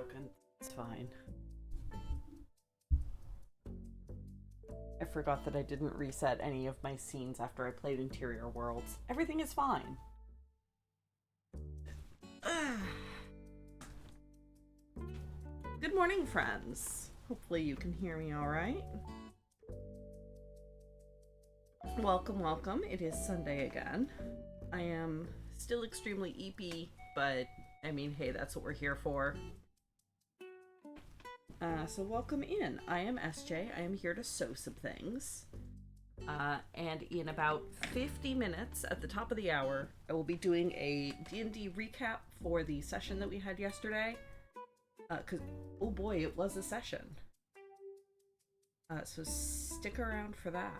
broken. It's fine. I forgot that I didn't reset any of my scenes after I played Interior Worlds. Everything is fine. Good morning, friends. Hopefully you can hear me all right. Welcome, welcome. It is Sunday again. I am still extremely eepy, but I mean, hey, that's what we're here for. So welcome in. I am SJ. I am here to sew some things. And in about 50 minutes at the top of the hour, I will be doing a D&D recap for the session that we had yesterday. Because, oh boy, it was a session. So stick around for that.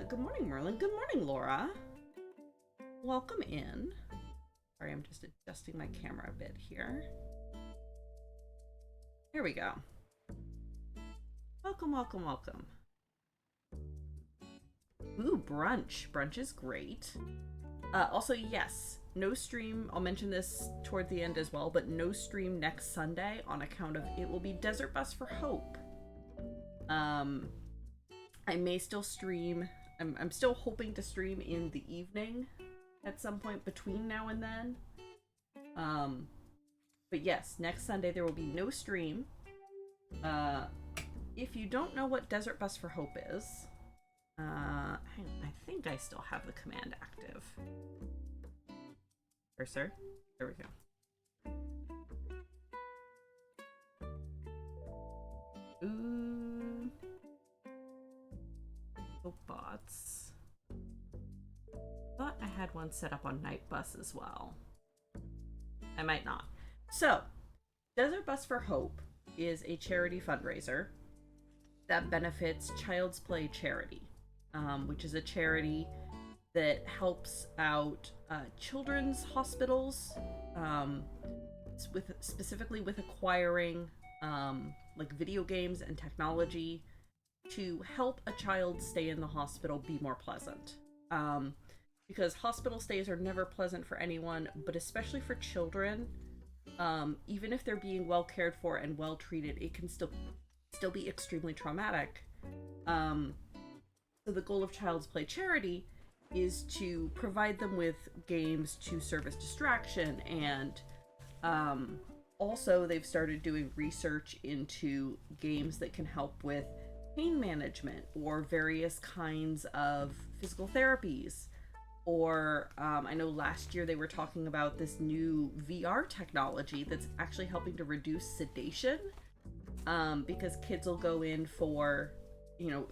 Good morning, Merlin. Good morning, Laura. Welcome in. Sorry, I'm just adjusting my camera a bit here. Here we go. Welcome, welcome, welcome. Ooh, brunch. Brunch is great. Also, yes, no stream. I'll mention this toward the end as well, but no stream next Sunday on account of it will be Desert Bus for Hope. I may still stream. I'm still hoping to stream in the evening at some point between now and then. But yes, next Sunday there will be no stream. If you don't know what Desert Bus for Hope is, hang on, I think I still have the command active. Cursor, there we go. Ooh. Oh, bots. Thought I had one set up on Night Bus as well. I might not. So, Desert Bus for Hope is a charity fundraiser that benefits Child's Play Charity, which is a charity that helps out children's hospitals, specifically with acquiring like video games and technology to help a child stay in the hospital be more pleasant. Because hospital stays are never pleasant for anyone, but especially for children. Even if they're being well cared for and well treated, it can still be extremely traumatic. So the goal of Child's Play Charity is to provide them with games to serve as distraction, and also they've started doing research into games that can help with pain management or various kinds of physical therapies. Or I know last year they were talking about this new VR technology that's actually helping to reduce sedation, because kids will go in for,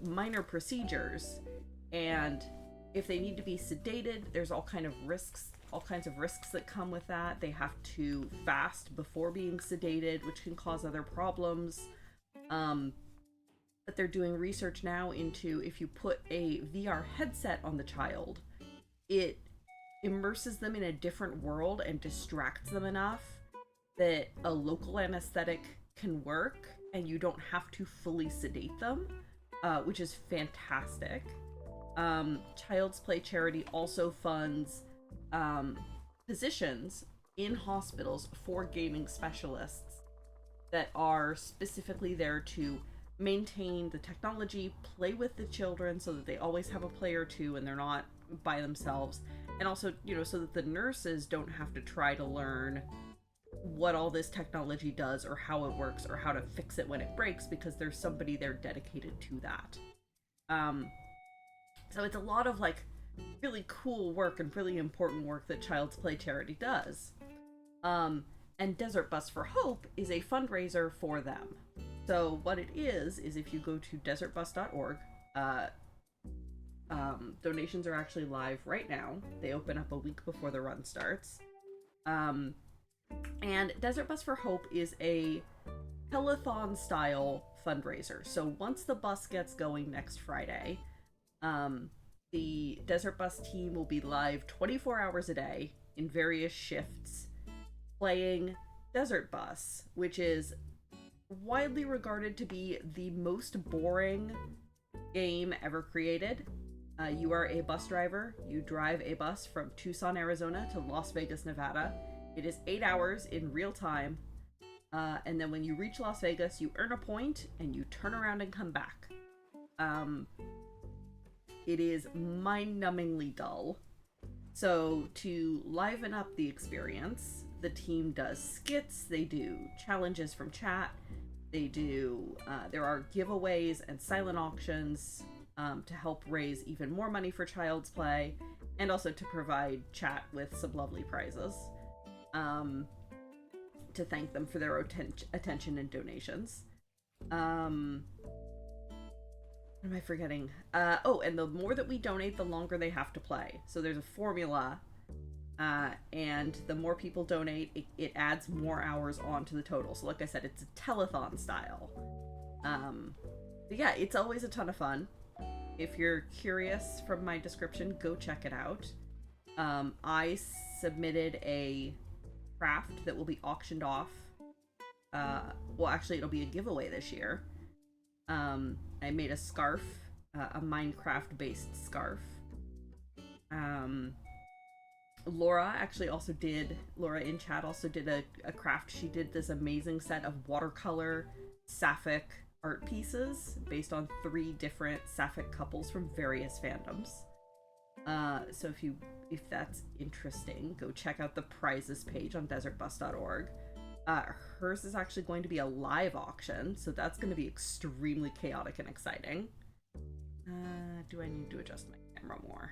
minor procedures, and if they need to be sedated, there's all kinds of risks that come with that. They have to fast before being sedated, which can cause other problems. But they're doing research now into if you put a VR headset on the child, it immerses them in a different world and distracts them enough that a local anesthetic can work and you don't have to fully sedate them, which is fantastic. Child's Play Charity also funds positions in hospitals for gaming specialists that are specifically there to maintain the technology, play with the children so that they always have a play or two and they're not by themselves, and also, so that the nurses don't have to try to learn what all this technology does or how it works or how to fix it when it breaks, because there's somebody there dedicated to that. So it's a lot of like really cool work and really important work that Child's Play Charity does. And Desert Bus for Hope is a fundraiser for them. So what it is if you go to desertbus.org, donations are actually live right now. They open up a week before the run starts. And Desert Bus for Hope is a telethon style fundraiser. So once the bus gets going next Friday, the Desert Bus team will be live 24 hours a day in various shifts playing Desert Bus, which is widely regarded to be the most boring game ever created. You are a bus driver. You drive a bus from Tucson, Arizona to Las Vegas, Nevada. It is 8 hours in real time. And then when you reach Las Vegas, you earn a point and you turn around and come back. It is mind-numbingly dull. So to liven up the experience, the team does skits, they do challenges from chat, they do, there are giveaways and silent auctions to help raise even more money for Child's Play, and also to provide chat with some lovely prizes to thank them for their attention and donations. What am I forgetting? Oh, and the more that we donate, the longer they have to play. So there's a formula, and the more people donate, it adds more hours onto the total. So like I said, it's a telethon style. But yeah, it's always a ton of fun. If you're curious from my description, go check it out. I submitted a craft that will be auctioned off. Well, actually, it'll be a giveaway this year. I made a scarf, a Minecraft-based scarf. Laura actually also did, Laura in chat also did a craft. She did this amazing set of watercolor sapphic art pieces based on 3 different sapphic couples from various fandoms. So if that's interesting, go check out the prizes page on desertbus.org. Hers is actually going to be a live auction, so that's going to be extremely chaotic and exciting. Do I need to adjust my camera more?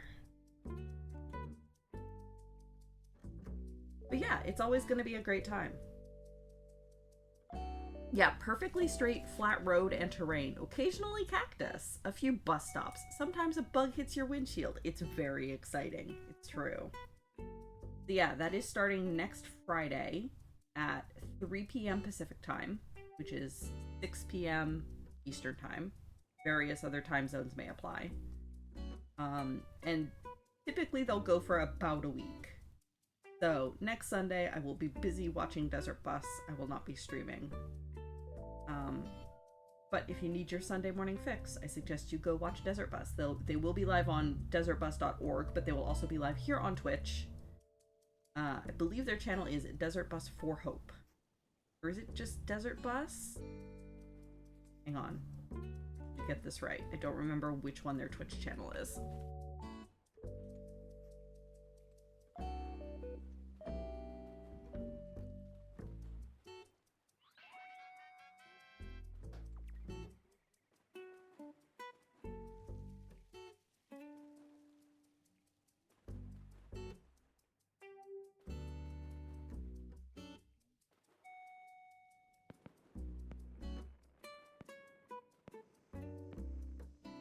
But yeah, it's always going to be a great time. Yeah, perfectly straight, flat road and terrain. Occasionally cactus. A few bus stops. Sometimes a bug hits your windshield. It's very exciting. It's true. So yeah, that is starting next Friday at 3 p.m. Pacific time, which is 6 p.m. Eastern time. Various other time zones may apply. And typically they'll go for about a week. So next Sunday, I will be busy watching Desert Bus. I will not be streaming. But if you need your Sunday morning fix, I suggest you go watch Desert Bus. They will be live on desertbus.org, but they will also be live here on Twitch. I believe their channel is Desert Bus for Hope. Or is it just Desert Bus? Hang on. To get this right. I don't remember which one their Twitch channel is.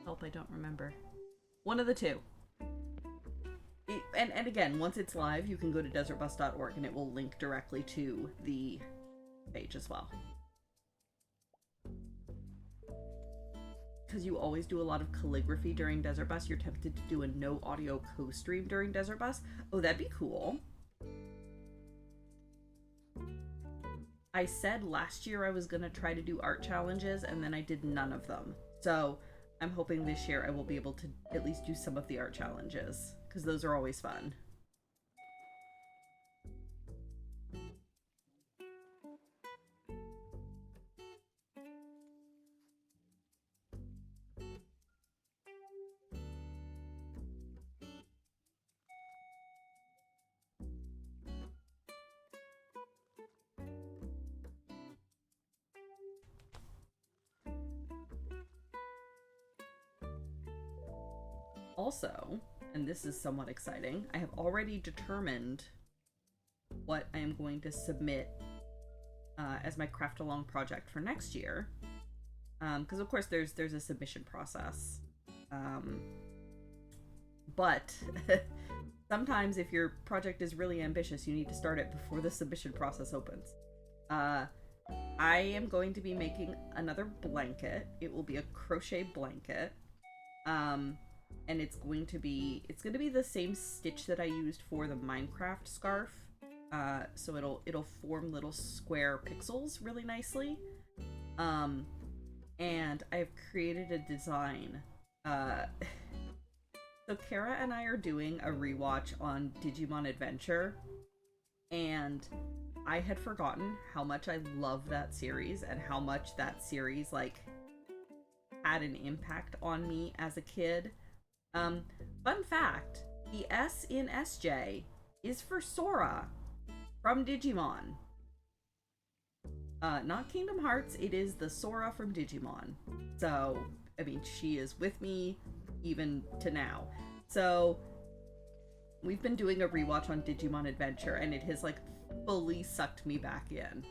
Help, I don't remember. One of the two. And again, once it's live, you can go to desertbus.org and it will link directly to the page as well. Because you always do a lot of calligraphy during Desert Bus, you're tempted to do a no audio co-stream during Desert Bus. Oh, that'd be cool. I said last year I was going to try to do art challenges, and then I did none of them. So I'm hoping this year I will be able to at least do some of the art challenges, because those are always fun. Also, and this is somewhat exciting, I have already determined what I am going to submit as my craft along project for next year. Because of course there's a submission process. But sometimes if your project is really ambitious, you need to start it before the submission process opens. I am going to be making another blanket. It will be a crochet blanket. And it's going to be the same stitch that I used for the Minecraft scarf. So it'll form little square pixels really nicely. And I've created a design. So Kara and I are doing a rewatch on Digimon Adventure. And I had forgotten how much I love that series and how much that series, like, had an impact on me as a kid. Fun fact, the S in SJ is for Sora from Digimon. Not Kingdom Hearts, it is the Sora from Digimon. So, I mean, she is with me even to now. So, we've been doing a rewatch on Digimon Adventure, and it has, like, fully sucked me back in.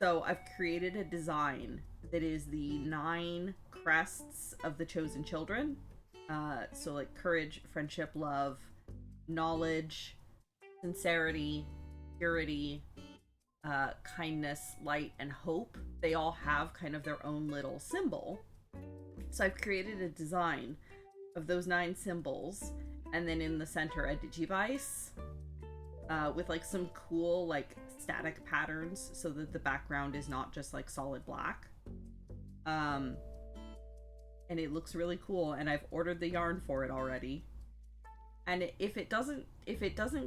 So, I've created a design that is the 9 crests of the Chosen Children. So, like, courage, friendship, love, knowledge, sincerity, purity, kindness, light, and hope. They all have kind of their own little symbol. So I've created a design of those 9 symbols, and then in the center a Digivice, with like some cool like static patterns so that the background is not just like solid black. And it looks really cool, and I've ordered the yarn for it already. And if it doesn't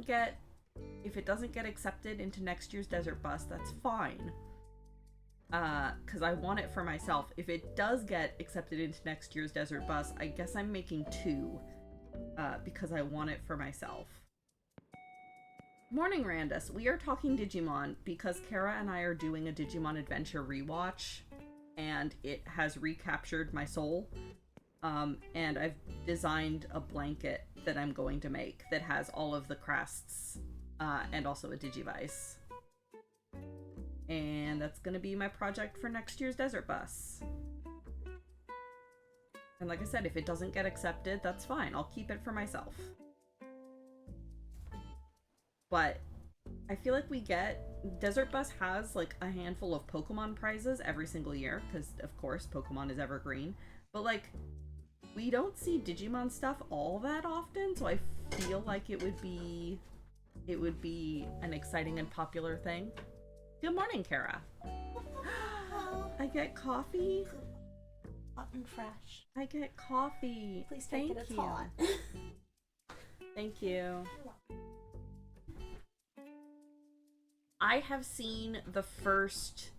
get accepted into next year's Desert Bus, that's fine. Because I want it for myself. If it does get accepted into next year's Desert Bus, I guess I'm making 2, because I want it for myself. Morning, Randus. We are talking Digimon because Kara and I are doing a Digimon Adventure rewatch, and it has recaptured my soul. And I've designed a blanket that I'm going to make that has all of the crests, and also a Digivice. And that's going to be my project for next year's Desert Bus. And like I said, if it doesn't get accepted, that's fine. I'll keep it for myself. But I feel like Desert Bus has like a handful of Pokemon prizes every single year, because of course Pokemon is evergreen. But like, we don't see Digimon stuff all that often, so I feel like it would be an exciting and popular thing. Good morning, Kara. I get coffee. Hot and fresh. I get coffee. Please take it. It's hot. Thank you. I have seen the first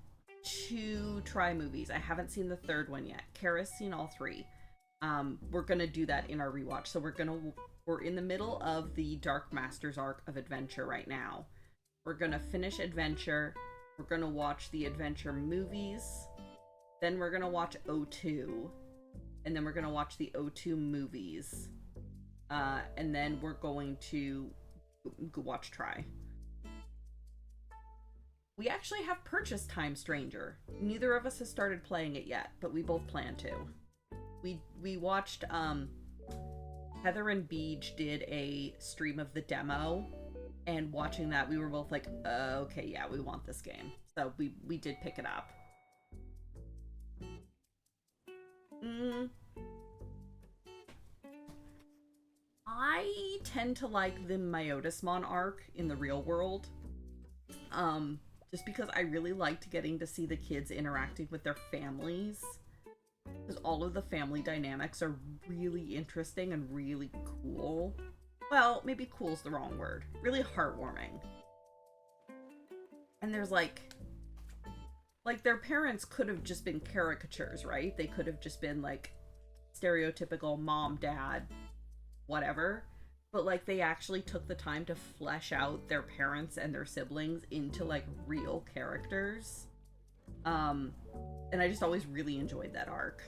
2 Try movies. I haven't seen the third one yet. Kara's seen all 3. We're gonna do that in our rewatch. So we're in the middle of the Dark Masters arc of Adventure right now. We're gonna finish Adventure. We're gonna watch the Adventure movies. Then we're gonna watch O2. And then we're gonna watch the O2 movies. And then we're going to go watch Try. We actually have purchased Time Stranger. Neither of us has started playing it yet, but we both plan to. We watched, Heather and Beej did a stream of the demo, and watching that we were both like, okay, yeah, we want this game. So we did pick it up. I tend to like the Myotismon arc in the real world. Just because I really liked getting to see the kids interacting with their families. Because all of the family dynamics are really interesting and really cool. Well, maybe cool's the wrong word. Really heartwarming. And there's like their parents could have just been caricatures, right? They could have just been like stereotypical mom, dad, whatever. But like they actually took the time to flesh out their parents and their siblings into like real characters. And I just always really enjoyed that arc.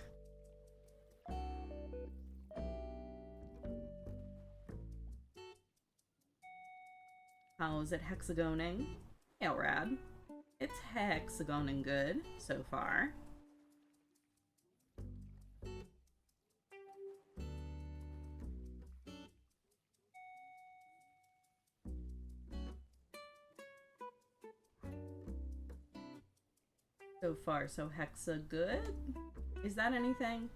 How's it hexagoning? Yeah, rad. It's hexagoning good so far. So far, so hexa good? Is that anything?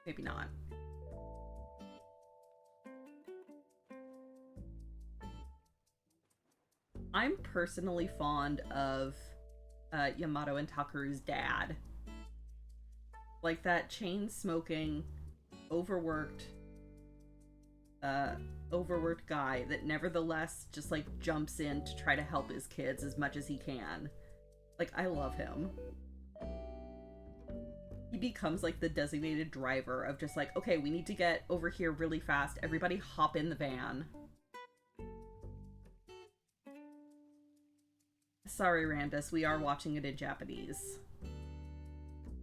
Maybe not. I'm personally fond of Yamato and Takeru's dad. Like that chain-smoking, overworked, overworked guy that nevertheless just like jumps in to try to help his kids as much as he can. Like, I love him. He becomes like the designated driver of just like, okay, we need to get over here really fast. Everybody hop in the van. Sorry, Randus, we are watching it in Japanese.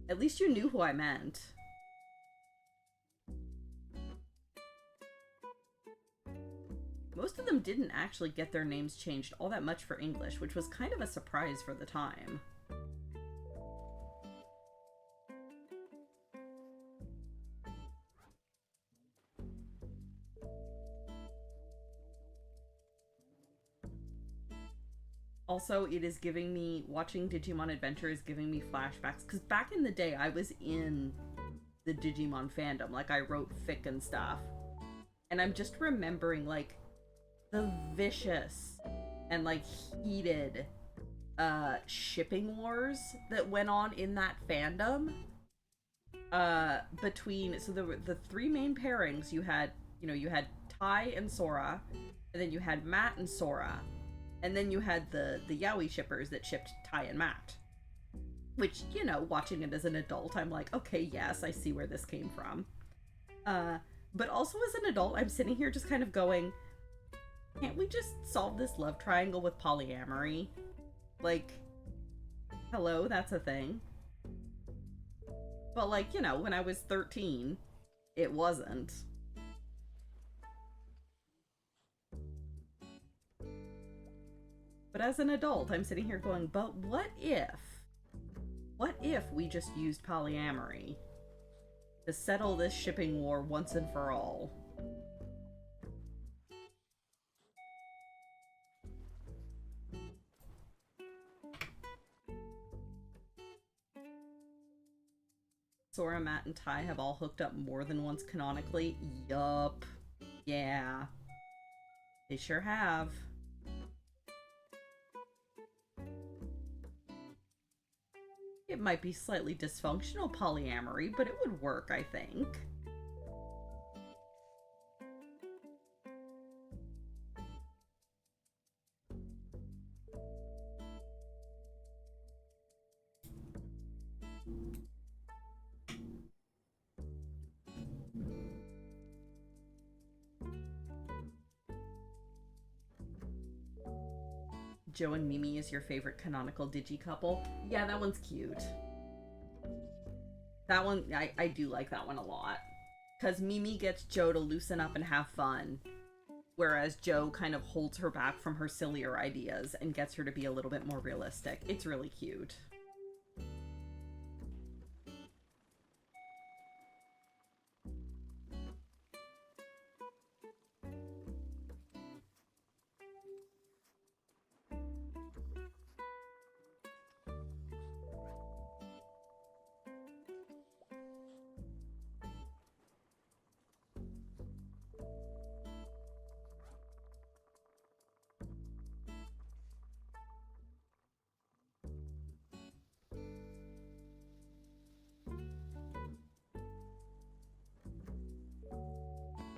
At least you knew who I meant. Most of them didn't actually get their names changed all that much for English, which was kind of a surprise for the time. Also, it is giving me, watching Digimon Adventure is giving me flashbacks, because back in the day, I was in the Digimon fandom, like, I wrote fic and stuff, and I'm just remembering, like, the vicious and, like, heated, shipping wars that went on in that fandom, between, so there were the three main pairings. You had, you had Tai and Sora, and then you had Matt and Sora, and then you had the yaoi shippers that shipped Tai and Matt. Which, watching it as an adult, I'm like, okay, yes, I see where this came from. But also as an adult, I'm sitting here just kind of going, can't we just solve this love triangle with polyamory? Like, hello, that's a thing. But like, when I was 13, it wasn't. But as an adult, I'm sitting here going, but what if we just used polyamory to settle this shipping war once and for all? Sora, Matt, and Tai have all hooked up more than once canonically? Yup. Yeah. They sure have. It might be slightly dysfunctional polyamory, but it would work, I think. Joe and Mimi is your favorite canonical Digi couple? Yeah, that one's cute. That one, I do like that one a lot. Because Mimi gets Joe to loosen up and have fun, whereas Joe kind of holds her back from her sillier ideas and gets her to be a little bit more realistic. It's really cute.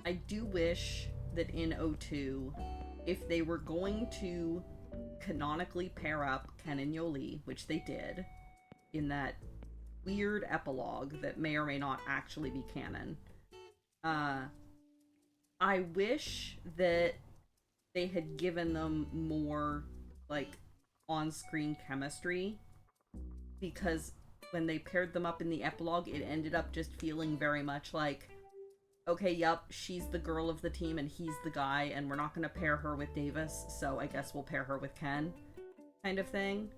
I do wish that in 02, if they were going to canonically pair up Ken and Yoli, which they did, in that weird epilogue that may or may not actually be canon, I wish that they had given them more, like, on-screen chemistry, because when they paired them up in the epilogue, it ended up just feeling very much like, okay, yep, she's the girl of the team and he's the guy, and we're not going to pair her with Davis, so I guess we'll pair her with Ken, kind of thing.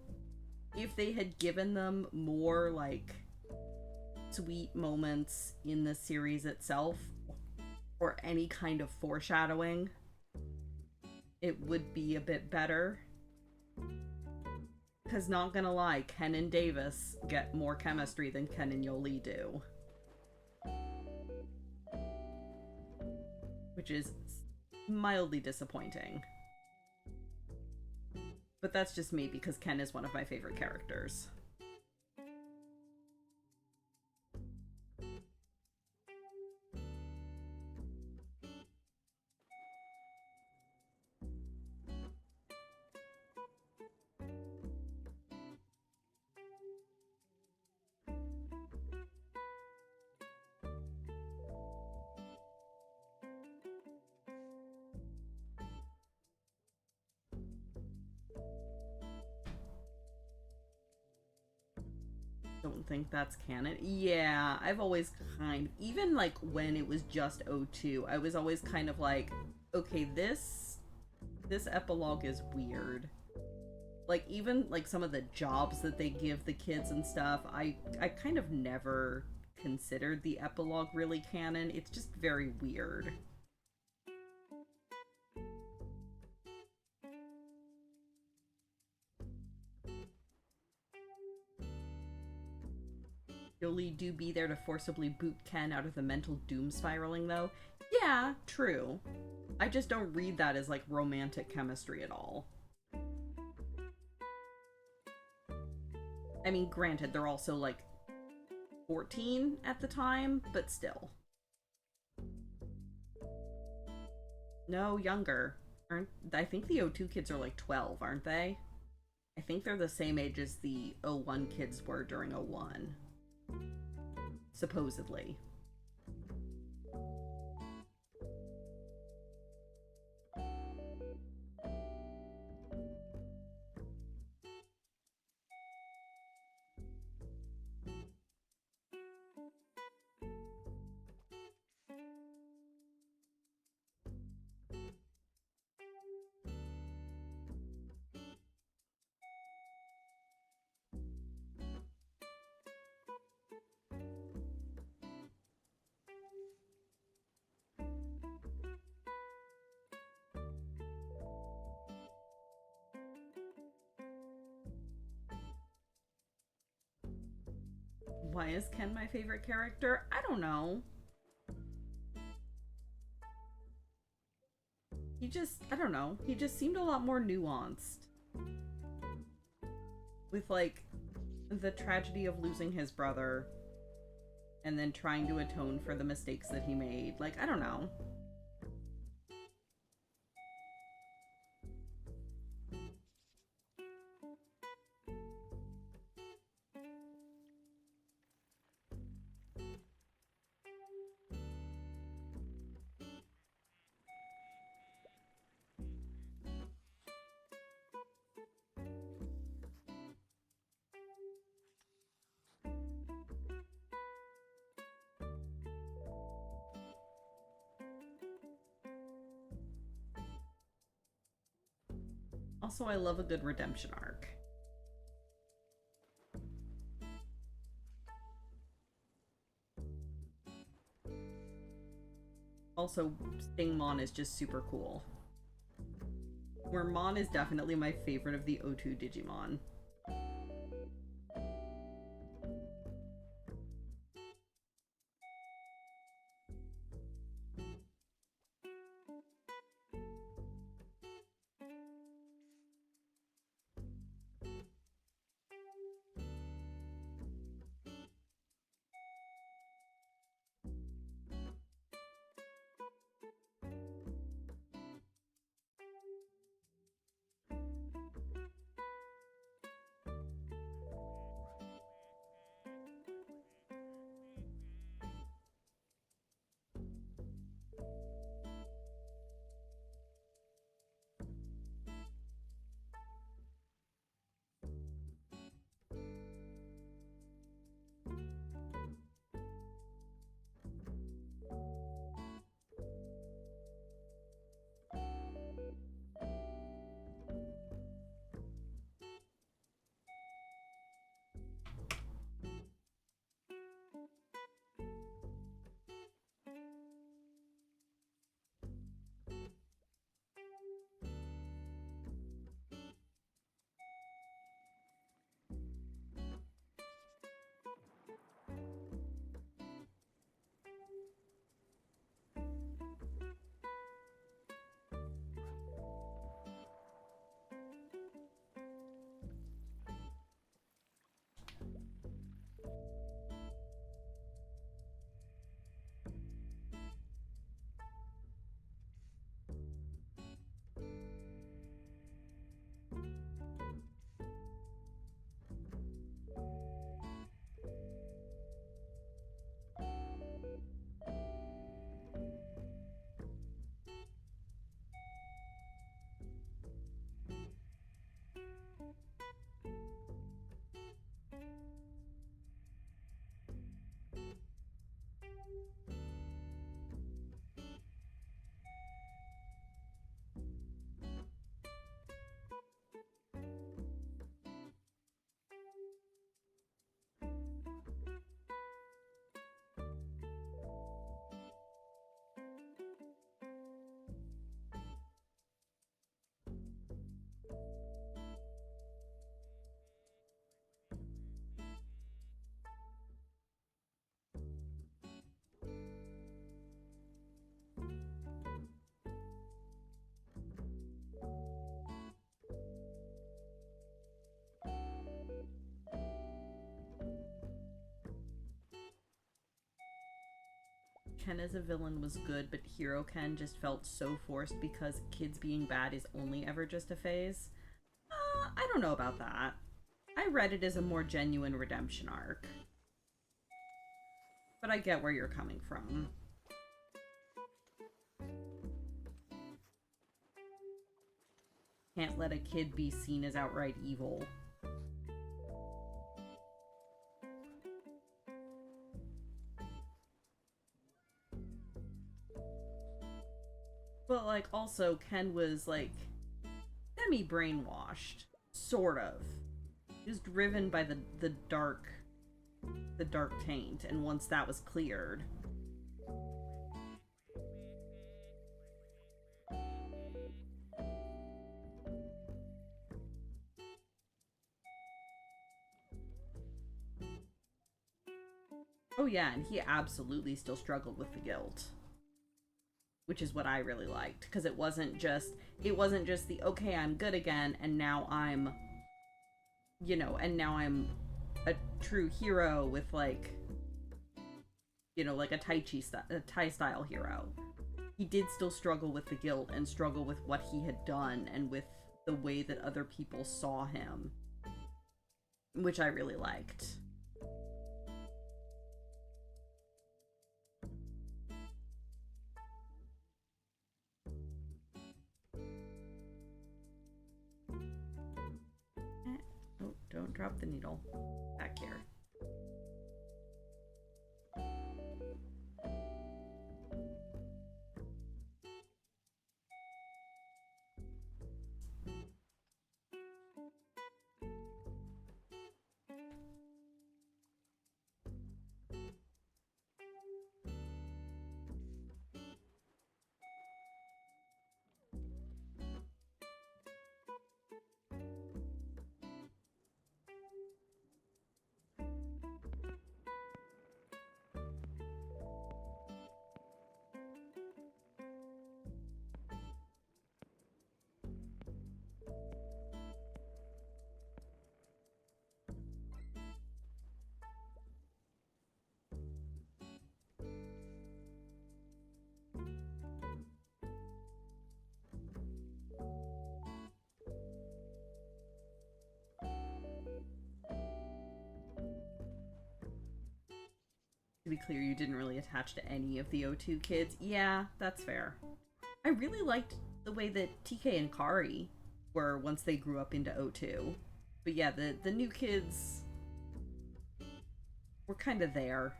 If they had given them more, like, sweet moments in the series itself, or any kind of foreshadowing, it would be a bit better. Because, not gonna lie, Ken and Davis get more chemistry than Ken and Yoli do. Which is mildly disappointing. But that's just me, because Ken is one of my favorite characters. don't think that's canon. Yeah, I've always even like when it was just O2, I was always kind of like, okay, this epilogue is weird. Like even like some of the jobs that they give the kids and stuff, I kind of never considered the epilogue really canon. It's just very weird. Yoli do be there to forcibly boot Ken out of the mental doom spiraling, though. Yeah, true. I just don't read that as, like, romantic chemistry at all. I mean, granted, they're also, like, 14 at the time, but still. No, younger. I think the O2 kids are, like, 12, aren't they? I think they're the same age as the O1 kids were during O1. Supposedly. Why is Ken my favorite character? I don't know. I don't know. He just seemed a lot more nuanced. With, like, the tragedy of losing his brother and then trying to atone for the mistakes that he made. Like, I don't know. Also, I love a good redemption arc. Also, Stingmon is just super cool. Where Mon is definitely my favorite of the O2 Digimon. Ken as a villain was good, but Hero Ken just felt so forced because kids being bad is only ever just a phase. I don't know about that. I read it as a more genuine redemption arc. But I get where you're coming from. Can't let a kid be seen as outright evil. But, like, also, Ken was, like, semi-brainwashed. Sort of. He was driven by the dark taint, and once that was cleared... Oh yeah, and he absolutely still struggled with the guilt. Which is what I really liked, because it wasn't just the, okay, I'm good again, and now I'm, you know, and now I'm a true hero with, like, you know, like a Tai style hero. He did still struggle with the guilt and struggle with what he had done and with the way that other people saw him, which I really liked. Oh, don't drop the needle. Back here. To be clear, you didn't really attach to any of the O2 kids. Yeah, that's fair. I really liked the way that TK and Kari were once they grew up into O2. But yeah, the new kids were kind of there.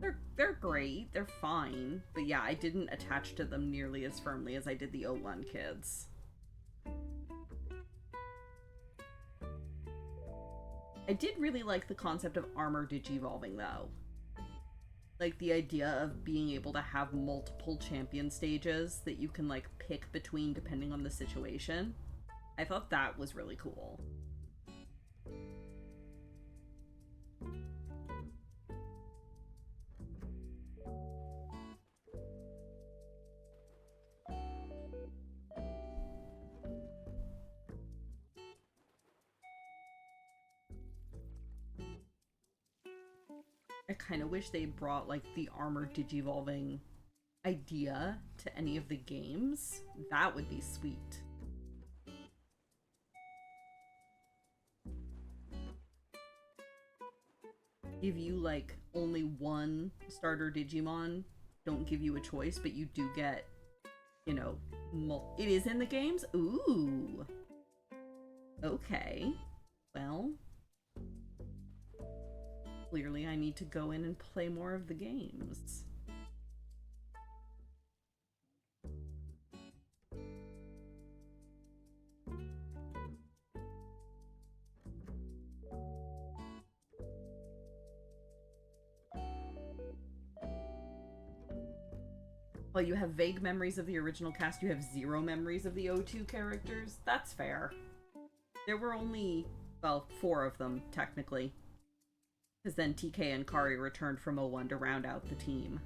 They're great, they're fine. But yeah, I didn't attach to them nearly as firmly as I did the O1 kids. I did really like the concept of armor digivolving though. Like the idea of being able to have multiple champion stages that you can like pick between depending on the situation. I thought that was really cool. I kind of wish they brought like the armor digivolving idea to any of the games. That would be sweet. Give you like only one starter Digimon, don't give you a choice, but you do get, you know, it is in the games? Ooh. Okay. Well, clearly I need to go in and play more of the games. While you have vague memories of the original cast, you have zero memories of the O2 characters. That's fair. There were only, well, 4 of them, technically. Because then TK and Kari returned from O1 to round out the team.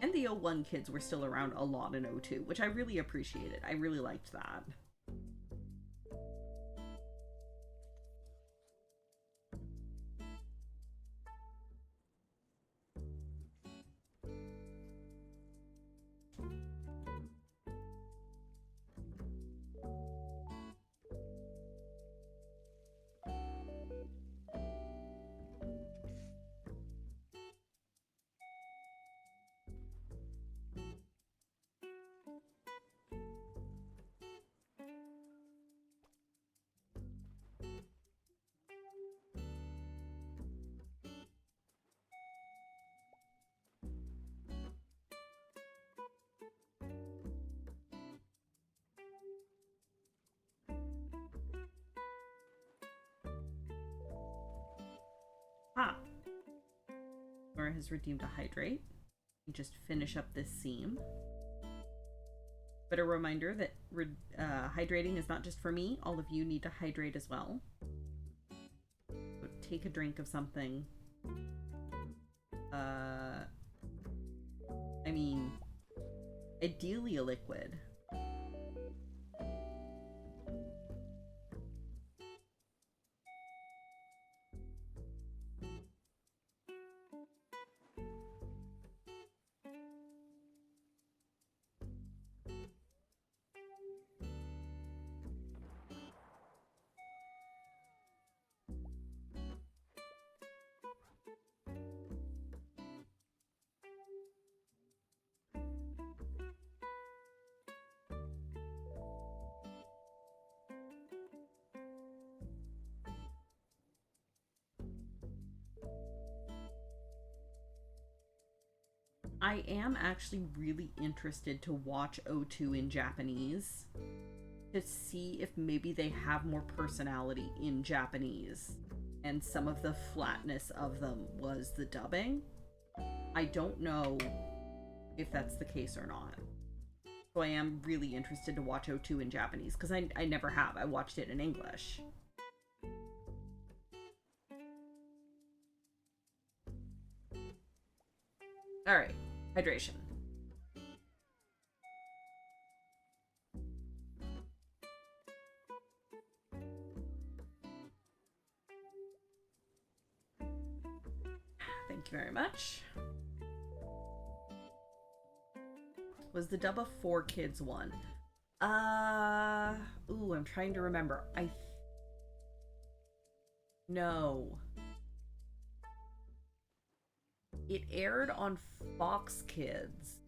And the O1 kids were still around a lot in O2, which I really appreciated. I really liked that. Ah. Nora has redeemed a hydrate. You just finish up this seam. But a reminder that hydrating is not just for me. All of you need to hydrate as well. So take a drink of something. I mean, ideally a liquid. I am actually really interested to watch O2 in Japanese to see if maybe they have more personality in Japanese and some of the flatness of them was the dubbing. I don't know if that's the case or not. So I am really interested to watch O2 in Japanese because I never have. I watched it in English. Alright, hydration. Thank you very much. Was the dub a 4Kids one? Ooh, I'm trying to remember. No. It aired on Fox Kids.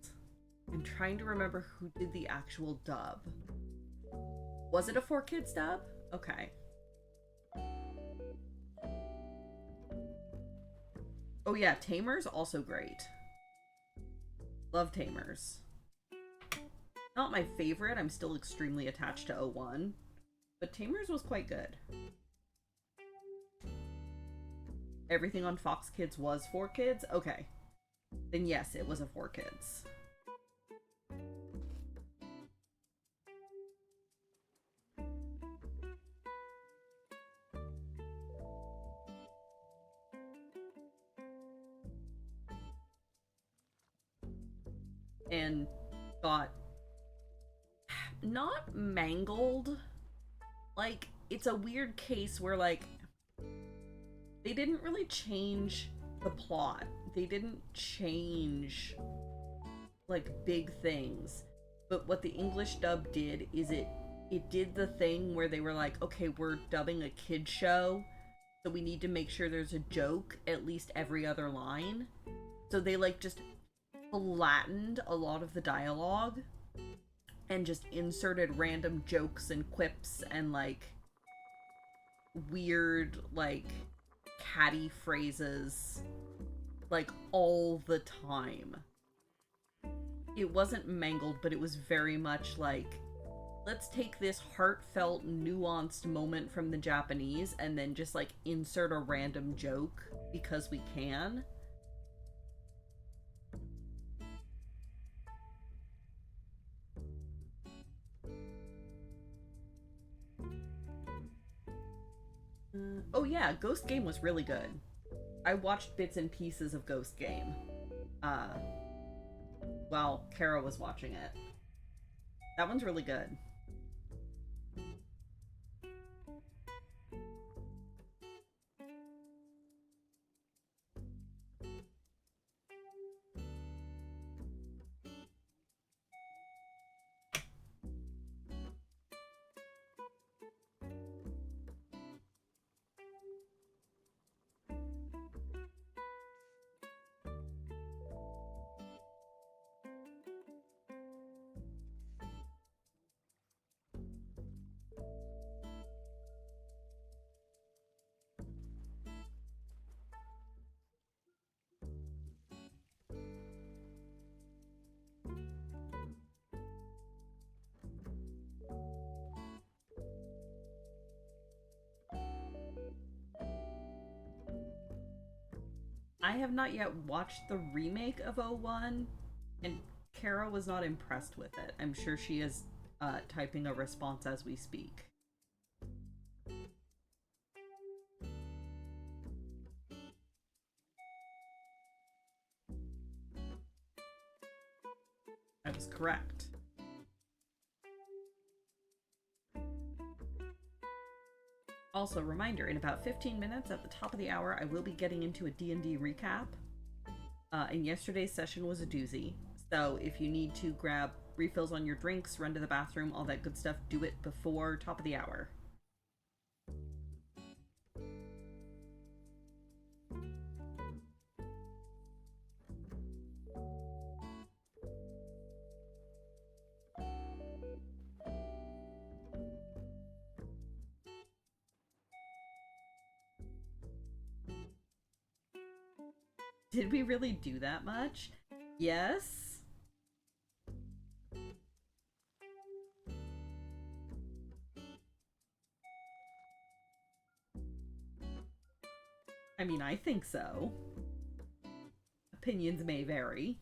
I'm trying to remember who did the actual dub. Was it a 4Kids dub? Okay. Oh yeah, Tamer's also great. Love Tamer's. Not my favorite, I'm still extremely attached to O1. But Tamer's was quite good. Everything on Fox Kids was 4Kids? Okay. Then yes, it was a 4Kids. And got not mangled. Like, it's a weird case where, like, they didn't really change the plot. They didn't change, like, big things. But what the English dub did is it did the thing where they were like, okay, we're dubbing a kid show, so we need to make sure there's a joke at least every other line. So they, like, just flattened a lot of the dialogue and just inserted random jokes and quips and, like, weird, like, catty phrases, like, all the time. It wasn't mangled, but it was very much like, let's take this heartfelt, nuanced moment from the Japanese and then just, like, insert a random joke because we can. Oh yeah, Ghost Game was really good. I watched bits and pieces of Ghost Game. while Kara was watching it. That one's really good. I have not yet watched the remake of 01, and Kara was not impressed with it. I'm sure she is typing a response as we speak. I was correct. Also, reminder, in about 15 minutes at the top of the hour, I will be getting into a D&D recap. And yesterday's session was a doozy. So if you need to grab refills on your drinks, run to the bathroom, all that good stuff, do it before top of the hour. Did we really do that much? Yes. I mean, I think so. Opinions may vary.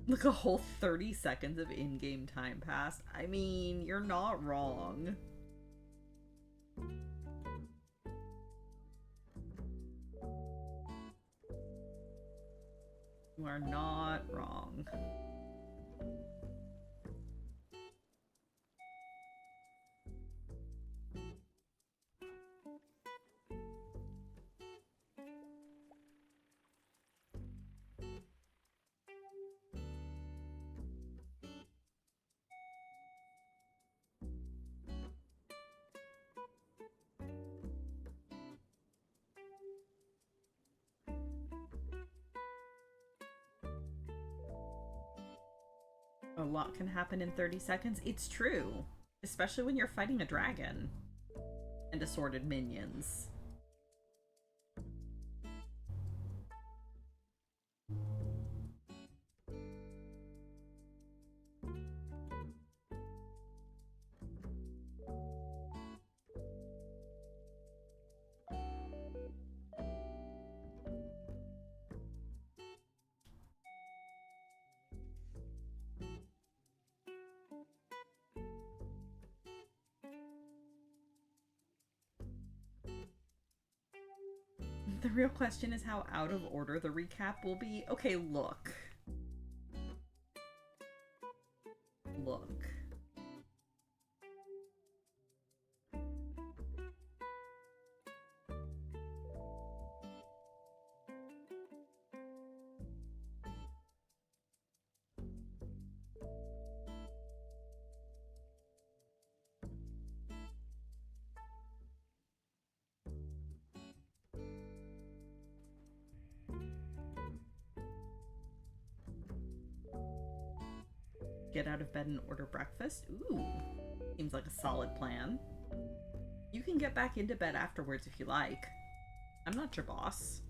Look, a whole 30 seconds of in-game time passed. I mean, you're not wrong. You are not wrong. A lot can happen in 30 seconds. It's true. Especially when you're fighting a dragon. And assorted minions. The real question is how out of order the recap will be. Okay, look. Look. Get out of bed and order breakfast? Ooh, seems like a solid plan. You can get back into bed afterwards if you like. I'm not your boss.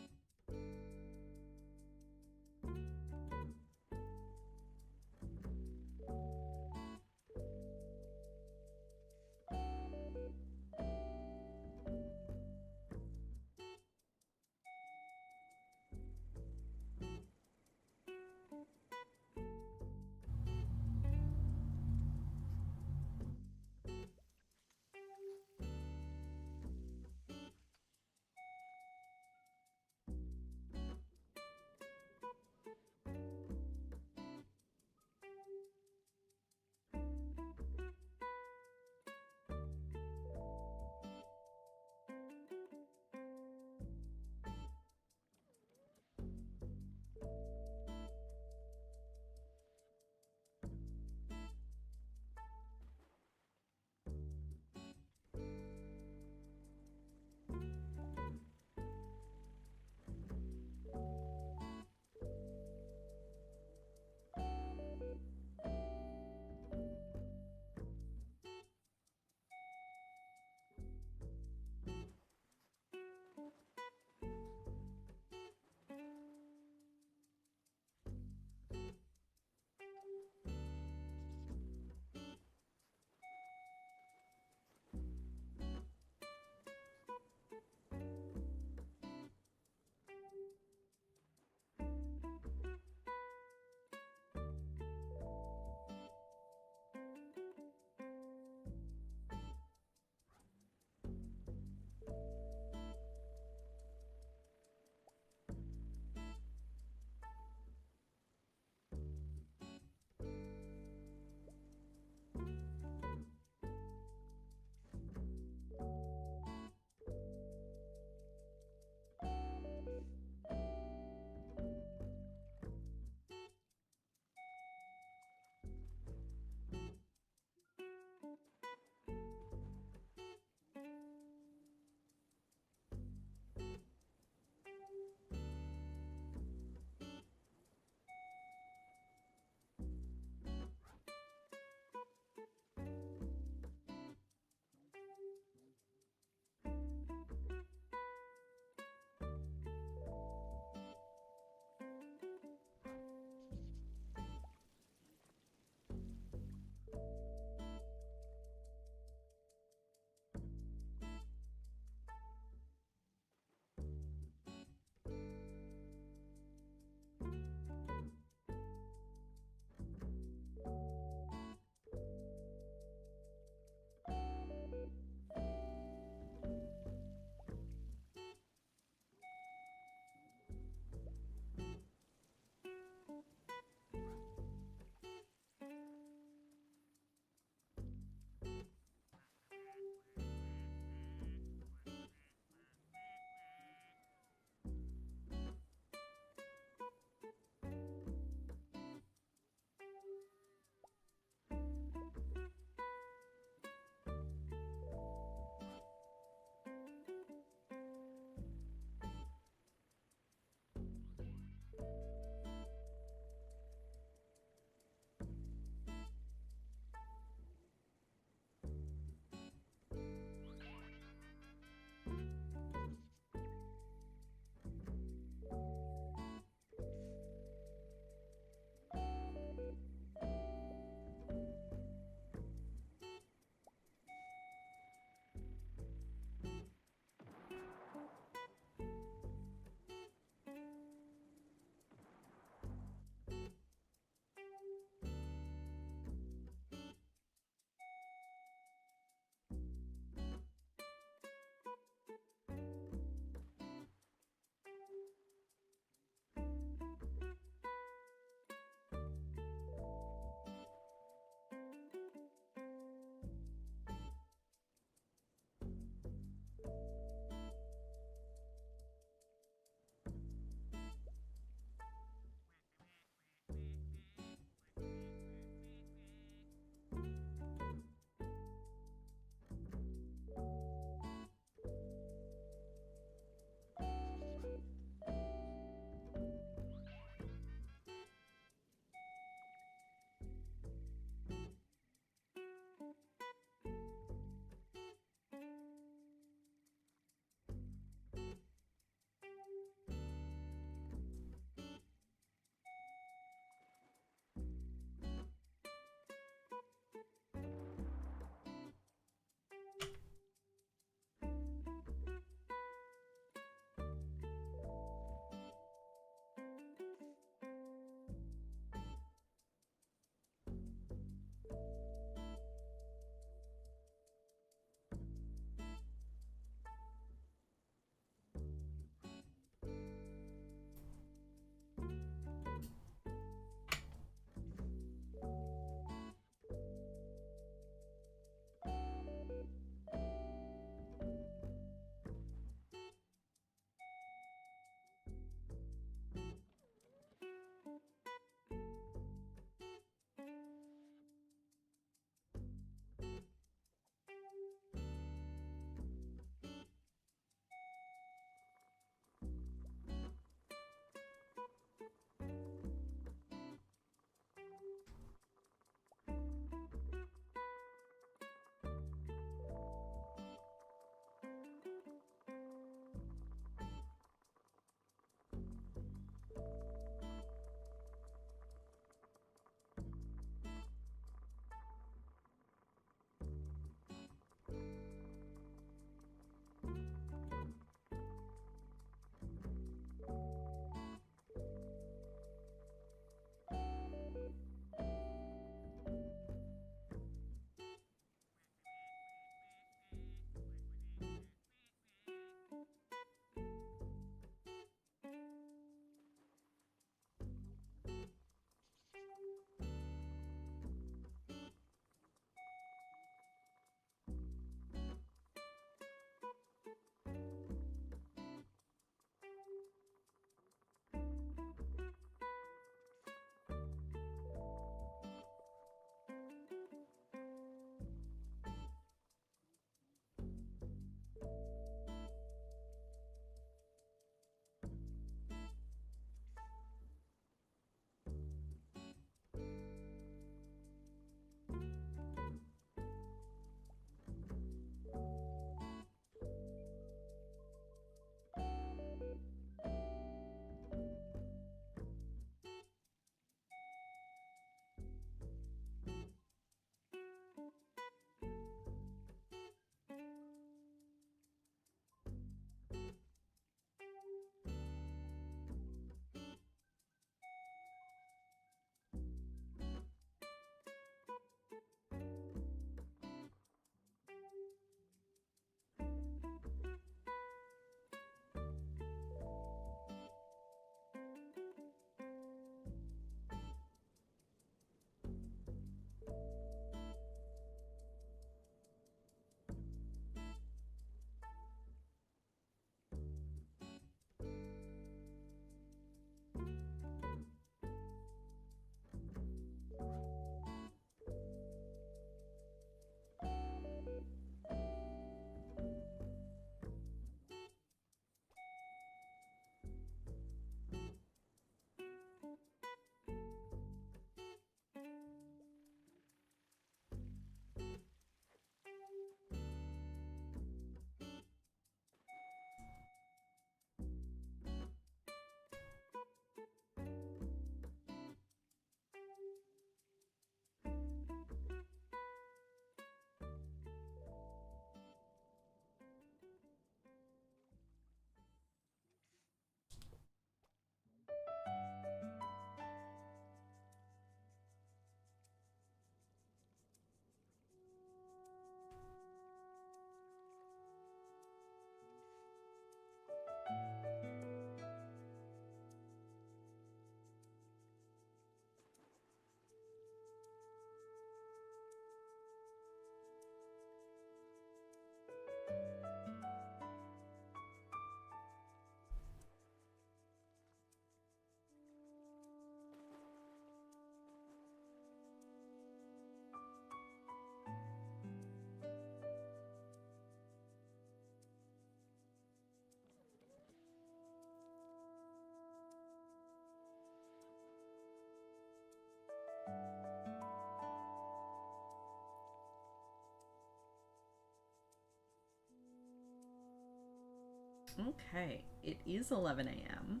Okay, it is 11 a.m.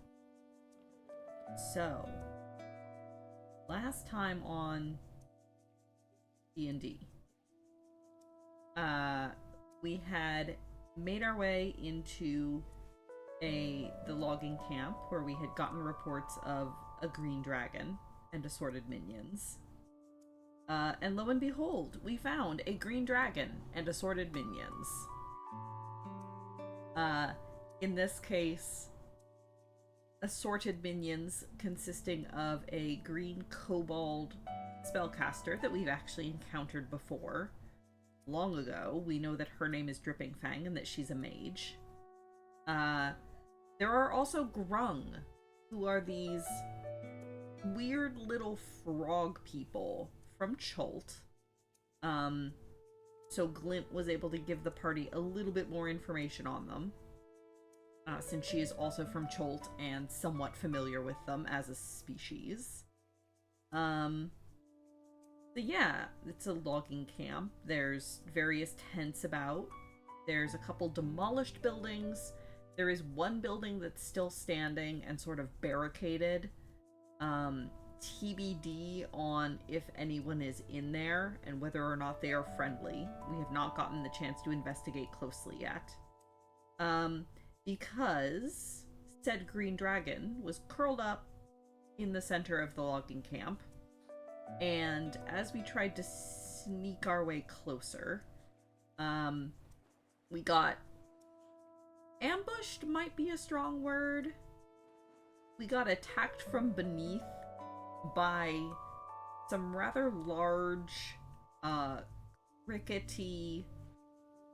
So, last time on D&D, we had made our way into the logging camp where we had gotten reports of a green dragon and assorted minions. And lo and behold, we found a green dragon and assorted minions. In this case, assorted minions consisting of a green kobold spellcaster that we've actually encountered before. Long ago, we know that her name is Dripping Fang and that she's a mage. There are also grung, who are these weird little frog people from Cholt. So Glint was able to give the party a little bit more information on them, since she is also from Cholt and somewhat familiar with them as a species. So yeah, it's a logging camp. There's various tents about. There's a couple demolished buildings. There is one building that's still standing and sort of barricaded. TBD on if anyone is in there and whether or not they are friendly. We have not gotten the chance to investigate closely yet. Because said green dragon was curled up in the center of the logging camp, and as we tried to sneak our way closer, we got ambushed, might be a strong word. We got attacked from beneath by some rather large, rickety,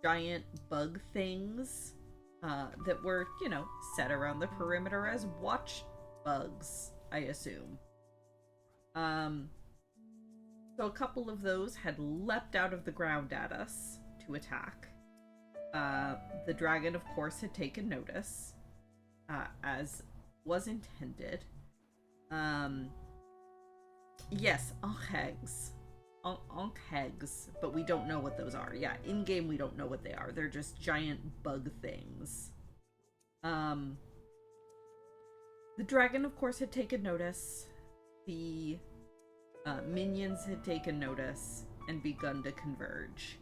giant bug things that were, set around the perimeter as watch bugs, I assume. So a couple of those had leapt out of the ground at us to attack. The dragon, of course, had taken notice, as was intended. Yes, Hexagons. Hexagons, but we don't know what those are. Yeah, in-game we don't know what they are. They're just giant bug things. The dragon, of course, had taken notice. The minions had taken notice and begun to converge.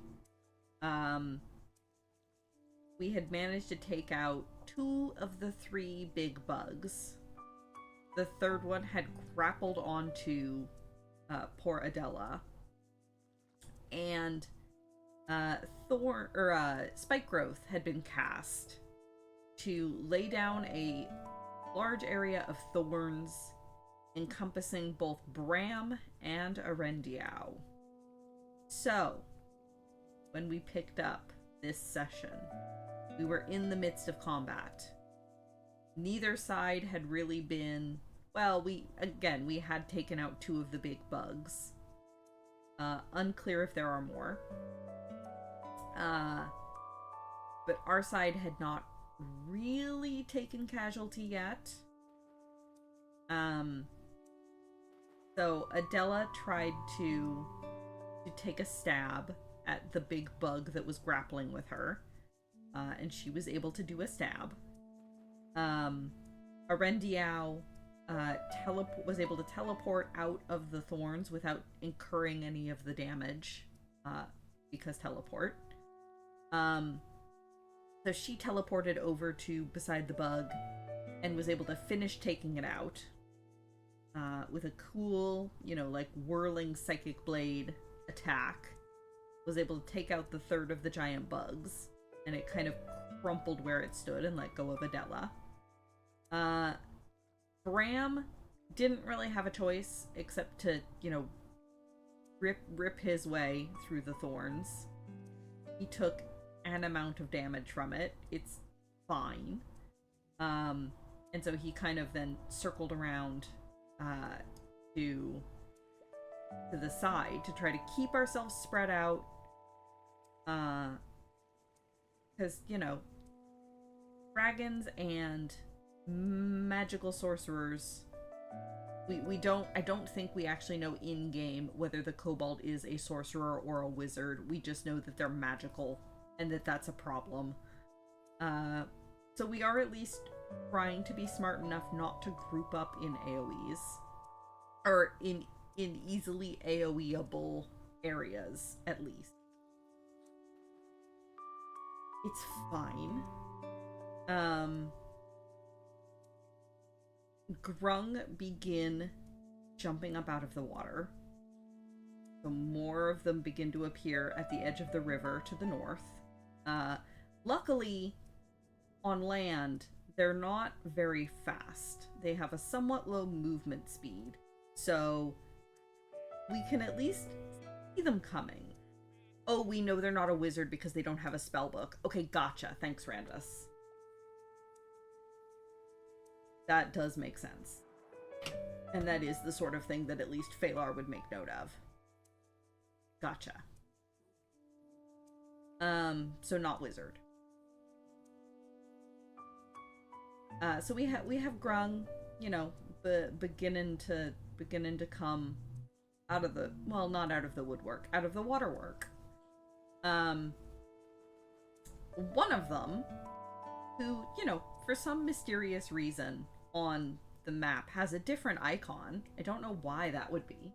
We had managed to take out 2 of the 3 big bugs. The third one had grappled onto poor Adela, and Spike Growth had been cast to lay down a large area of thorns encompassing both Bram and Arendiao. So, when we picked up this session, we were in the midst of combat. Neither side had really been... Well, we had taken out 2 of the big bugs. Unclear if there are more. But our side had not really taken casualty yet. So Adela tried to take a stab at the big bug that was grappling with her. And she was able to do a stab. Arendiao was able to teleport out of the thorns without incurring any of the damage, because teleport. So she teleported over to beside the bug and was able to finish taking it out with a cool, whirling psychic blade attack. Was able to take out the third of the giant bugs, and it kind of crumpled where it stood and let go of Adela. Bram didn't really have a choice except to, rip his way through the thorns. He took an amount of damage from it. It's fine. And so he kind of then circled around to the side to try to keep ourselves spread out. Because, dragons and magical sorcerers, I don't think we actually know in game whether the kobold is a sorcerer or a wizard. We just know that they're magical and that that's a problem. So we are at least trying to be smart enough not to group up in AoEs. Or in easily AoEable areas, at least. It's fine. Grung begin jumping up out of the water. So more of them begin to appear at the edge of the river to the north. Luckily, on land, they're not very fast. They have a somewhat low movement speed. So we can at least see them coming. Oh, we know they're not a wizard because they don't have a spell book. Okay, gotcha. Thanks, Randus. That does make sense. And that is the sort of thing that at least Phalar would make note of. Gotcha. So not wizard. So we have Grung, you know, beginning to come out of the, well, not out of the woodwork, out of the waterwork. One of them, who, you know, for some mysterious reason on the map has a different icon. I don't know why that would be.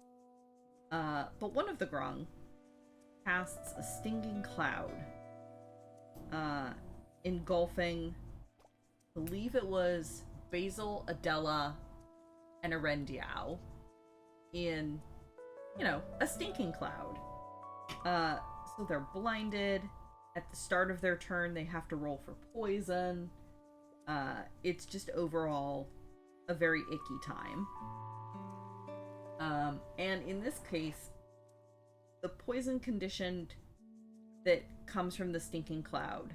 But one of the Grung casts a stinging cloud, engulfing, I believe it was Basil, Adela, and Erendiao in, you know, a stinking cloud. So they're blinded. At the start of their turn, they have to roll for poison. It's just overall a very icky time. And in this case, the poison condition that comes from the stinking cloud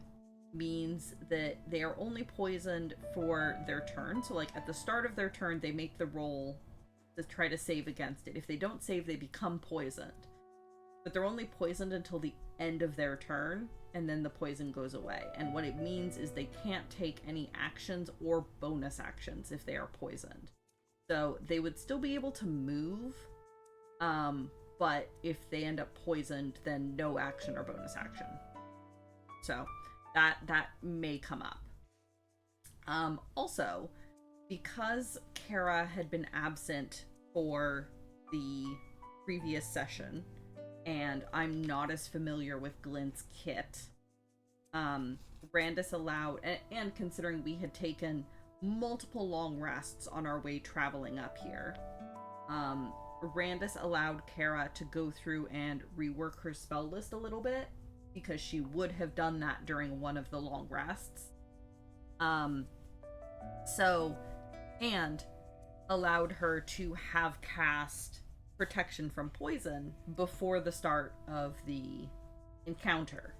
means that they are only poisoned for their turn. So, like, at the start of their turn, they make the roll to try to save against it. If they don't save, they become poisoned. But they're only poisoned until the end of their turn, and then the poison goes away. And what it means is they can't take any actions or bonus actions if they are poisoned. So they would still be able to move, but if they end up poisoned, then no action or bonus action. So that may come up. Also, because Kara had been absent for the previous session, and I'm not as familiar with Glint's kit, Randus allowed, and considering we had taken multiple long rests on our way traveling up here, Randus allowed Kara to go through and rework her spell list a little bit, because she would have done that during one of the long rests. And allowed her to have cast protection from poison before the start of the encounter,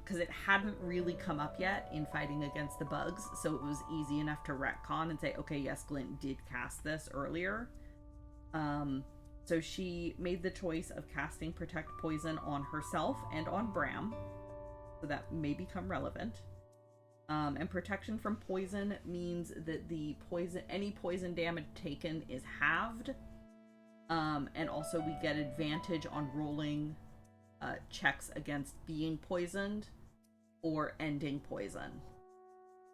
because it hadn't really come up yet in fighting against the bugs, so it was easy enough to retcon and say, okay, yes, Glint did cast this earlier. So she made the choice of casting Protect Poison on herself and on Bram, so that may become relevant. And protection from poison means that any poison damage taken is halved. And also we get advantage on rolling checks against being poisoned or ending poison.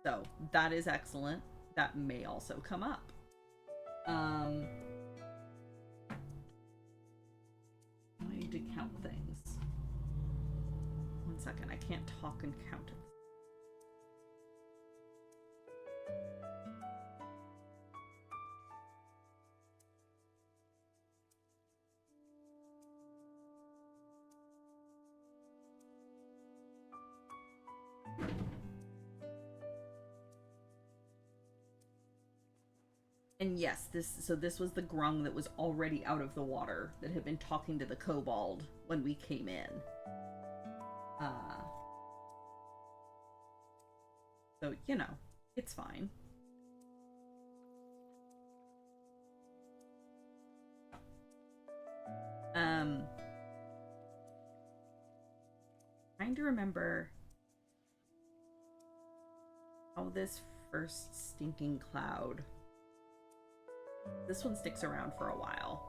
So that is excellent. That may also come up. I need to count things. 1 second, I can't talk and count it. And yes, this was the Grung that was already out of the water, that had been talking to the kobold when we came in. So, you know, it's fine. Trying to remember how this first stinking cloud. This one sticks around for a while.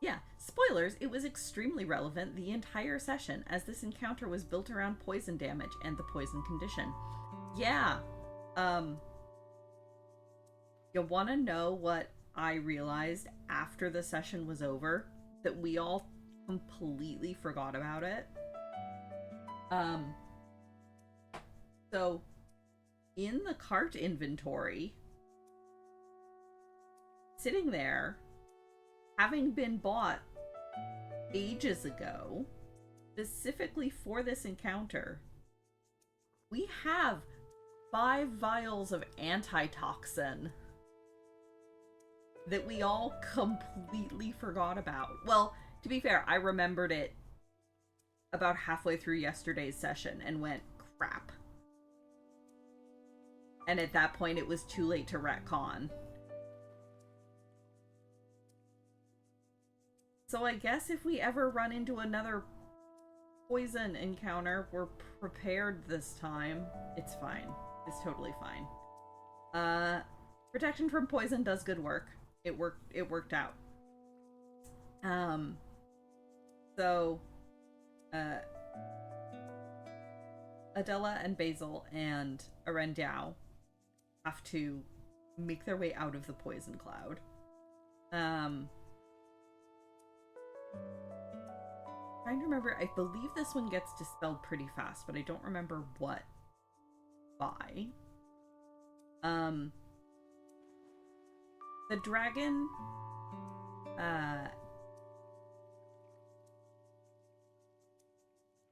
Yeah, spoiler Spoilers, it was extremely relevant the entire session, as this encounter was built around poison damage and the poison condition. Yeah, you want to know what I realized after the session was over? That we all completely forgot about it. So, in the cart inventory, sitting there, having been bought ages ago, specifically for this encounter, we have 5 vials of antitoxin that we all completely forgot about. Well, to be fair, I remembered it about halfway through yesterday's session and went, crap. And at that point, it was too late to retcon. So I guess if we ever run into another poison encounter, we're prepared this time. It's fine. It's totally fine. Protection from poison does good work. It worked out. So, Adela and Basil and Arendelle have to make their way out of the poison cloud. Trying to remember, I believe this one gets dispelled pretty fast, but I don't remember what by. The dragon,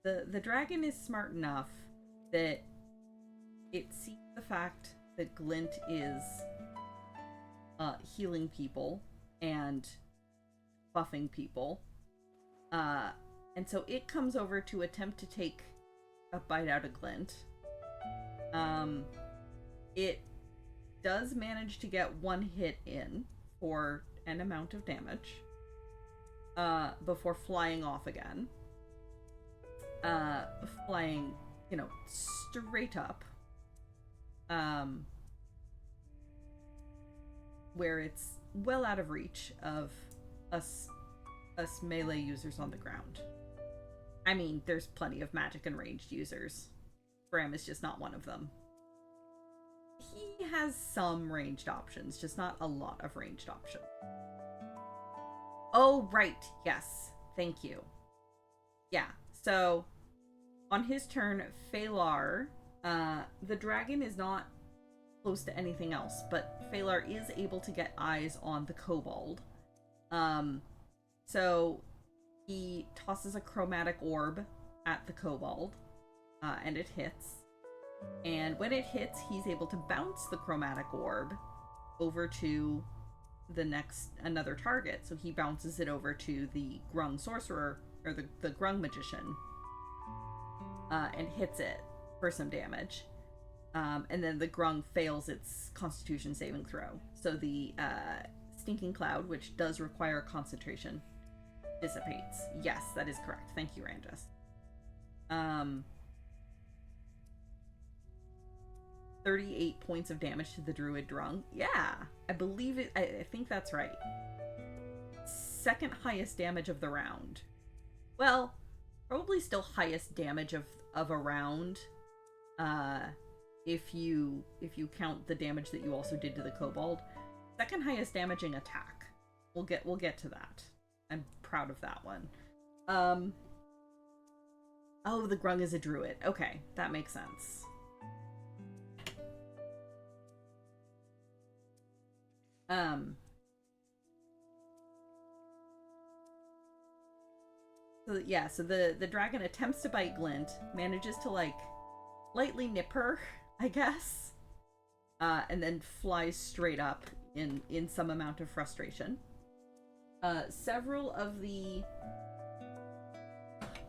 the dragon is smart enough that it sees the fact that Glint is healing people and buffing people, and so it comes over to attempt to take a bite out of Glint. It does manage to get one hit in for an amount of damage, before flying off again. Flying, straight up. Where it's well out of reach of us melee users on the ground. I mean, there's plenty of magic and ranged users. Bram is just not one of them. He has some ranged options, just not a lot of ranged options. Oh, right. Yes. Thank you. Yeah. So, on his turn, Phalar, the dragon is not close to anything else, but Phalar is able to get eyes on the kobold. So he tosses a chromatic orb at the kobold, and it hits. And when it hits, he's able to bounce the chromatic orb over to another target. So he bounces it over to the Grung sorcerer, or the Grung magician, and hits it for some damage. And then the Grung fails its Constitution saving throw. So the Stinking Cloud, which does require concentration, dissipates. Yes, that is correct. Thank you, Randus. 38 points of damage to the Druid Drung. Yeah, I believe it. I think that's right. Second highest damage of the round. Well, probably still highest damage of a round. If you count the damage that you also did to the kobold. Second highest damaging attack. We'll get to that. I'm proud of that one. Oh, the Grung is a druid. Okay, that makes sense. So the dragon attempts to bite Glint, manages to lightly nip her, I guess, and then flies straight up in some amount of frustration. Several of the,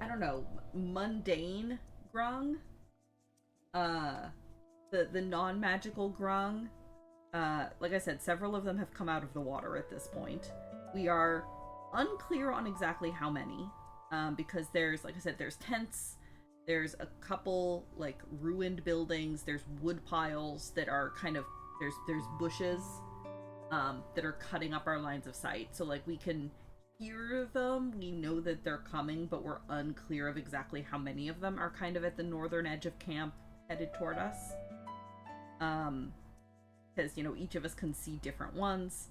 I don't know, mundane Grung, the non-magical Grung, like I said, several of them have come out of the water at this point. We are unclear on exactly how many, because there's, like I said, there's tents, there's a couple, ruined buildings, there's wood piles that are kind of, there's bushes, that are cutting up our lines of sight, so, we can hear them. We know that they're coming, but we're unclear of exactly how many of them are kind of at the northern edge of camp headed toward us. Because, you know, each of us can see different ones.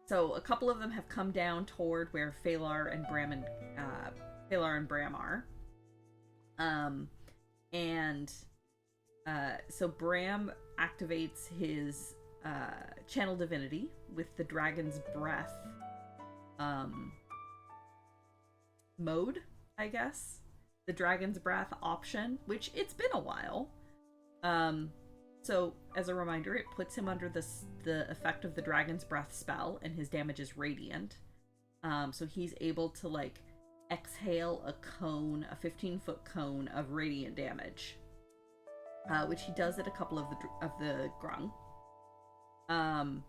So a couple of them have come down toward where Phalar and Bram are. So Bram activates his channel divinity with the dragon's breath mode, I guess. The dragon's breath option, which it's been a while. So as a reminder, it puts him under the effect of the dragon's breath spell, and his damage is radiant. So he's able to like exhale a 15-foot cone of radiant damage, which he does at a couple of the grung. And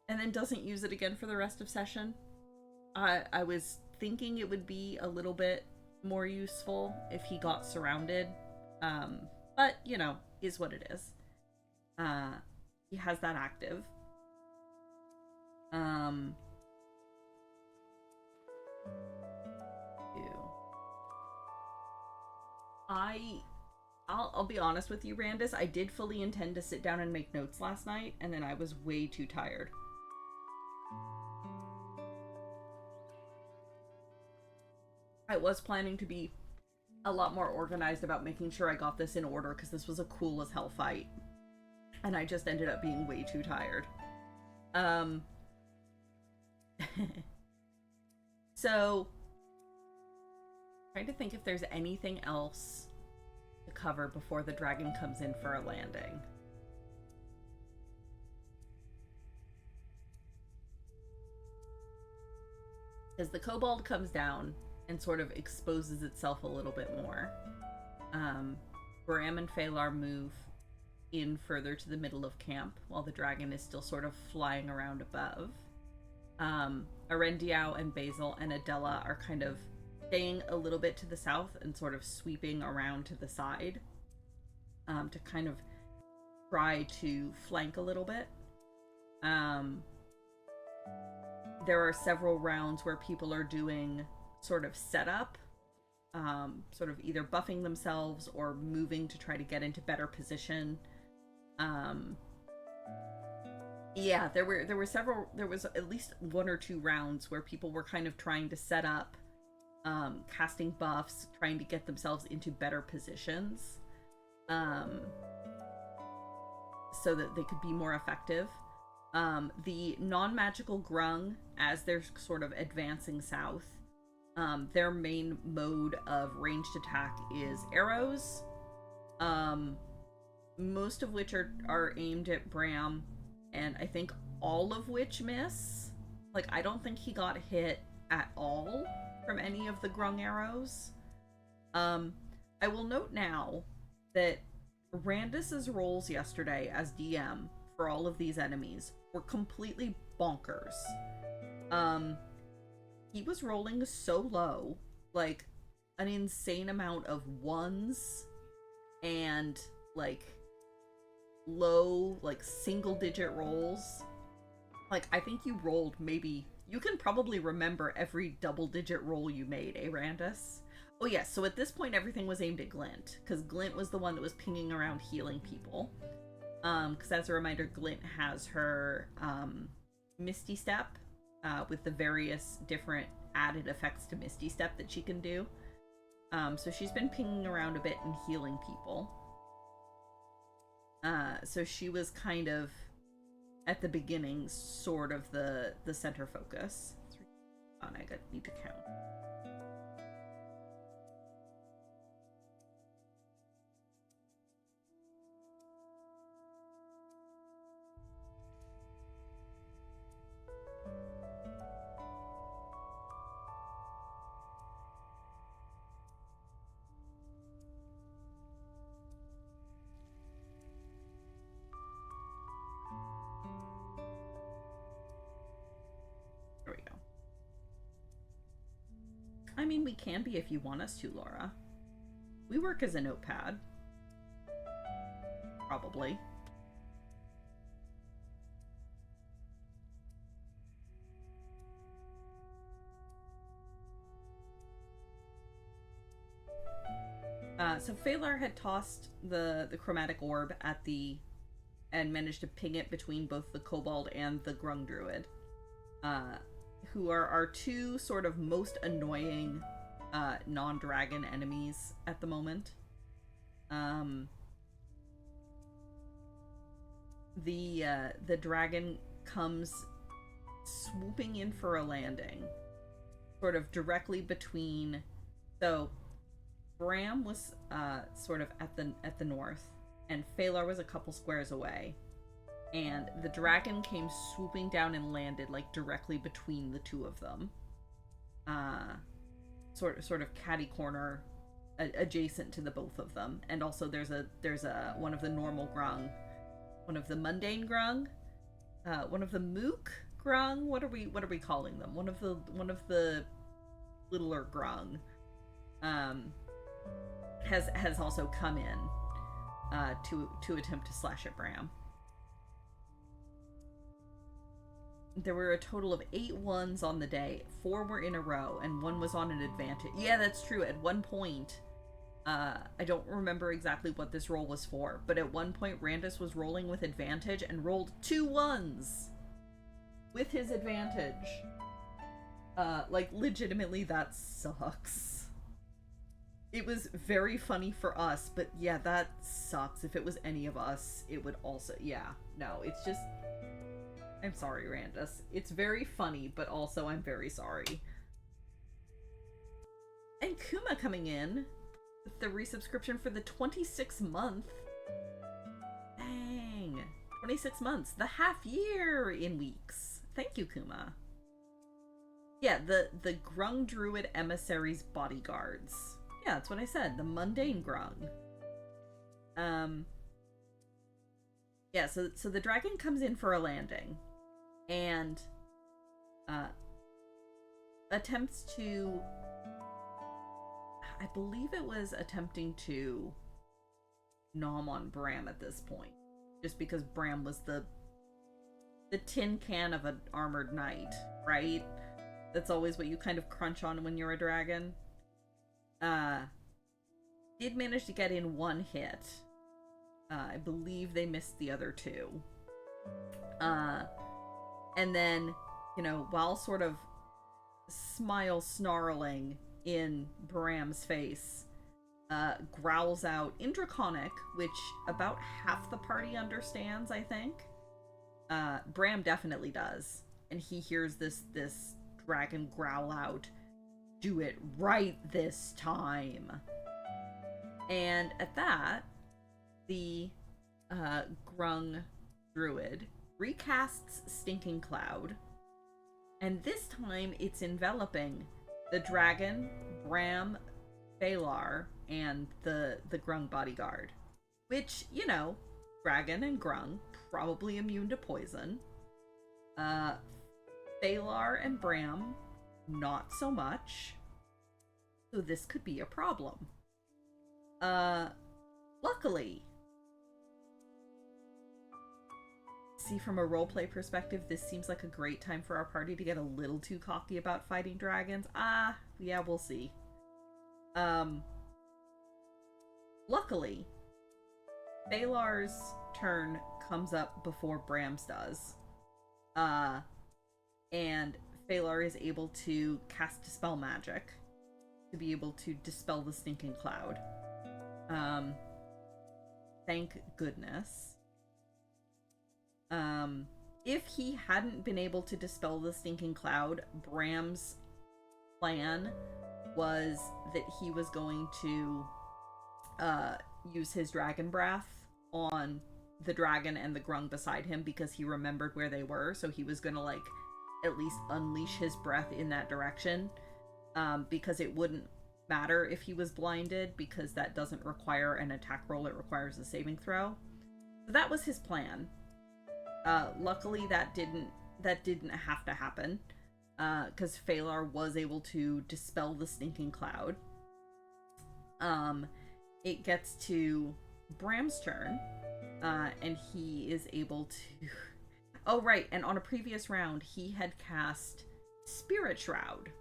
then doesn't use it again for the rest of session. I was thinking it would be a little bit more useful if he got surrounded. But, you know, is what it is. He has that active. I'll be honest with you, Randus. I did fully intend to sit down and make notes last night, and then I was way too tired. I was planning to be a lot more organized about making sure I got this in order, because this was a cool as hell fight. And I just ended up being way too tired. So, trying to think if there's anything else to cover before the dragon comes in for a landing. As the kobold comes down and sort of exposes itself a little bit more, Bram and Phalar move in further to the middle of camp while the dragon is still sort of flying around above. Arendiau and Basil and Adela are kind of staying a little bit to the south and sort of sweeping around to the side, to kind of try to flank a little bit. There are several rounds where people are doing sort of setup, sort of either buffing themselves or moving to try to get into better position. Yeah, there was at least 1 or 2 rounds where people were kind of trying to set up, casting buffs, trying to get themselves into better positions, so that they could be more effective. The non-magical grung, as they're sort of advancing south, their main mode of ranged attack is arrows, most of which are aimed at Bram, and I think all of which miss. Like, I don't think he got hit at all from any of the grung arrows. I will note now that Randus's rolls yesterday as DM for all of these enemies were completely bonkers. He was rolling so low, like an insane amount of 1s and like low, like single digit rolls. Like, I think you rolled maybe, you can probably remember every double digit roll you made, eh, Randus? Oh yes, so at this point everything was aimed at Glint, because Glint was the one that was pinging around healing people. Because as a reminder, Glint has her Misty Step, with the various different added effects to Misty Step that she can do. So she's been pinging around a bit and healing people. So she was kind of, at the beginning, sort of the center focus. I need to count. There we go. I mean, we can be if you want us to, Laura. We work as a notepad. Probably. so Phalar had tossed the chromatic orb at the, and managed to ping it between both the kobold and the grung druid, who are our two sort of most annoying non-dragon enemies at the moment. The dragon comes swooping in for a landing, sort of directly between. So Bram was sort of at the north, and Phalar was a couple squares away, and the dragon came swooping down and landed like directly between the two of them, sort of catty corner adjacent to the both of them. And also there's a one of the normal grung, one of the mundane grung, one of the mook grung. What are we calling them? One of the littler grung has also come in to attempt to slash at Bram. There were a total of 8 ones on the day. 4 were in a row, and 1 was on an advantage. Yeah, that's true. At one point, I don't remember exactly what this roll was for, but at one point Randus was rolling with advantage and rolled 2 ones with his advantage. Like, legitimately, that sucks. It was very funny for us, but yeah, that sucks. If it was any of us, it would also, yeah. No, it's just, I'm sorry, Randus. It's very funny, but also I'm very sorry. And Kuma coming in with the resubscription for the 26th month. Dang. 26 months. The half year in weeks. Thank you, Kuma. Yeah, the grung druid emissaries bodyguards. Yeah, that's what I said. The mundane grung. Yeah, so the dragon comes in for a landing and attempts to, I believe it was attempting to nom on Bram at this point, just because Bram was the tin can of an armored knight, right? That's always what you kind of crunch on when you're a dragon. Did manage to get in 1 hit. I believe they missed the other 2. And then, you know, while sort of snarling in Bram's face, growls out in Draconic, which about half the party understands, I think. Bram definitely does. And he hears this dragon growl out, "Do it right this time." And at that, the grung druid recasts Stinking Cloud, and this time it's enveloping the dragon, Bram, Phalar, and the grung bodyguard, which, you know, dragon and grung probably immune to poison. Phalar and Bram not so much, so this could be a problem. Luckily, see, from a roleplay perspective, this seems like a great time for our party to get a little too cocky about fighting dragons. Yeah, we'll see. Luckily, Phalar's turn comes up before Bram's does. And Phalar is able to cast Dispel Magic to be able to dispel the Stinking Cloud. Thank goodness. If he hadn't been able to dispel the Stinking Cloud, Bram's plan was that he was going to use his Dragon Breath on the dragon and the grung beside him, because he remembered where they were, so he was gonna, like, at least unleash his breath in that direction, because it wouldn't matter if he was blinded, because that doesn't require an attack roll, it requires a saving throw. So that was his plan. Luckily that didn't have to happen, because Phalar was able to dispel the Stinking Cloud. It gets to Bram's turn, and he is able to... Oh, right, and on a previous round, he had cast Spirit Shroud,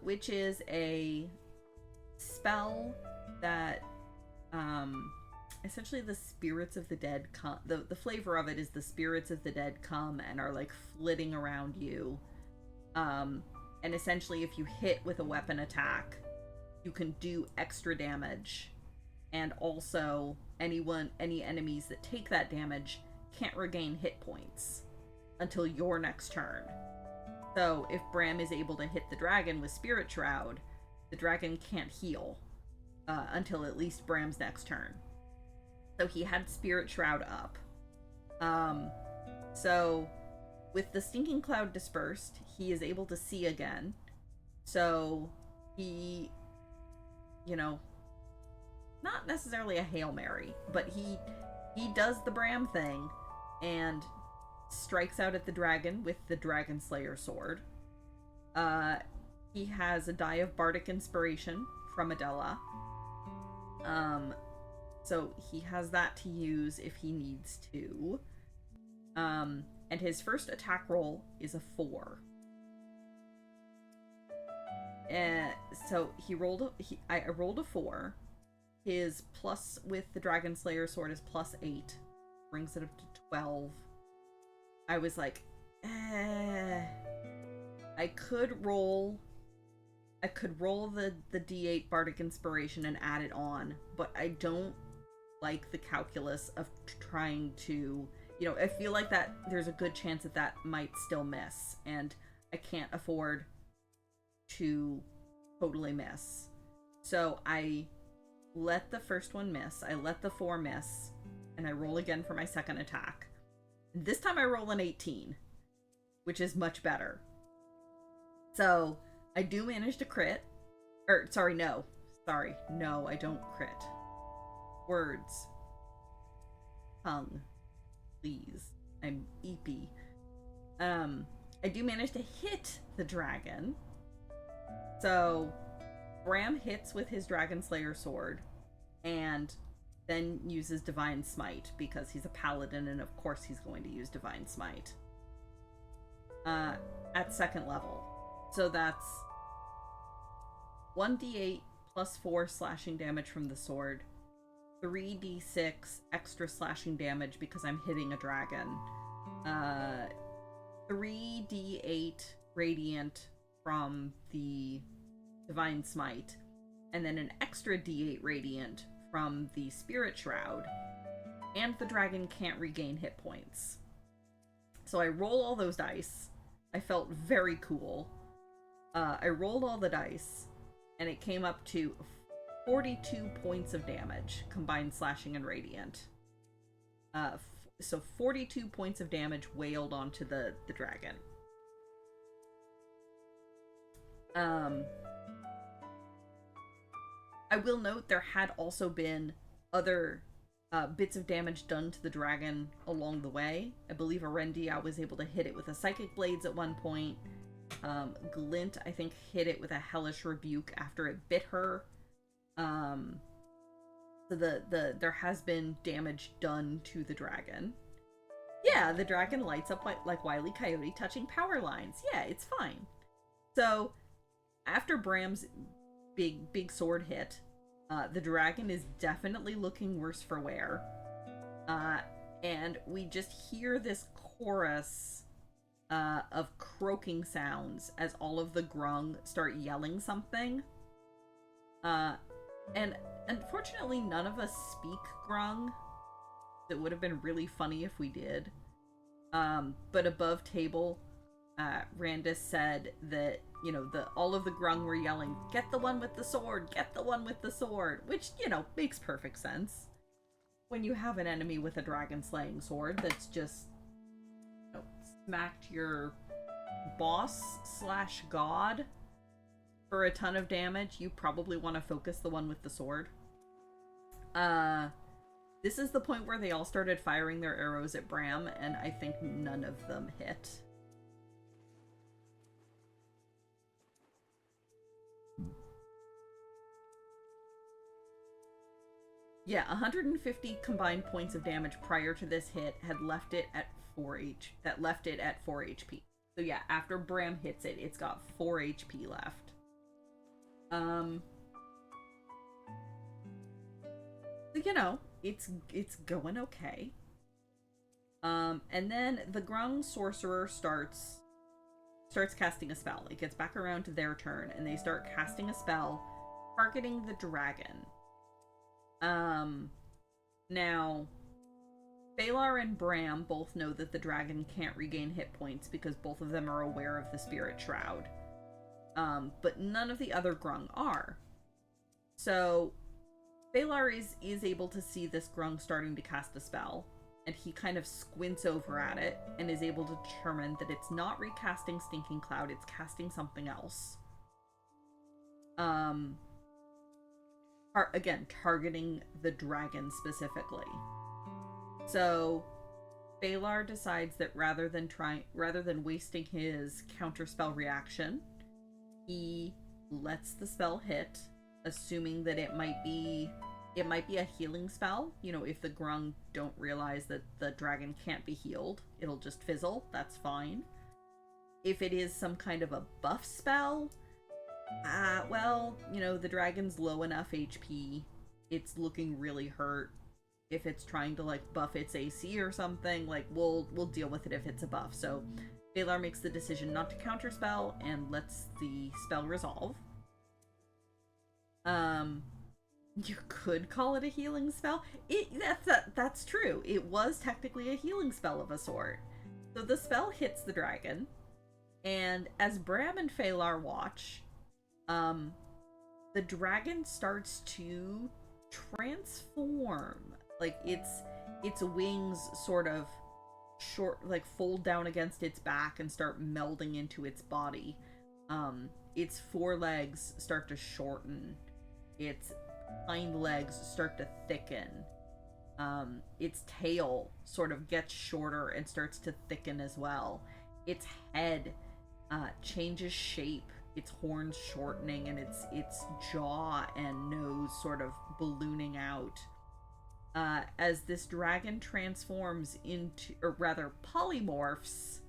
which is a spell that essentially the spirits of the dead come. The flavor of it is the spirits of the dead come and are like flitting around you. And essentially, if you hit with a weapon attack, you can do extra damage, and also any enemies that take that damage can't regain hit points until your next turn. So if Bram is able to hit the dragon with Spirit Shroud, the dragon can't heal until at least Bram's next turn. So he had Spirit Shroud up. So with the Stinking Cloud dispersed, he is able to see again. So he, not necessarily a Hail Mary, but he does the Bram thing and strikes out at the dragon with the Dragon Slayer sword. He has a die of Bardic Inspiration from Adela. So he has that to use if he needs to. And his first attack roll is a 4. So I rolled a 4. His plus with the Dragon Slayer sword is plus 8. Brings it up to 12. I was like, I could roll the D8 Bardic Inspiration and add it on, but I don't like the calculus of trying to, I feel like that there's a good chance that might still miss, and I can't afford to totally miss. So I let the first one miss, I let the 4 miss, and I roll again for my second attack. This time I roll an 18, which is much better. So I do manage to crit. No, I don't crit. Words. Tongue. Please. I'm eepy. I do manage to hit the dragon. So Bram hits with his Dragon Slayer sword and then uses Divine Smite because he's a paladin, and of course he's going to use Divine Smite. At second level. So that's 1d8 plus 4 slashing damage from the sword, 3d6 extra slashing damage because I'm hitting a dragon, 3d8 radiant from the Divine Smite, and then an extra d8 radiant from the Spirit Shroud, and the dragon can't regain hit points. So I roll all those dice. I felt very cool. I rolled all the dice, and it came up to 42 points of damage, combined slashing and radiant. So 42 points of damage wailed onto the dragon. I will note there had also been other bits of damage done to the dragon along the way. I believe Arendia was able to hit it with a Psychic Blades at one point. Glint, I think, hit it with a Hellish Rebuke after it bit her. So there has been damage done to the dragon. Yeah, the dragon lights up like Wile E. Coyote touching power lines. Yeah, it's fine. So after Bram's big sword hit, the dragon is definitely looking worse for wear. And we just hear this chorus of croaking sounds as all of the grung start yelling something. And unfortunately, none of us speak grung. It would have been really funny if we did. But above table, Randus said that, all of the grung were yelling, "Get the one with the sword! Get the one with the sword!" Which, makes perfect sense. When you have an enemy with a dragon-slaying sword that's just, smacked your boss/god for a ton of damage, you probably want to focus the one with the sword. This is the point where they all started firing their arrows at Bram, and I think none of them hit. Yeah, 150 combined points of damage prior to this hit had left it at 4 HP. So yeah, after Bram hits it, it's got 4 HP left. So, it's going okay. And then the Grung sorcerer starts casting a spell. It gets back around to their turn, and they start casting a spell targeting the dragon. Now, Balar and Bram both know that the dragon can't regain hit points because both of them are aware of the Spirit Shroud. But none of the other Grung are. So, Balar is able to see this Grung starting to cast a spell, and he kind of squints over at it and is able to determine that it's not recasting Stinking Cloud, it's casting something else. Again, targeting the dragon specifically. So Balar decides that rather than wasting his counterspell reaction, he lets the spell hit, assuming that it might be a healing spell. If the Grung don't realize that the dragon can't be healed, it'll just fizzle. That's fine. If it is some kind of a buff spell, the dragon's low enough HP. It's looking really hurt. If it's trying to buff its AC or something, we'll deal with it if it's a buff. So Balar makes the decision not to counterspell and lets the spell resolve. You could call it a healing spell. That's true. It was technically a healing spell of a sort. So the spell hits the dragon, and as Bram and Phalar watch, the dragon starts to transform. Its wings sort of fold down against its back and start melding into its body. Its forelegs start to shorten. Its hind legs start to thicken. Its tail sort of gets shorter and starts to thicken as well. Its head changes shape, its horns shortening, and its jaw and nose sort of ballooning out. As this dragon transforms into, or rather polymorphs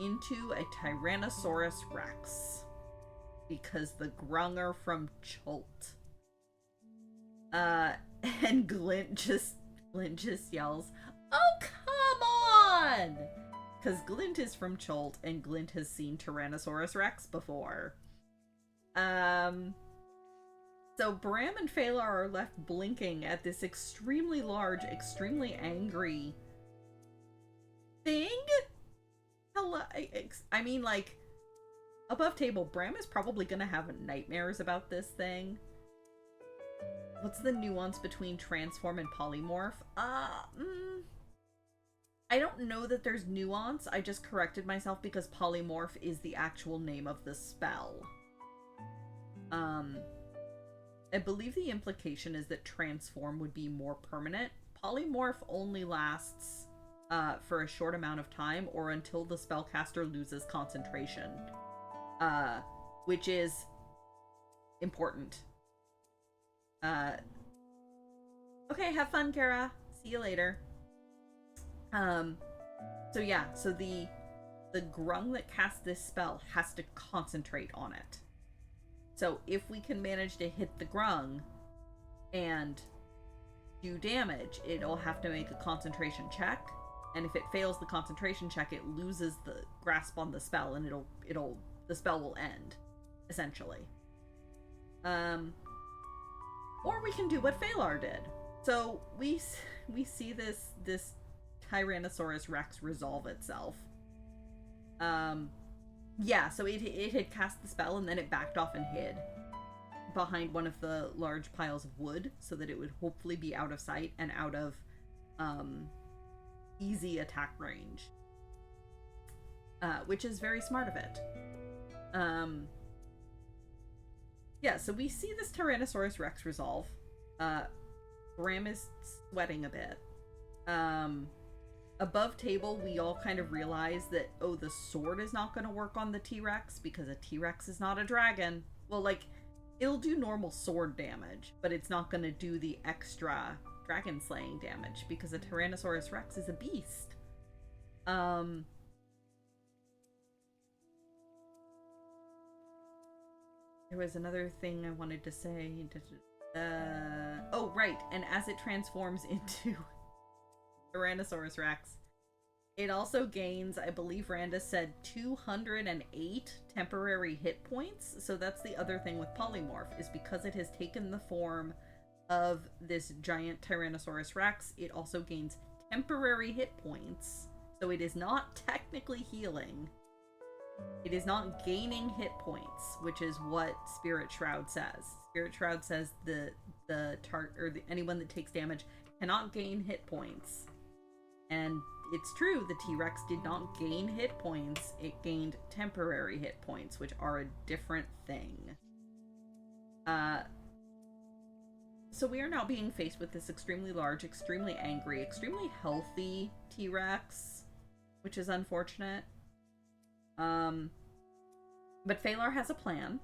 into a Tyrannosaurus Rex. Because the Grung are from Chult. And Glint just yells, "Oh, come on!" Because Glint is from Chult, and Glint has seen Tyrannosaurus Rex before. So Bram and Phalar are left blinking at this extremely large, extremely angry thing? Hello? I mean, above table, Bram is probably gonna have nightmares about this thing. What's the nuance between transform and polymorph? I don't know that there's nuance. I just corrected myself because polymorph is the actual name of the spell. I believe the implication is that transform would be more permanent. Polymorph only lasts for a short amount of time or until the spellcaster loses concentration. Which is important. Okay, have fun, Kara. See you later. So the Grung that casts this spell has to concentrate on it. So if we can manage to hit the Grung and do damage, it'll have to make a concentration check. And if it fails the concentration check, it loses the grasp on the spell, and the spell will end, essentially. Or we can do what Phalar did. So we see this Tyrannosaurus Rex resolve itself. So it had cast the spell, and then it backed off and hid behind one of the large piles of wood so that it would hopefully be out of sight and out of easy attack range. Which is very smart of it. So we see this Tyrannosaurus Rex resolve. Bram is sweating a bit. Above table, we all kind of realize that, the sword is not going to work on the T-Rex because a T-Rex is not a dragon. Well, it'll do normal sword damage, but it's not going to do the extra dragon slaying damage because a Tyrannosaurus Rex is a beast. There was another thing I wanted to say. Oh, right. And as it transforms into Tyrannosaurus Rex, it also gains, I believe Randa said, 208 temporary hit points. So that's the other thing with Polymorph, is because it has taken the form of this giant Tyrannosaurus Rex, it also gains temporary hit points. So it is not technically healing. It is not gaining hit points, which is what Spirit Shroud says. Spirit Shroud says anyone that takes damage cannot gain hit points. And it's true, the T-Rex did not gain hit points, it gained temporary hit points, which are a different thing. So we are now being faced with this extremely large, extremely angry, extremely healthy T-Rex, which is unfortunate. But Phalar has a plan.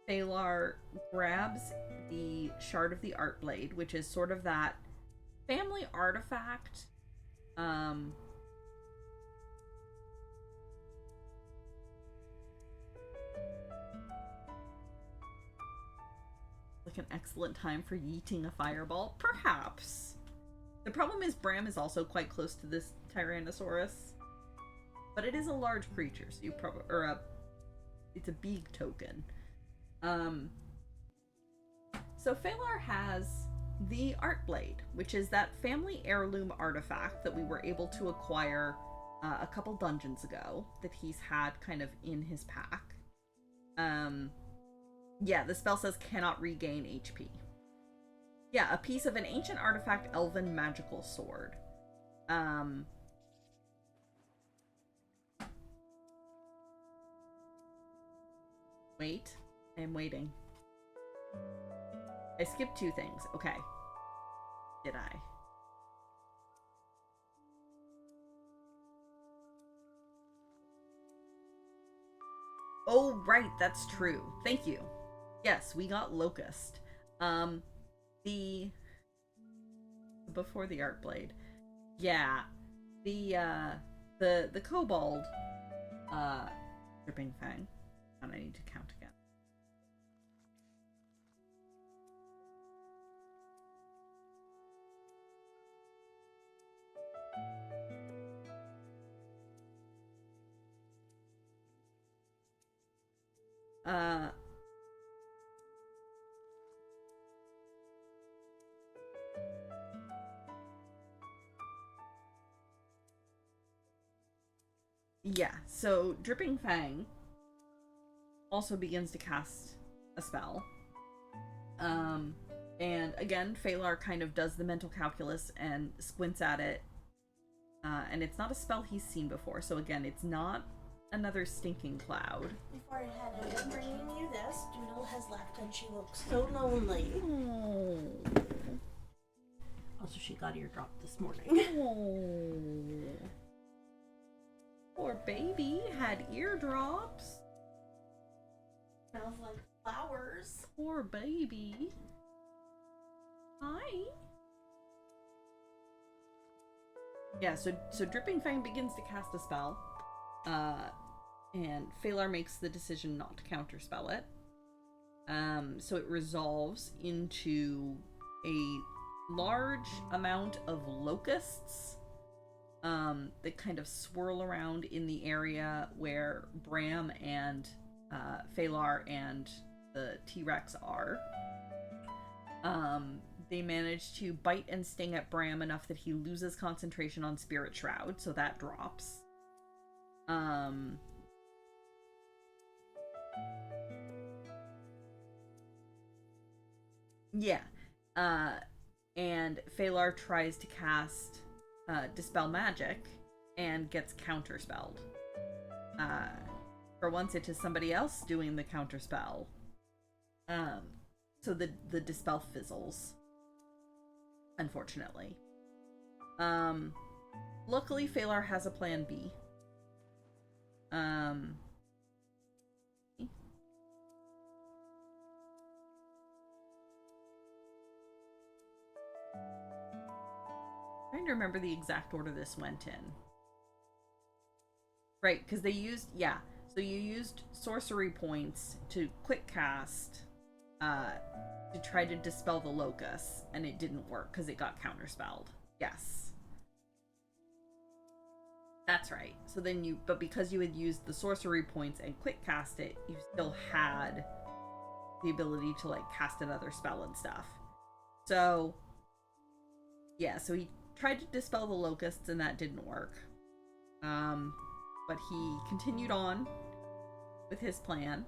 Phalar grabs the Shard of the Art Blade, which is sort of that family artifact. Like an excellent time for yeeting a fireball? Perhaps. The problem is Bram is also quite close to this Tyrannosaurus. But it is a large creature, so you probably... it's a big token. So Phalar has the Art Blade, which is that family heirloom artifact that we were able to acquire a couple dungeons ago, that he's had kind of in his pack. Yeah, the spell says cannot regain HP. Yeah, a piece of an ancient artifact elven magical sword. Wait. I am waiting. I skipped 2 things. Okay. Did I? Oh, right. That's true. Thank you. Yes, we got Locust. Before the Art Blade. Yeah. The Kobold, Dripping Fang. And I need to count again. Yeah, so Dripping Fang also begins to cast a spell. And again, Phalar kind of does the mental calculus and squints at it. And it's not a spell he's seen before, so again, it's not another stinking cloud. Before I head out, bringing you this, Doodle has left and she looks so lonely. Oh. Also, she got eardrop this morning. Oh. Poor baby had eardrops. Smells like flowers. Poor baby. Hi. Yeah, so Dripping Fang begins to cast a spell. And Phalar makes the decision not to counterspell it. So it resolves into a large amount of locusts that kind of swirl around in the area where Bram and Phalar and the T-Rex are. They manage to bite and sting at Bram enough that he loses concentration on Spirit Shroud, so that drops. Yeah. And Phalar tries to cast Dispel Magic and gets counterspelled. For once, it is somebody else doing the counterspell. So the Dispel fizzles. Unfortunately. Luckily, Phalar has a plan B. Trying to remember the exact order this went in. Right, because they used, yeah. So you used sorcery points to quick cast to try to dispel the locusts, and it didn't work because it got counterspelled. Yes. That's right. So then but because you had used the sorcery points and quick cast it, you still had the ability to, like, cast another spell and stuff. So, yeah, so he tried to dispel the locusts, and that didn't work. But he continued on with his plan,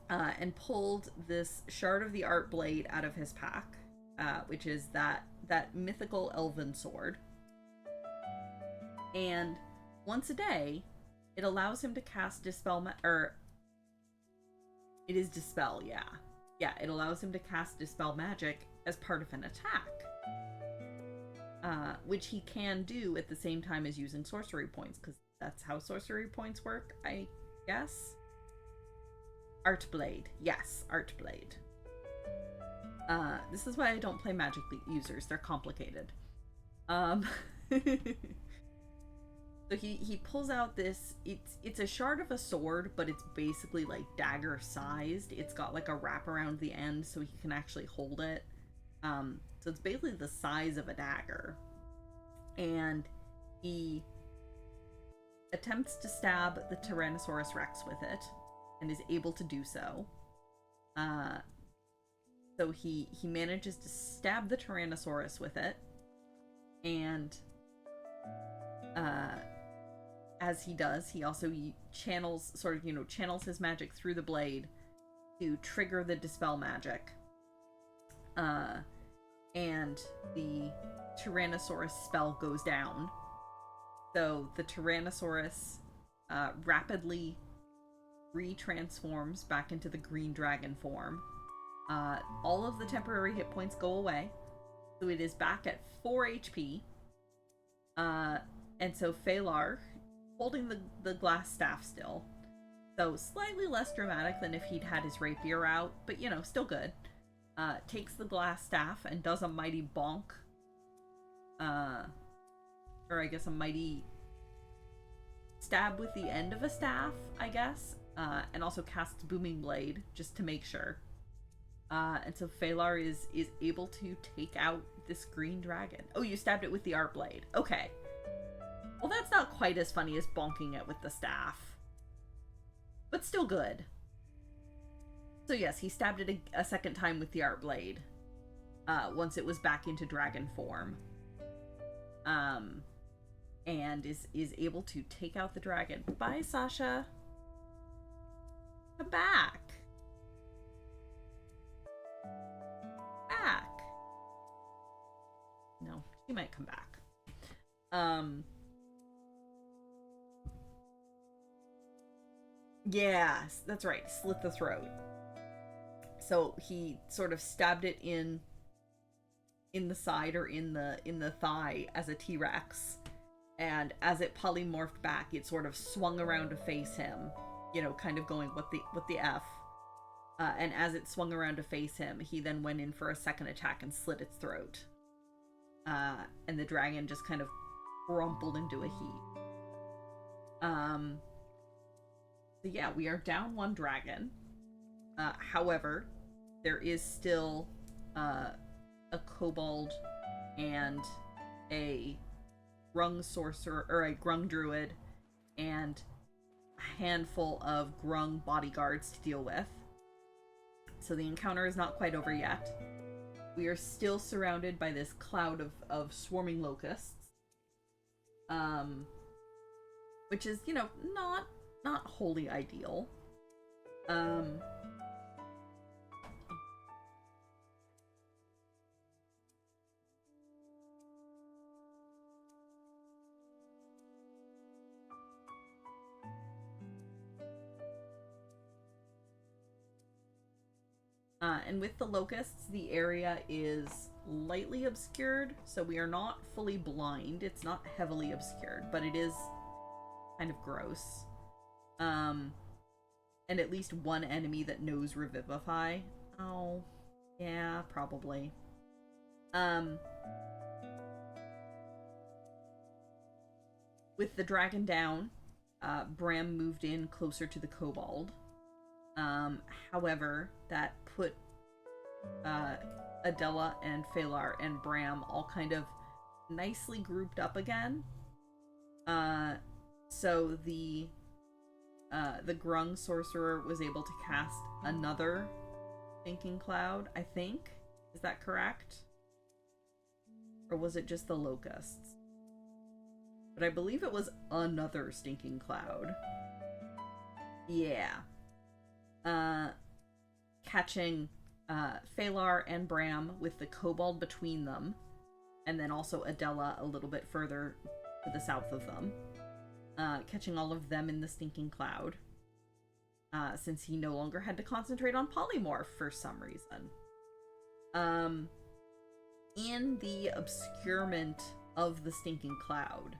and pulled this shard of the art blade out of his pack, which is that mythical elven sword. And once a day, it allows him to cast Dispel it is Dispel, yeah. Yeah, it allows him to cast Dispel Magic as part of an attack. Which he can do at the same time as using sorcery points, because that's how sorcery points work, I guess. Art Blade. Yes, Art Blade. This is why I don't play magic users. They're complicated. So he pulls out this, it's a shard of a sword, but it's basically like dagger sized. It's got like a wrap around the end so he can actually hold it. So it's basically the size of a dagger. And he attempts to stab the Tyrannosaurus Rex with it, and is able to do so. So he manages to stab the Tyrannosaurus with it, and as he does, he also channels his magic through the blade to trigger the Dispel magic. And the Tyrannosaurus spell goes down. So the Tyrannosaurus rapidly retransforms back into the green dragon form. All of the temporary hit points go away. So it is back at 4 HP. And so Phalar, holding the glass staff still, so slightly less dramatic than if he'd had his rapier out, but still good, takes the glass staff and does a mighty bonk. Or I guess a mighty stab with the end of a staff, I guess. And also casts Booming Blade, just to make sure. And so Phalar is able to take out this green dragon. Oh, you stabbed it with the Art Blade. Okay. Well, that's not quite as funny as bonking it with the staff. But still good. So yes, he stabbed it a second time with the Art Blade. Once it was back into dragon form. And is able to take out the dragon. Bye, Sasha. Come back. Back. No, she might come back. Yes, that's right. Slit the throat. So he sort of stabbed it in the side or in the thigh as a T-Rex, and as it polymorphed back, it sort of swung around to face him, kind of going what the F. And as it swung around to face him, he then went in for a second attack and slit its throat. And the dragon just kind of crumpled into a heap. So yeah, we are down one dragon. However, there is still a kobold and a grung sorcerer, or a grung druid, and a handful of grung bodyguards to deal with. So the encounter is not quite over yet. We are still surrounded by this cloud of swarming locusts. Which is, not wholly ideal. And with the locusts, the area is lightly obscured, so we are not fully blind. It's not heavily obscured, but it is kind of gross. And at least one enemy that knows Revivify. Oh, yeah, probably. With the dragon down, Bram moved in closer to the kobold. However, that put Adela and Phalar and Bram all kind of nicely grouped up again. So the Grung sorcerer was able to cast another Stinking Cloud, I think. Is that correct? Or was it just the locusts? But I believe it was another Stinking Cloud. Yeah. Catching Phalar and Bram with the kobold between them, and then also Adela a little bit further to the south of them. Catching all of them in the Stinking Cloud, since he no longer had to concentrate on polymorph for some reason. In the obscurement of the Stinking Cloud,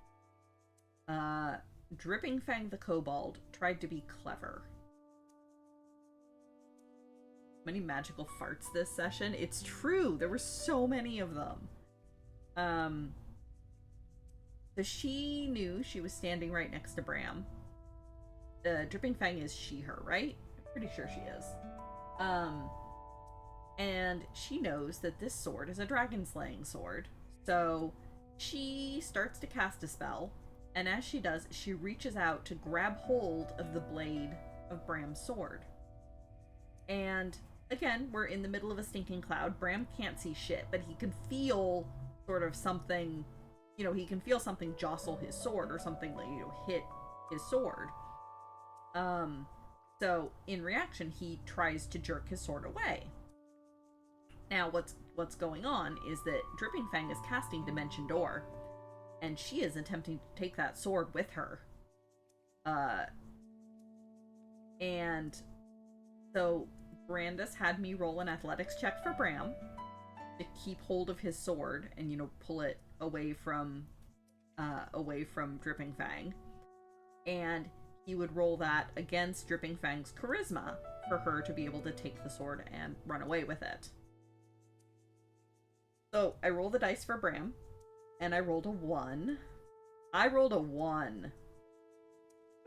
Dripping Fang the Kobold tried to be clever. Many magical farts this session. It's true, there were so many of them. So she knew she was standing right next to Bram. Dripping Fang is she, her, right? I'm pretty sure she is. And she knows that this sword is a dragon slaying sword. So she starts to cast a spell, and as she does, she reaches out to grab hold of the blade of Bram's sword. And again, we're in the middle of a Stinking Cloud. Bram can't see shit, but he can feel sort of something, he can feel something jostle his sword or something like, hit his sword. So in reaction, he tries to jerk his sword away. Now, what's going on is that Dripping Fang is casting Dimension Door, and she is attempting to take that sword with her. And so Brandis had me roll an athletics check for Bram to keep hold of his sword and, pull it away from Dripping Fang. And he would roll that against Dripping Fang's charisma for her to be able to take the sword and run away with it. So I roll the dice for Bram, and I rolled a 1. I rolled a 1,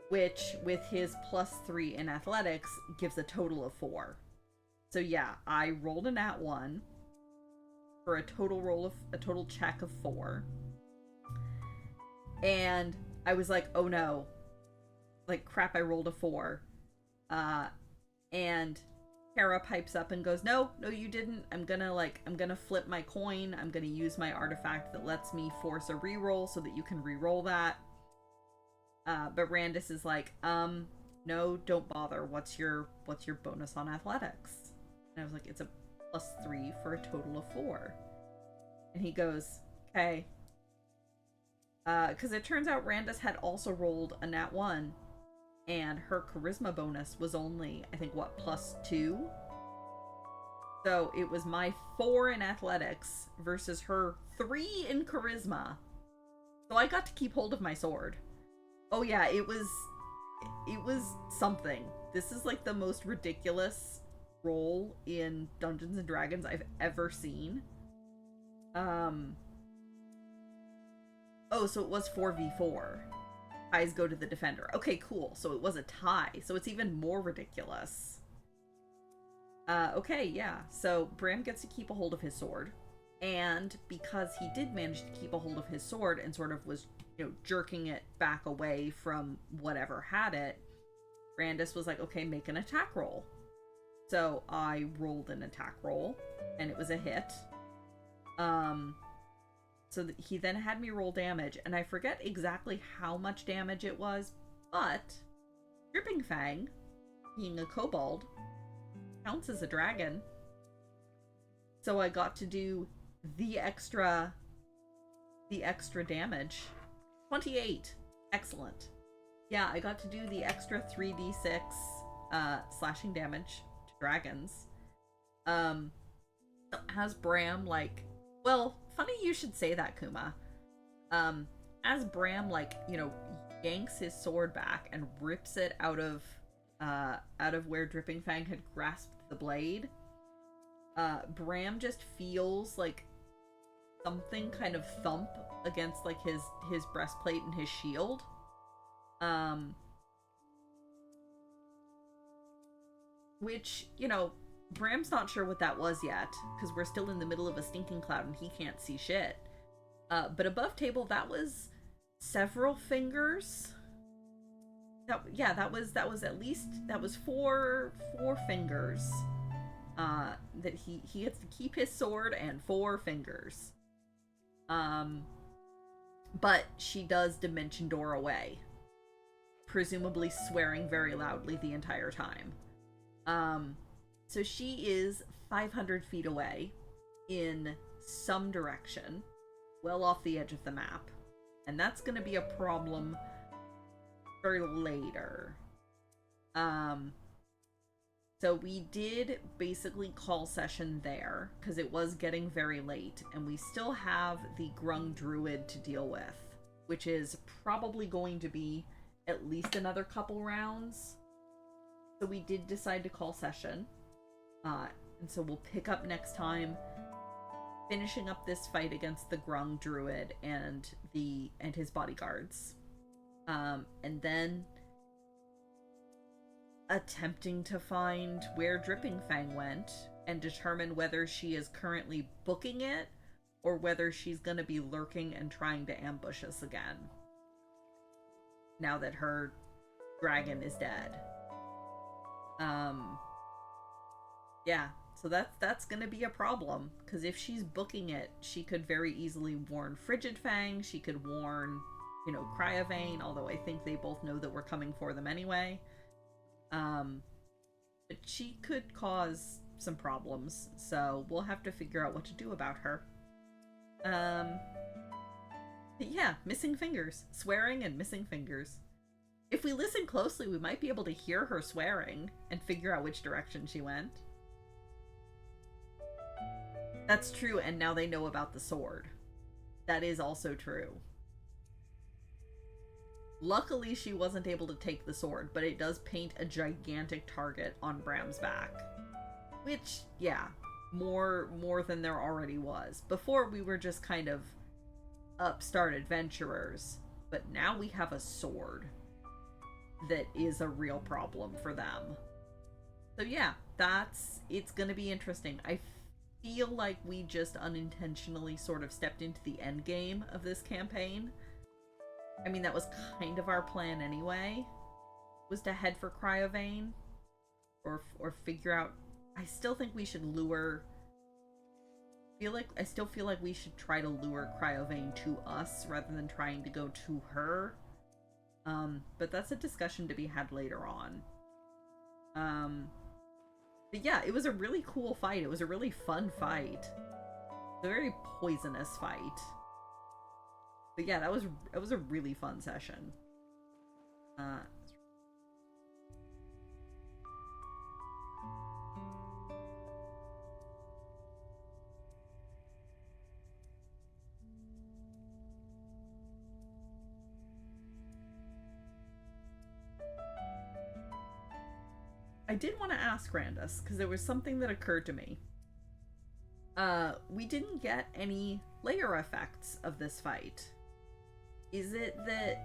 which, with his +3 in athletics, gives a total of 4. So yeah, I rolled a nat 1 for a total check of 4. And I was like, oh no. Like, crap, I rolled a 4. And Kara pipes up and goes, no, you didn't. I'm gonna flip my coin. I'm gonna use my artifact that lets me force a reroll so that you can reroll that. But Randus is like, no, don't bother. What's your bonus on athletics? And I was like, it's a +3 for a total of 4. And he goes, okay. Because it turns out Randus had also rolled a nat 1, and her charisma bonus was only, I think, +2? So it was my 4 in athletics versus her 3 in charisma. So I got to keep hold of my sword. Oh yeah, it was something. This is like the most ridiculous roll in Dungeons and Dragons I've ever seen. Oh, so it was 4v4. Ties go to the defender. Okay, cool. So it was a tie. So it's even more ridiculous. Okay, yeah. So Bram gets to keep a hold of his sword. And because he did manage to keep a hold of his sword and sort of was, jerking it back away from whatever had it, Brandis was like, okay, make an attack roll. So I rolled an attack roll, and it was a hit. So he then had me roll damage, and I forget exactly how much damage it was, but Dripping Fang, being a kobold, counts as a dragon. So I got to do the extra damage. 28. Excellent. Yeah, I got to do the extra 3d6 slashing damage to dragons. As Bram, funny you should say that, Kuma. As Bram, yanks his sword back and rips it out of where Dripping Fang had grasped the blade, Bram just feels like something kind of thump against his breastplate and his shield. Which, Bram's not sure what that was yet, because we're still in the middle of a stinking cloud and he can't see shit. But above table, that was several fingers. That was at least, that was four fingers. That he gets to keep his sword and 4 fingers. But she does dimension door away, presumably swearing very loudly the entire time. So she is 500 feet away in some direction, well off the edge of the map. And that's going to be a problem for later. So we did basically call session there, because it was getting very late, and we still have the Grung Druid to deal with, which is probably going to be at least another couple rounds. So we did decide to call session. And so we'll pick up next time, finishing up this fight against the Grung Druid and his bodyguards. And then attempting to find where Dripping Fang went and determine whether she is currently booking it or whether she's going to be lurking and trying to ambush us again now that her dragon is dead. Yeah, so that's going to be a problem, because if she's booking it, she could very easily warn Frigid Fang, she could warn, Cryovane, although I think they both know that we're coming for them anyway. But she could cause some problems, so we'll have to figure out what to do about her. But yeah, missing fingers. Swearing and missing fingers. If we listen closely, we might be able to hear her swearing and figure out which direction she went. That's true, and now they know about the sword. That is also true. Luckily, she wasn't able to take the sword, but it does paint a gigantic target on Bram's back. Which, yeah, more than there already was. Before, we were just kind of upstart adventurers, but now we have a sword that is a real problem for them. So yeah, it's gonna be interesting. I feel like we just unintentionally sort of stepped into the end game of this campaign. I mean, that was kind of our plan anyway, was to head for Cryovane, or figure out. I still think we should lure. I still feel like we should try to lure Cryovane to us rather than trying to go to her. But that's a discussion to be had later on. But yeah, it was a really cool fight. It was a really fun fight. It's a very poisonous fight. But yeah, it was a really fun session. I did want to ask Randus, because there was something that occurred to me. We didn't get any layer effects of this fight. Is it that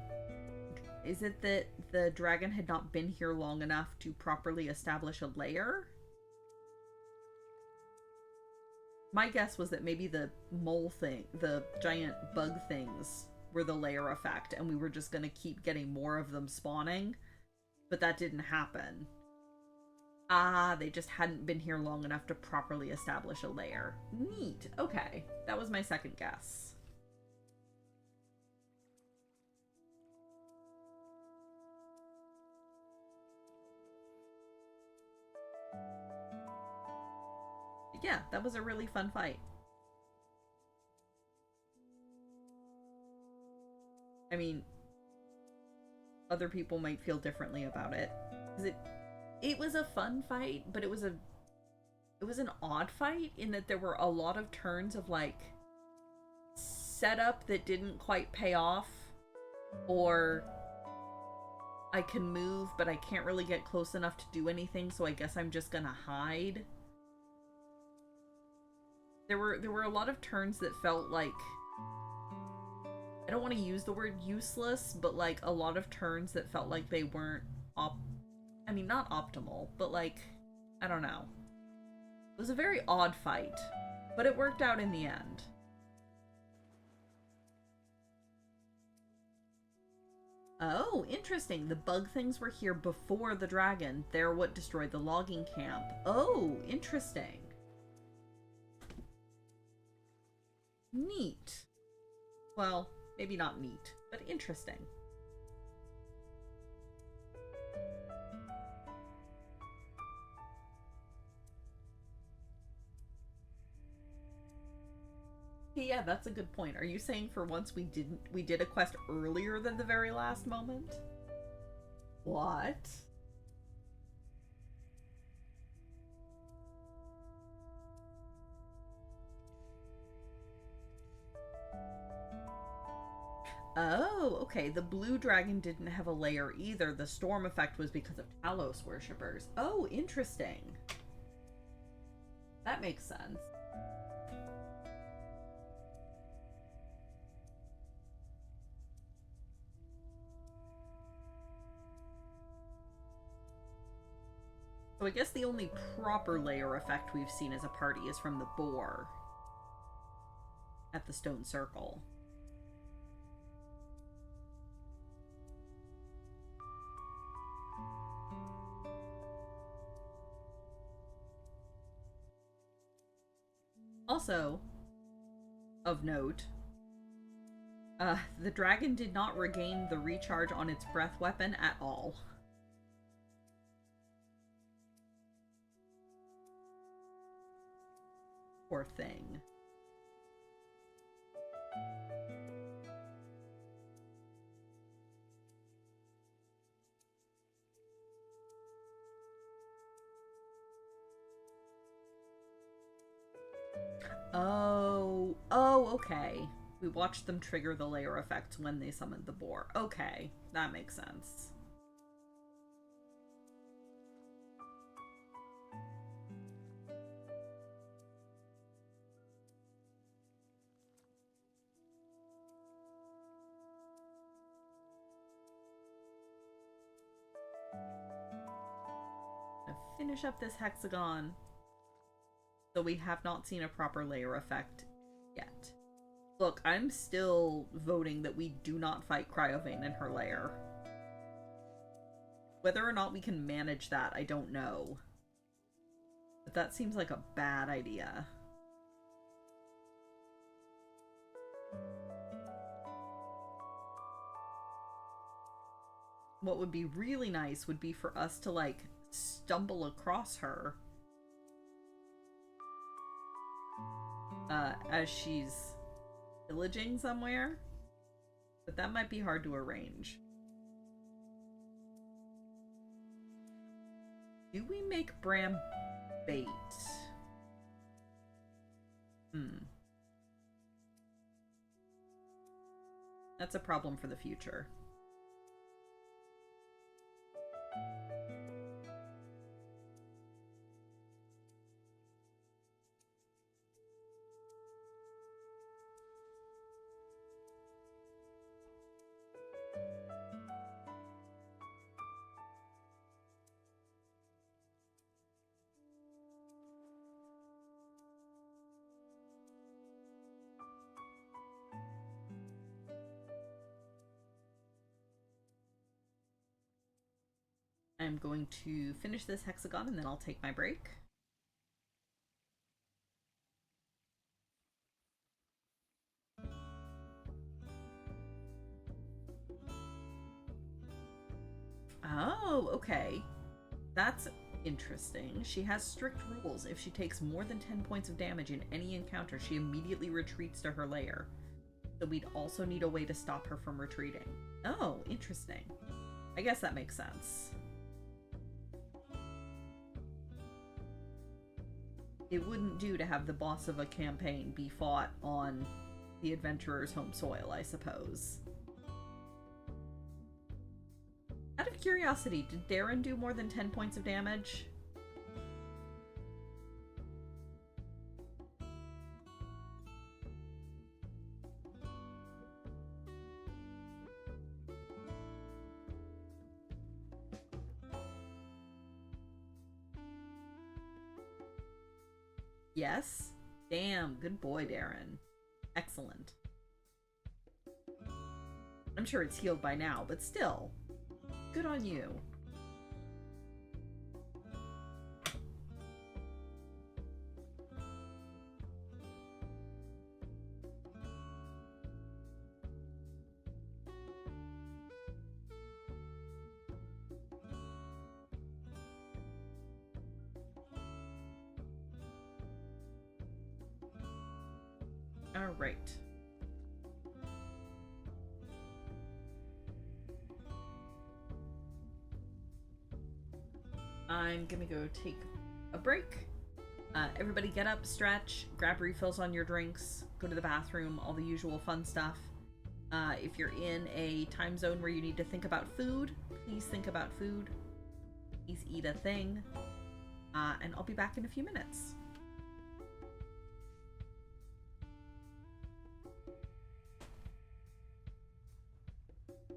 the dragon had not been here long enough to properly establish a layer? My guess was that maybe the mole thing, the giant bug things, were the layer effect, and we were just gonna keep getting more of them spawning, but that didn't happen. Ah, they just hadn't been here long enough to properly establish a layer. Neat. Okay. That was my second guess. Yeah, that was a really fun fight. I mean, other people might feel differently about it. 'Cause it was a fun fight, but it was an odd fight in that there were a lot of turns of like setup that didn't quite pay off, or I can move but I can't really get close enough to do anything, so I guess I'm just gonna hide. There were a lot of turns that felt like, I don't want to use the word useless, but like a lot of turns that felt like they weren't not optimal, but like, I don't know. It was a very odd fight, but it worked out in the end. Oh, interesting. The bug things were here before the dragon. They're what destroyed the logging camp. Oh, interesting. Neat. Well, maybe not neat, but interesting. Yeah, that's a good point. Are you saying for once we did a quest earlier than the very last moment? What? Oh, okay. The blue dragon didn't have a lair either. The storm effect was because of Talos worshippers. Oh, interesting. That makes sense. So I guess the only proper layer effect we've seen as a party is from the boar at the stone circle. Also, of note, the dragon did not regain the recharge on its breath weapon at all. Poor thing. Oh, okay. We watched them trigger the layer effect when they summoned the boar. Okay, that makes sense. Finish up this hexagon. So we have not seen a proper layer effect yet. Look, I'm still voting that we do not fight Cryovane in her lair. Whether or not we can manage that, I don't know. But that seems like a bad idea. What would be really nice would be for us to, like, stumble across her as she's pillaging somewhere, but that might be hard to arrange. Do we make Bram bait? That's a problem for the future. I'm going to finish this hexagon and then I'll take my break. Oh, okay. That's interesting. She has strict rules. If she takes more than 10 points of damage in any encounter, she immediately retreats to her lair. So we'd also need a way to stop her from retreating. Oh, interesting. I guess that makes sense. It wouldn't do to have the boss of a campaign be fought on the adventurer's home soil, I suppose. Out of curiosity, did Darren do more than 10 points of damage? Yes? Damn, good boy, Darren. Excellent. I'm sure it's healed by now, but still. Good on you. All right. I'm gonna go take a break. Everybody get up, stretch, grab refills on your drinks, go to the bathroom, all the usual fun stuff. If you're in a time zone where you need to think about food, please think about food. Please eat a thing. And I'll be back in a few minutes.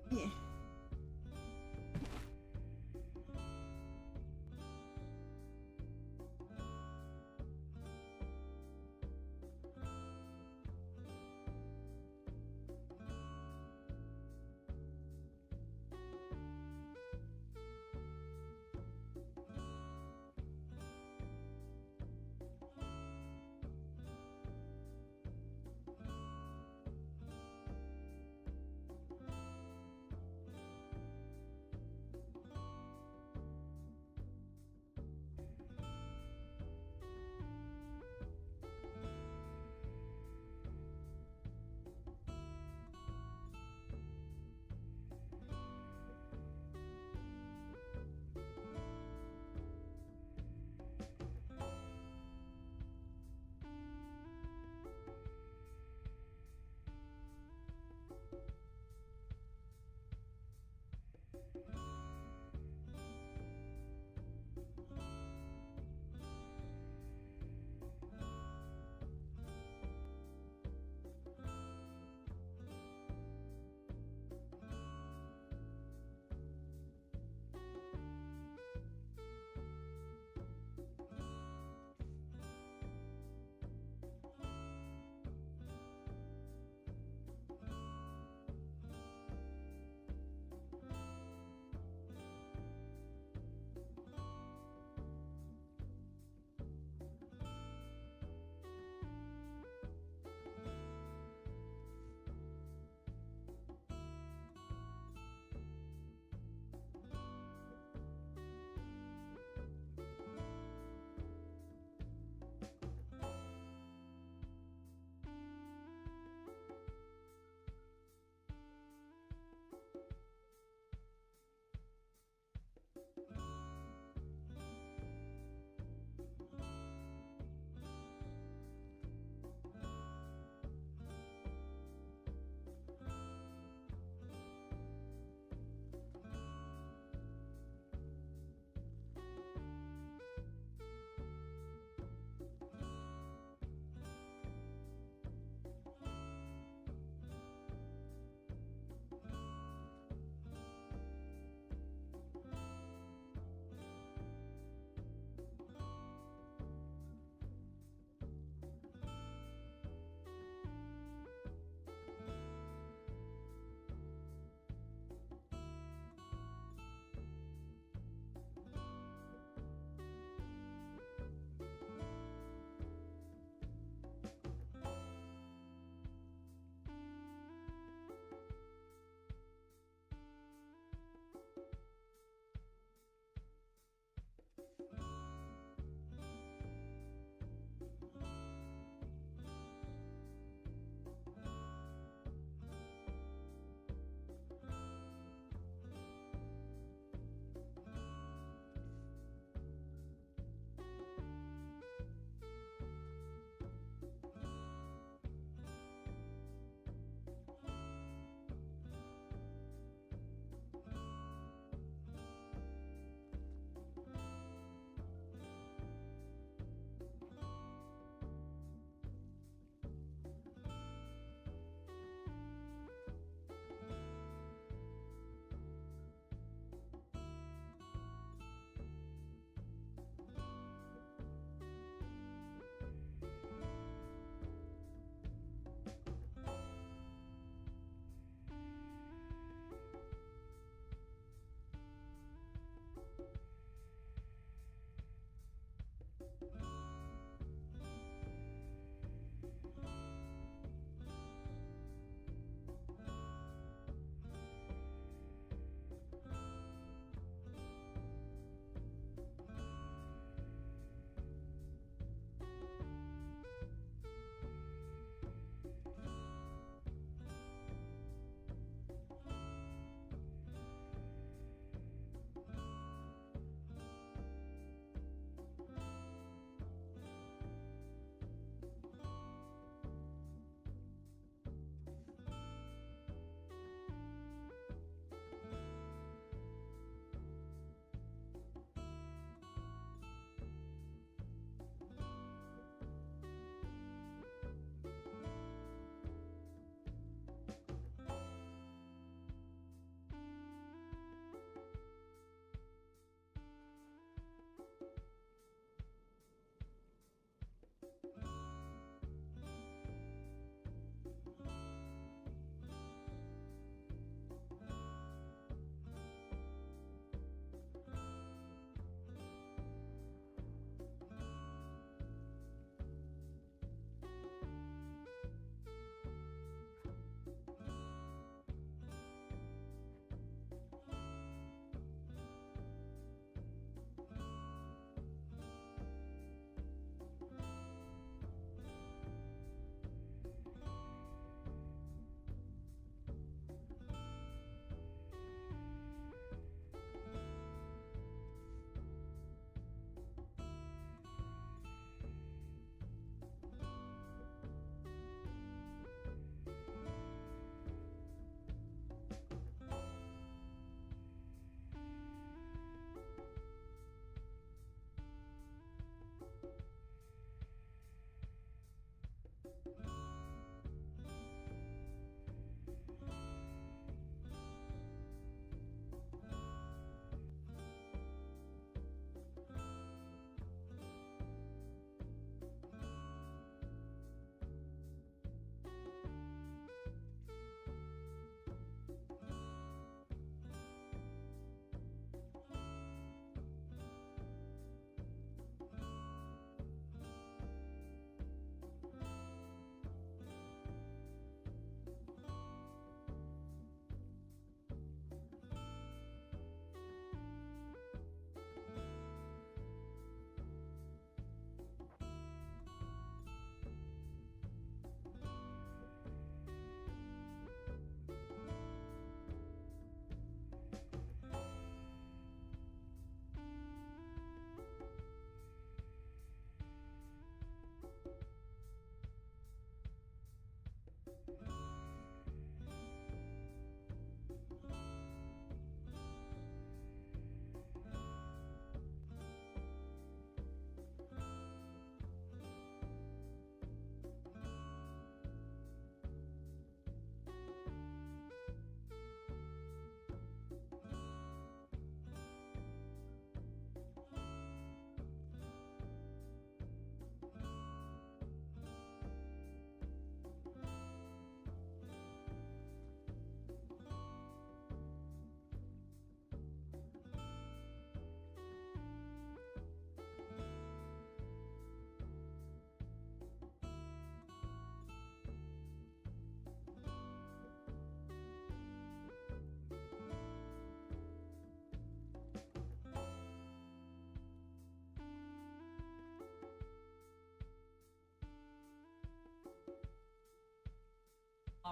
Yeah.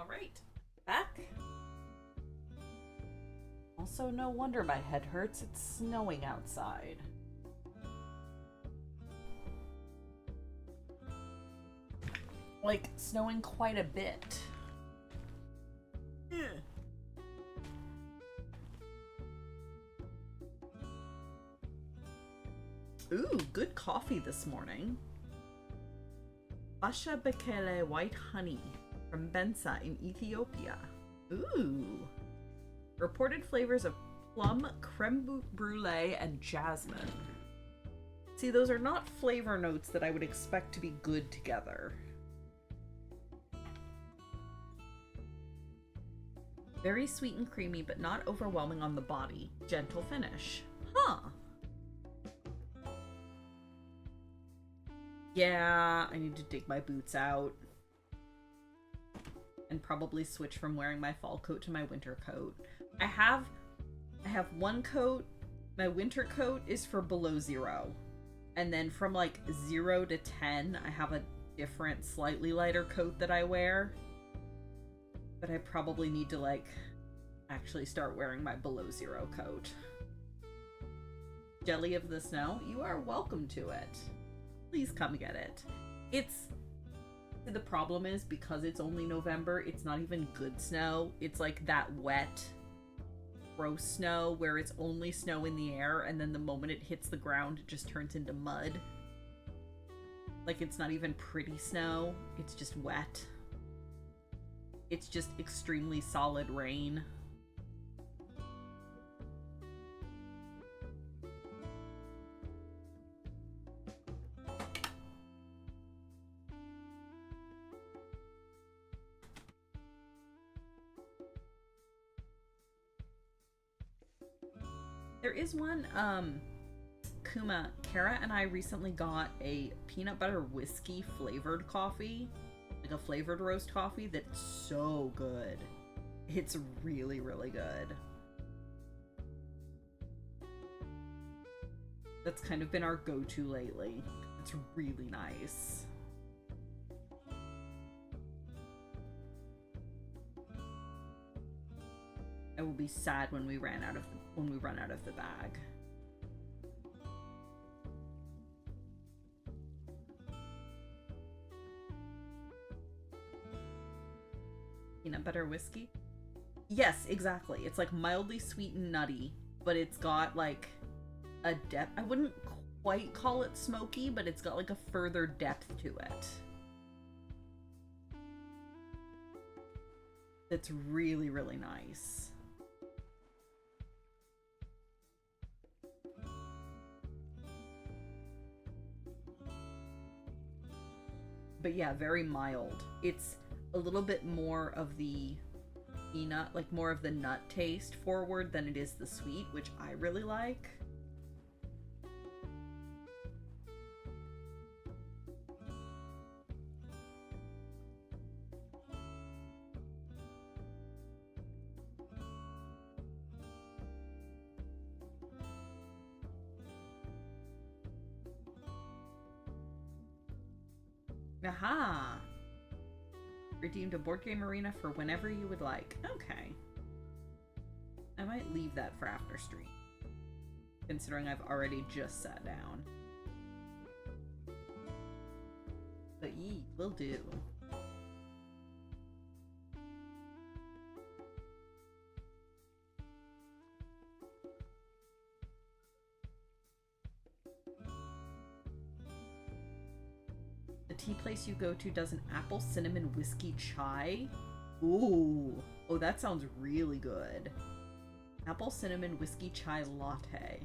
All right, back. Also, no wonder my head hurts. It's snowing outside. Like, snowing quite a bit. Ooh, good coffee this morning. Basha Bekele white honey from Bensa in Ethiopia. Ooh. Reported flavors of plum, creme brulee, and jasmine. See, those are not flavor notes that I would expect to be good together. Very sweet and creamy, but not overwhelming on the body. Gentle finish. Huh. Yeah, I need to dig my boots out. And probably switch from wearing my fall coat to my winter coat. I have one coat. My winter coat is for below 0. And then from like 0 to 10, I have a different, slightly lighter coat that I wear. But I probably need to like actually start wearing my below 0 coat. Jelly of the Snow, you are welcome to it. Please come get it. The problem is, because it's only November, it's not even good snow. It's like that wet, gross snow where it's only snow in the air, and then the moment it hits the ground, it just turns into mud. Like, it's not even pretty snow. It's just wet. It's just extremely solid rain. There is one, Kuma, Kara and I recently got a peanut butter whiskey flavored coffee, like a flavored roast coffee that's so good. It's really, really good. That's kind of been our go-to lately. It's really nice. I will be sad when we run out of the bag. Peanut butter whiskey? Yes, exactly. It's like mildly sweet and nutty, but it's got like a depth. I wouldn't quite call it smoky, but it's got like a further depth to it. It's really, really nice. But yeah, very mild. It's a little bit more of the peanut, like more of the nut taste forward than it is the sweet, which I really like. Aha! Redeemed a board game arena for whenever you would like. Okay. I might leave that for after stream, considering I've already just sat down. But yee, will do. Tea place you go to does an apple cinnamon whiskey chai. Ooh. Oh, that sounds really good. Apple cinnamon whiskey chai latte.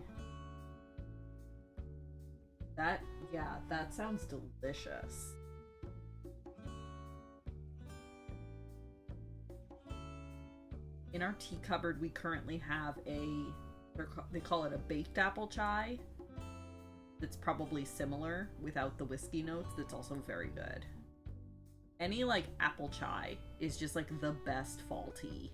That sounds delicious. In our tea cupboard, we currently have they call it a baked apple chai. That's probably similar without the whiskey notes. That's also very good. Any like apple chai is just like the best fall tea.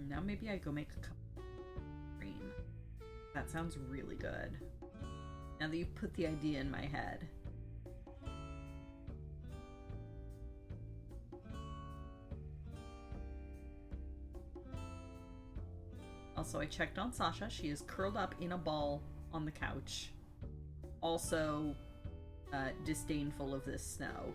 Now maybe I go make a cup of cream. That sounds really good. Now that you've put the idea in my head. Also, I checked on Sasha. She is curled up in a ball on the couch. Also, disdainful of this snow.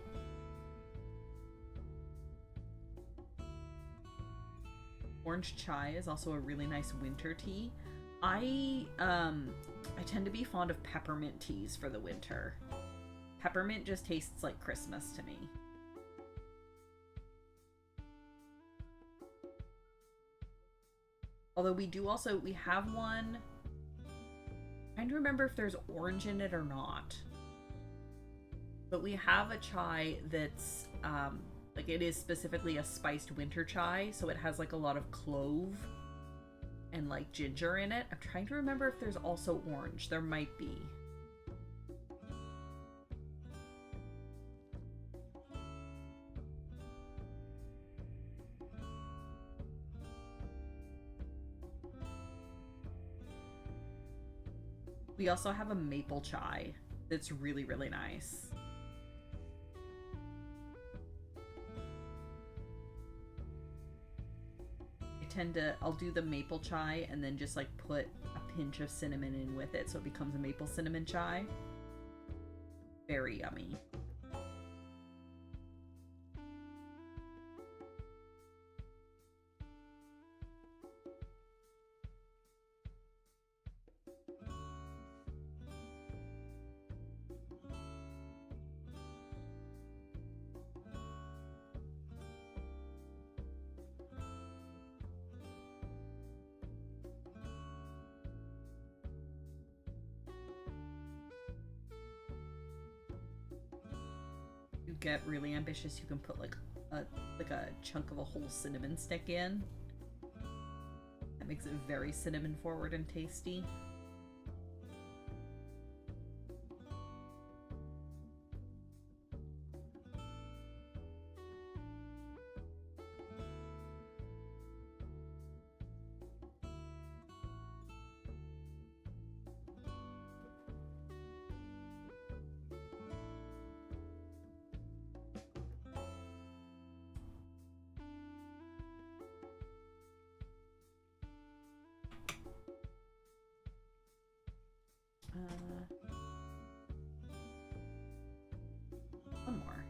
Orange chai is also a really nice winter tea. I tend to be fond of peppermint teas for the winter. Peppermint just tastes like Christmas to me. Although we have one. I'm trying to remember if there's orange in it or not. But we have a chai that's, like, it is specifically a spiced winter chai, so it has, like, a lot of clove and, like, ginger in it. I'm trying to remember if there's also orange. There might be. We also have a maple chai that's really, really nice. I'll do the maple chai and then just like put a pinch of cinnamon in with it so it becomes a maple cinnamon chai. Very yummy. Get really ambitious, you can put like a chunk of a whole cinnamon stick in. That makes it very cinnamon forward and tasty. One more.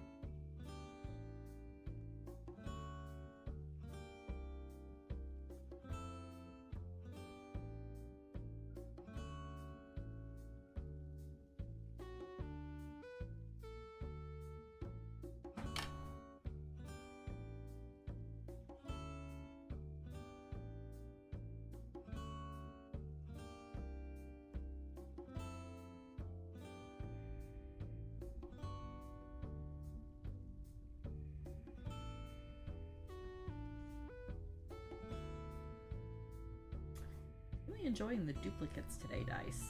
Really enjoying the duplicates today, Dice.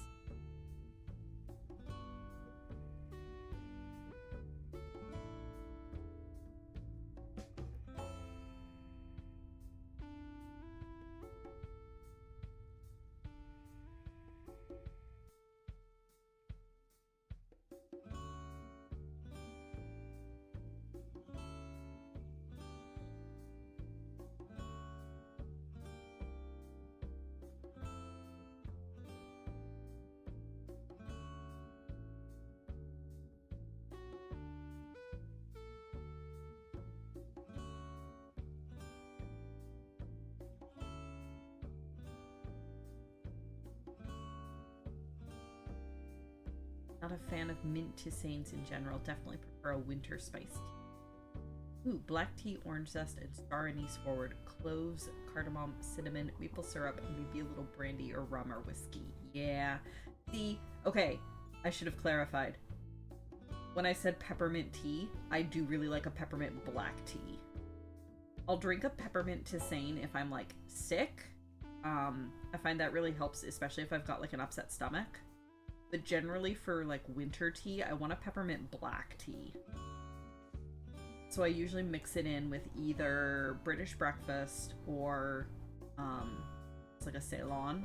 Not a fan of mint tisanes in general. Definitely prefer a winter spiced tea. Ooh, black tea, orange zest, and star anise forward. Cloves, cardamom, cinnamon, maple syrup, and maybe a little brandy or rum or whiskey. Yeah. See, okay, I should have clarified. When I said peppermint tea, I do really like a peppermint black tea. I'll drink a peppermint tisane if I'm, like, sick. I find that really helps, especially if I've got, like, an upset stomach. But generally for, like, winter tea, I want a peppermint black tea. So I usually mix it in with either British breakfast or It's like a Ceylon.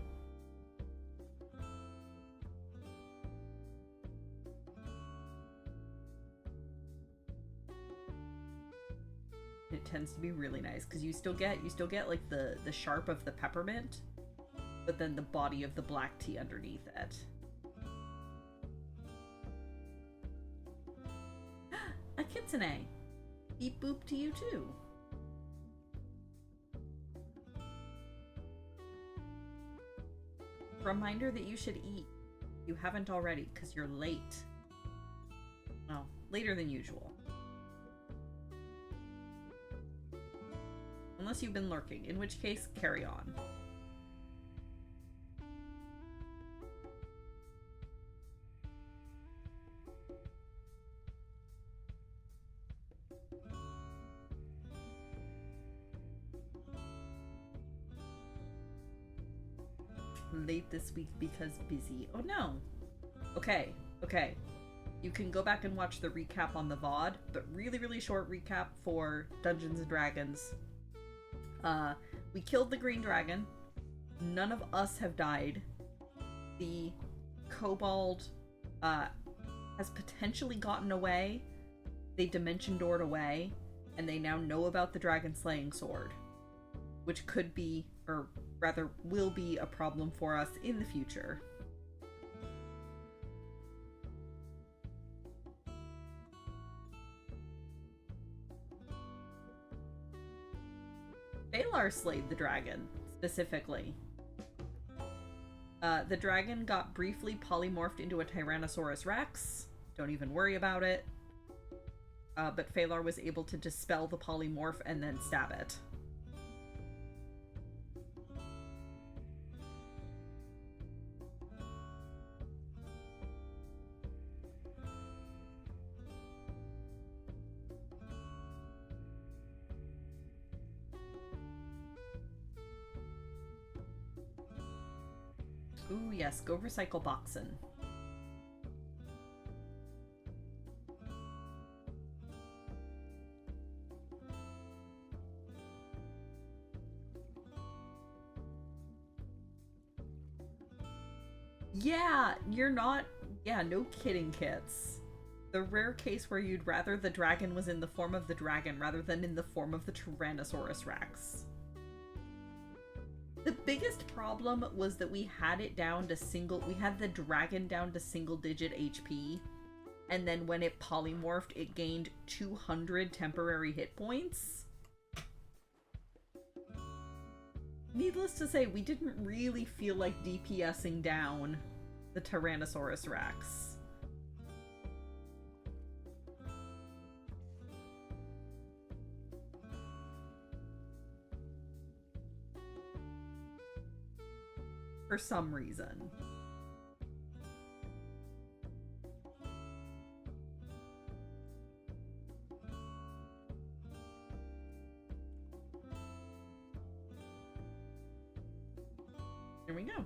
It tends to be really nice because you still get like the sharp of the peppermint, but then the body of the black tea underneath it. A kitsune. Beep boop to you too. Reminder that you should eat. You haven't already because you're late. Well, later than usual. Unless you've been lurking, in which case, carry on. Late this week because busy. Oh no. Okay. You can go back and watch the recap on the VOD, but really short recap for Dungeons and Dragons. We killed the green dragon. None of us have died. The kobold has potentially gotten away. They dimension doored away, and they now know about the dragon slaying sword, which could be, or rather will be, a problem for us in the future. Balar slayed the dragon, specifically. The dragon got briefly polymorphed into a Tyrannosaurus Rex. Don't even worry about it. But Phalar was able to dispel the polymorph and then stab it. Ooh, yes, go recycle Boxen. Yeah, you're not... Yeah, no kidding, kits. The rare case where you'd rather the dragon was in the form of the dragon rather than in the form of the Tyrannosaurus Rex. The biggest problem was that we had it down to we had the dragon down to single-digit HP, and then when it polymorphed, it gained 200 temporary hit points. Needless to say, we didn't really feel like DPSing down the Tyrannosaurus Rex. For some reason. There we go.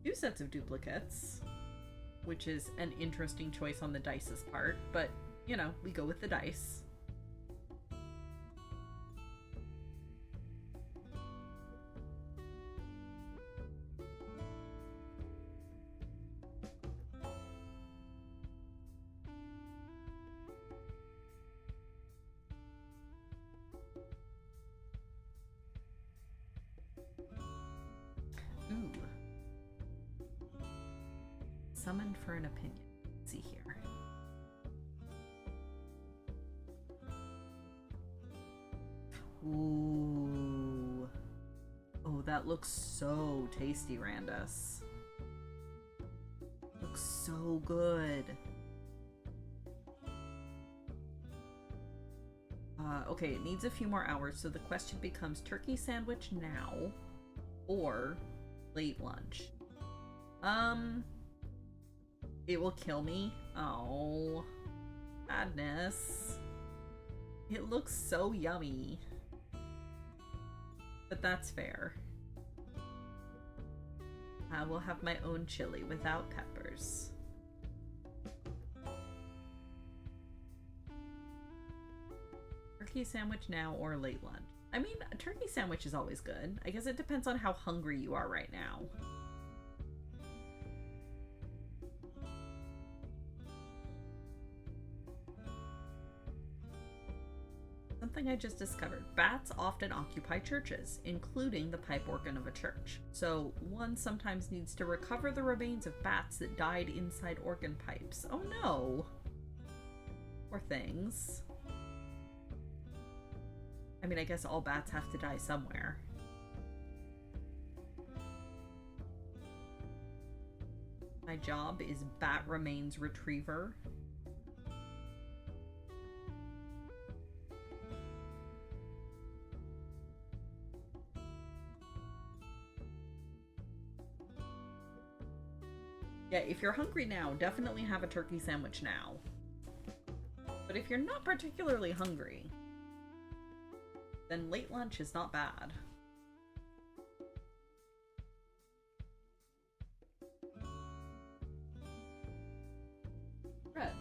2 sets of duplicates, which is an interesting choice on the dice's part, but, you know, we go with the dice. Ooh. Summoned for an opinion. Let's see here. Ooh. Oh, that looks so tasty, Randus. Looks so good. Okay, it needs a few more hours, so the question becomes turkey sandwich now or late lunch. It will kill me. Oh, sadness. It looks so yummy. But that's fair. I will have my own chili without peppers. Turkey sandwich now or late lunch? I mean, a turkey sandwich is always good. I guess it depends on how hungry you are right now. Something I just discovered. Bats often occupy churches, including the pipe organ of a church. So one sometimes needs to recover the remains of bats that died inside organ pipes. Oh no! Poor things. I mean, I guess all bats have to die somewhere. My job is bat remains retriever. Yeah, if you're hungry now, definitely have a turkey sandwich now. But if you're not particularly hungry, then late lunch is not bad. Bread.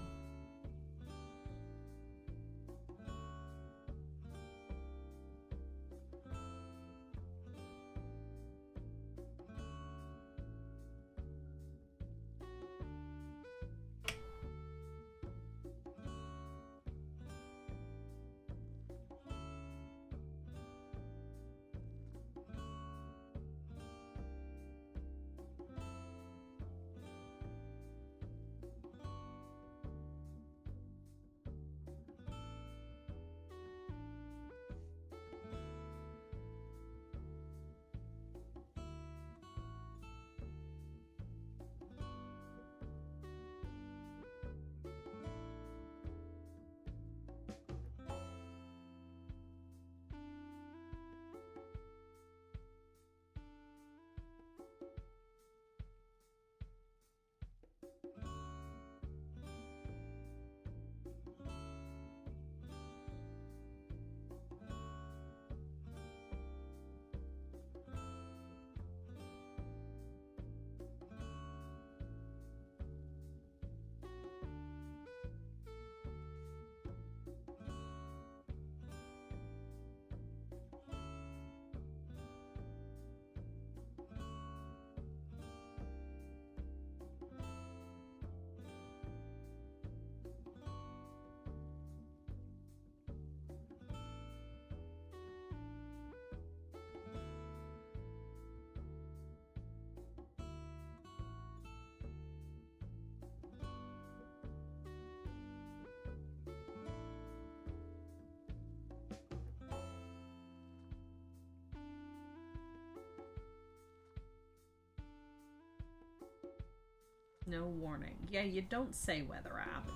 No warning. Yeah, you don't say weather app.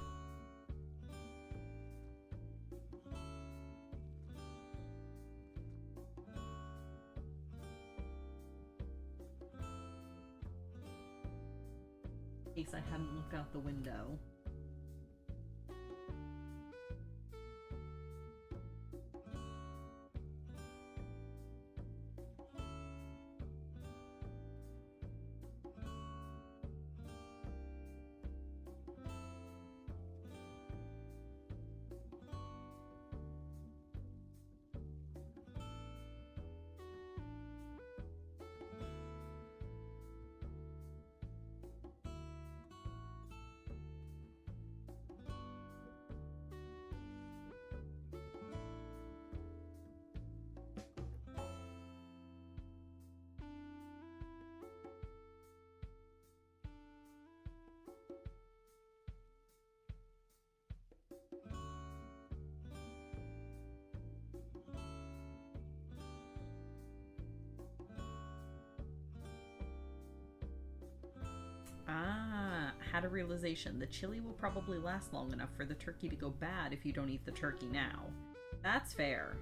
In case I hadn't looked out the window. Ah, had a realization. The chili will probably last long enough for the turkey to go bad if you don't eat the turkey now. That's fair.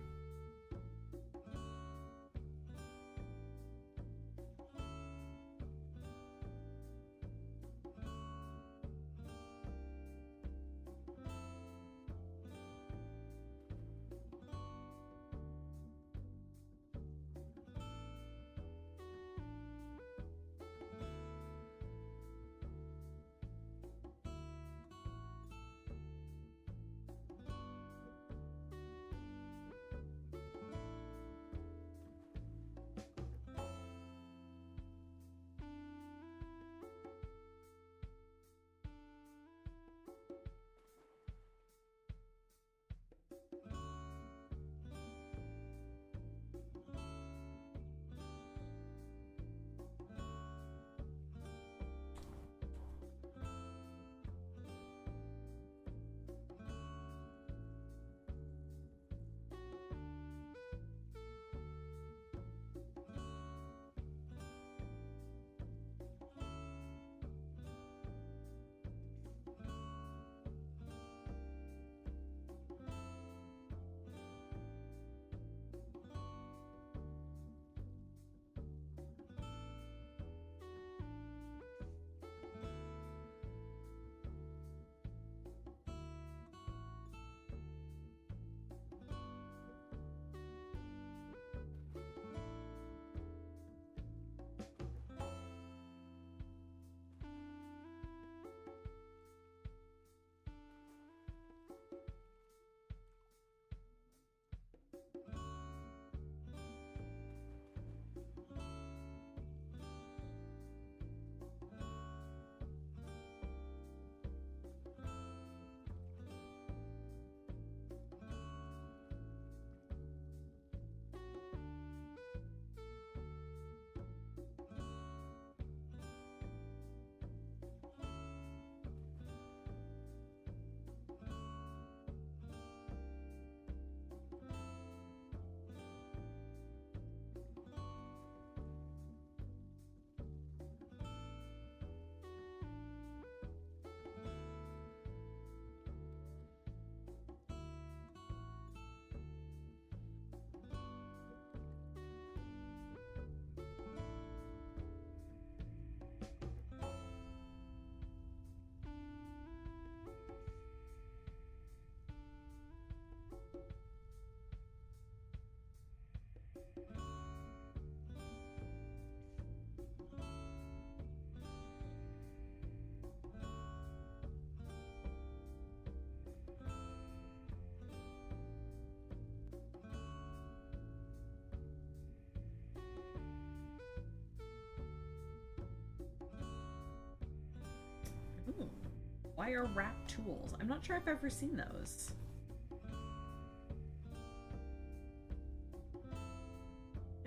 Wire wrap tools. I'm not sure I've ever seen those.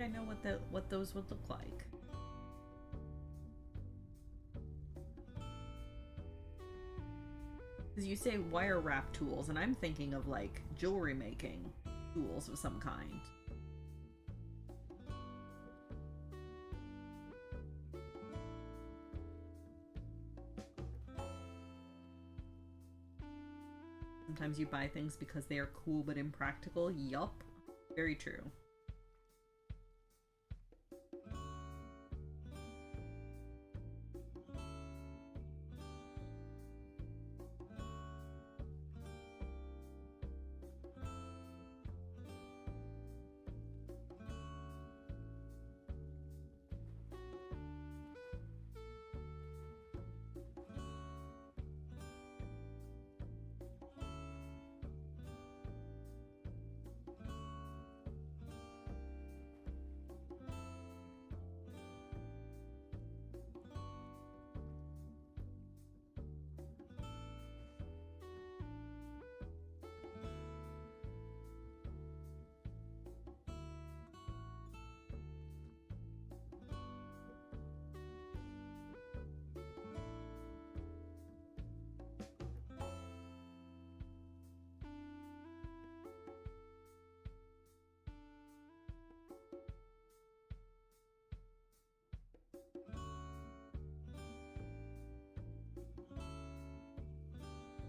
I know what those would look like. Because you say wire wrap tools, and I'm thinking of like jewelry making tools of some kind. Sometimes you buy things because they are cool but impractical. Yup. Very true.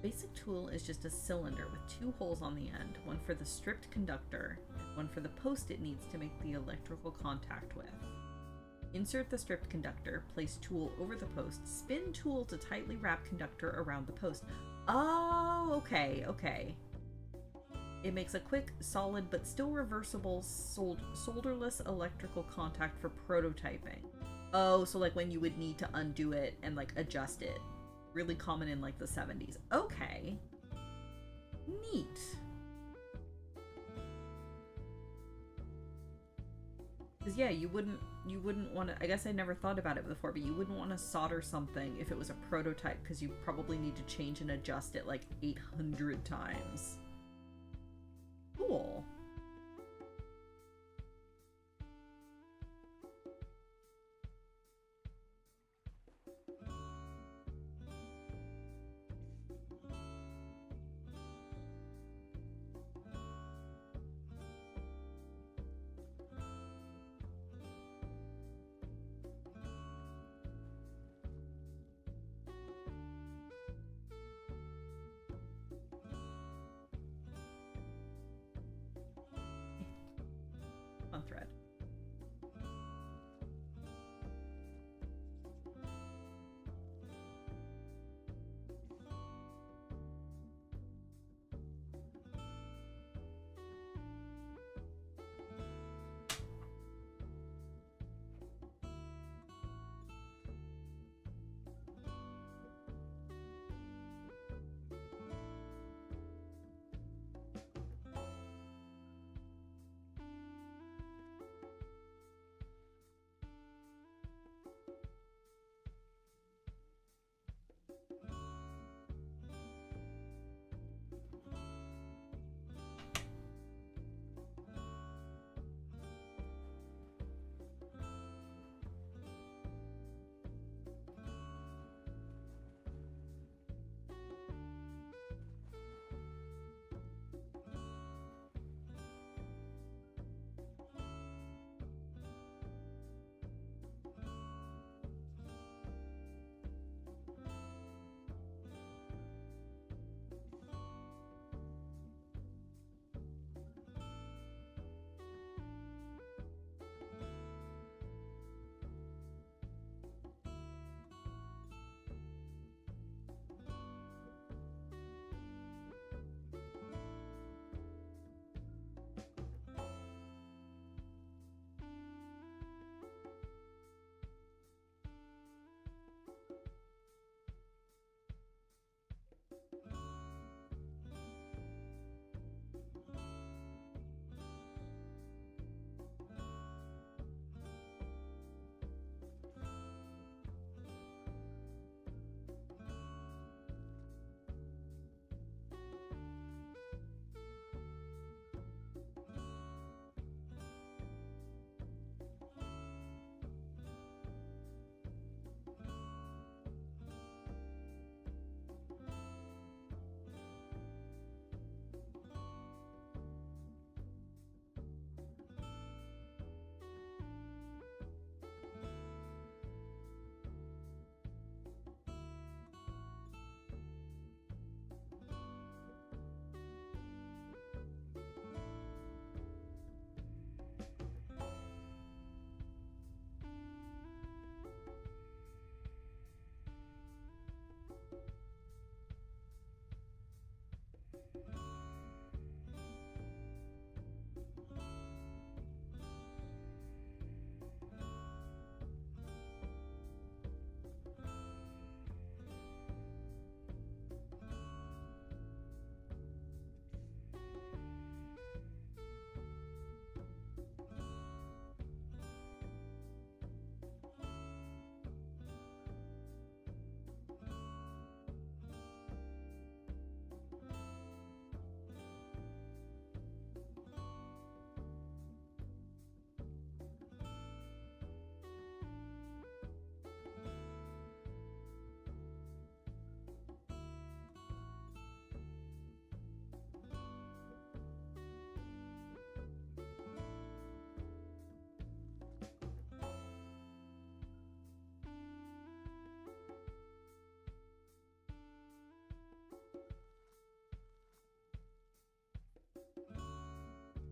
Basic tool is just a cylinder with two holes on the end, one for the stripped conductor and one for the post it needs to make the electrical contact with. Insert the stripped conductor, place tool over the post, spin tool to tightly wrap conductor around the post. Oh, okay. It makes a quick, solid, but still reversible solderless electrical contact for prototyping. Oh, so like when you would need to undo it and like adjust it. Really common in like the 70s. Okay. Neat. Because yeah, you wouldn't want to, I guess I never thought about it before, but you wouldn't want to solder something if it was a prototype because you probably need to change and adjust it like 800 times. Cool.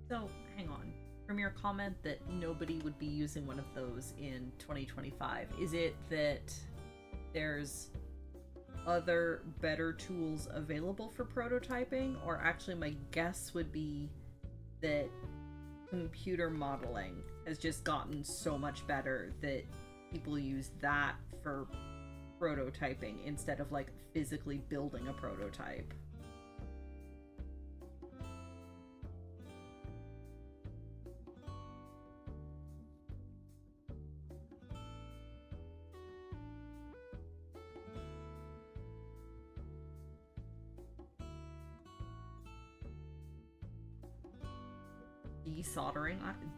So, hang on. From your comment that nobody would be using one of those in 2025, is it that there's other better tools available for prototyping? Or actually, my guess would be that computer modeling has just gotten so much better that people use that for prototyping instead of like physically building a prototype.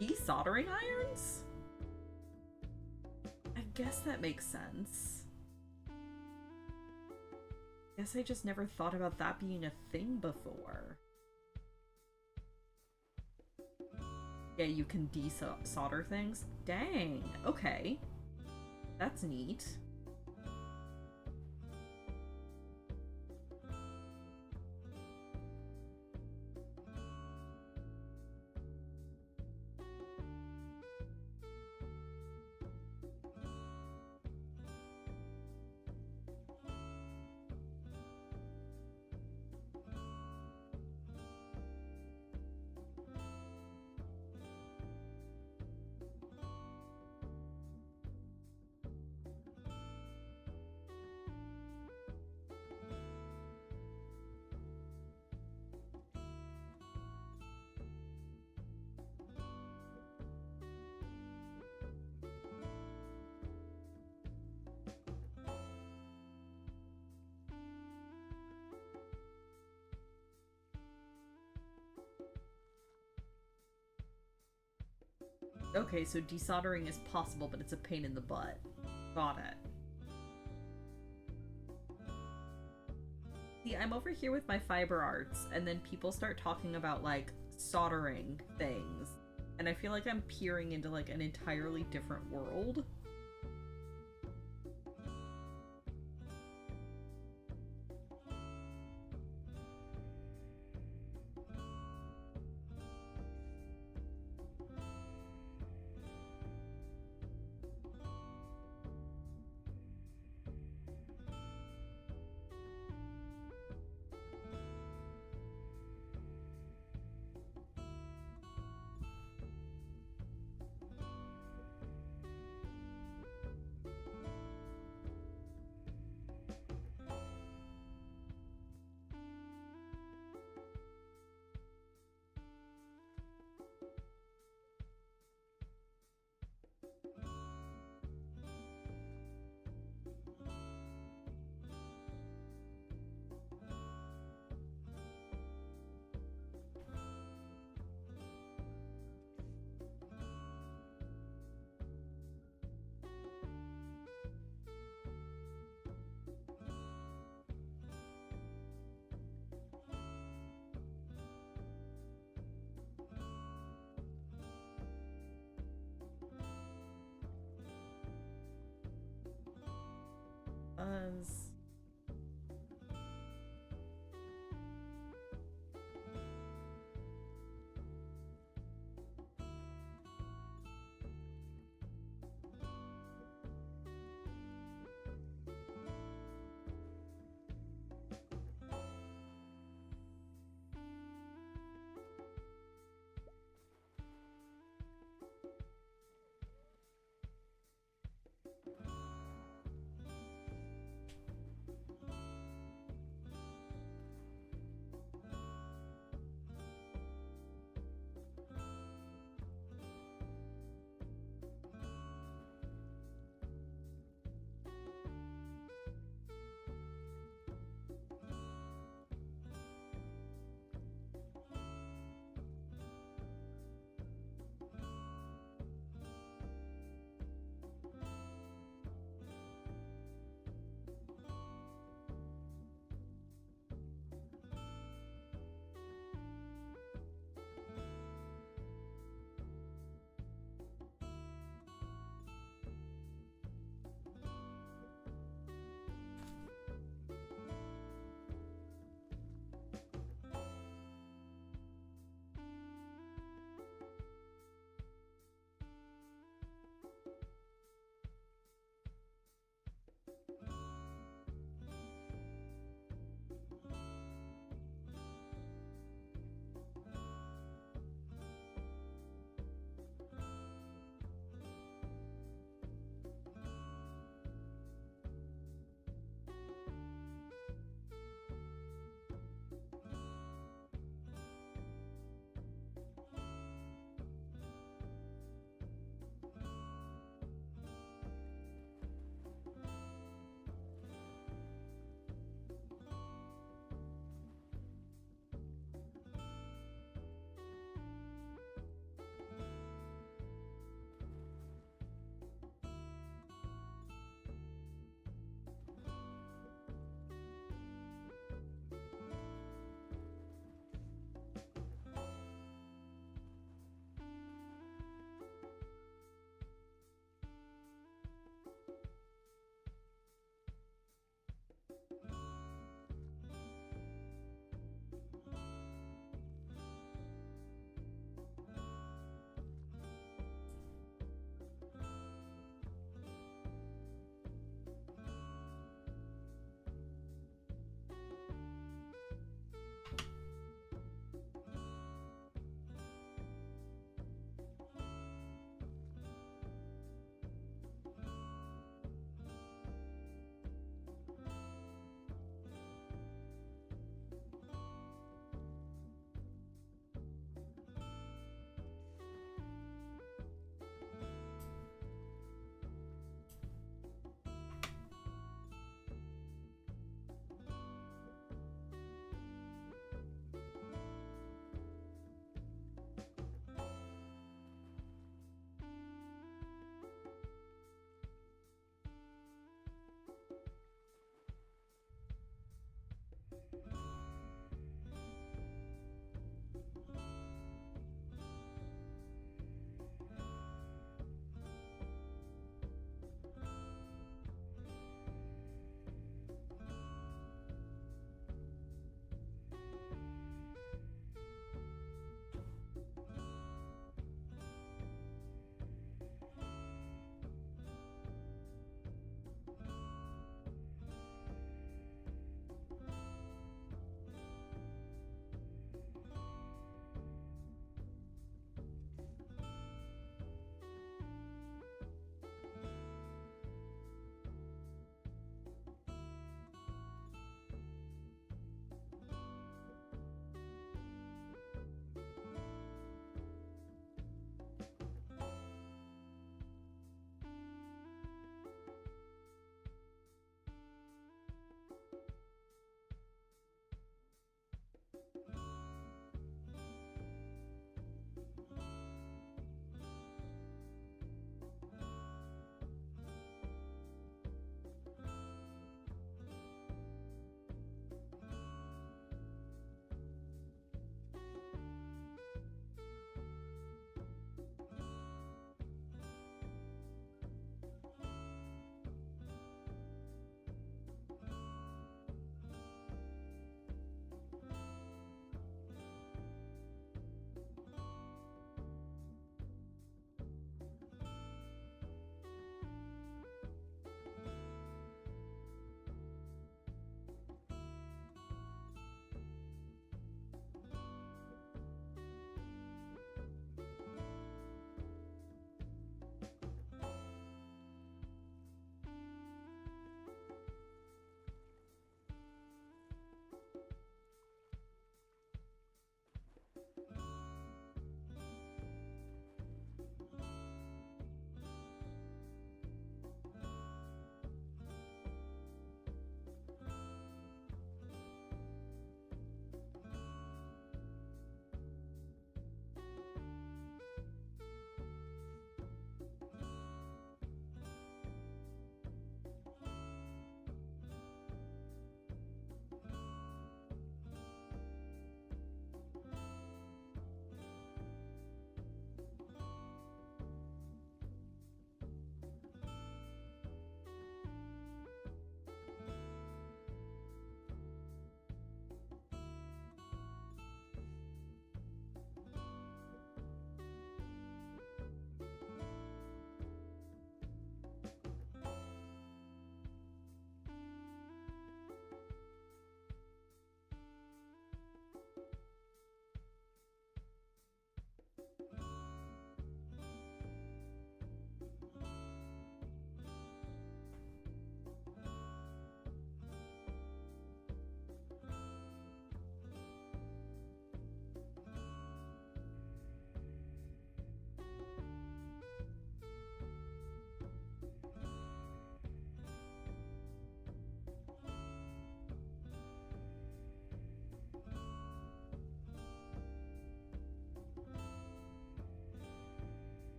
Desoldering irons? I guess that makes sense. Guess I just never thought about that being a thing before. Yeah, you can desolder things? Dang, okay. That's neat. Okay, so desoldering is possible, but it's a pain in the butt. Got it. See, I'm over here with my fiber arts, and then people start talking about, like, soldering things. And I feel like I'm peering into, like, an entirely different world. Buzz.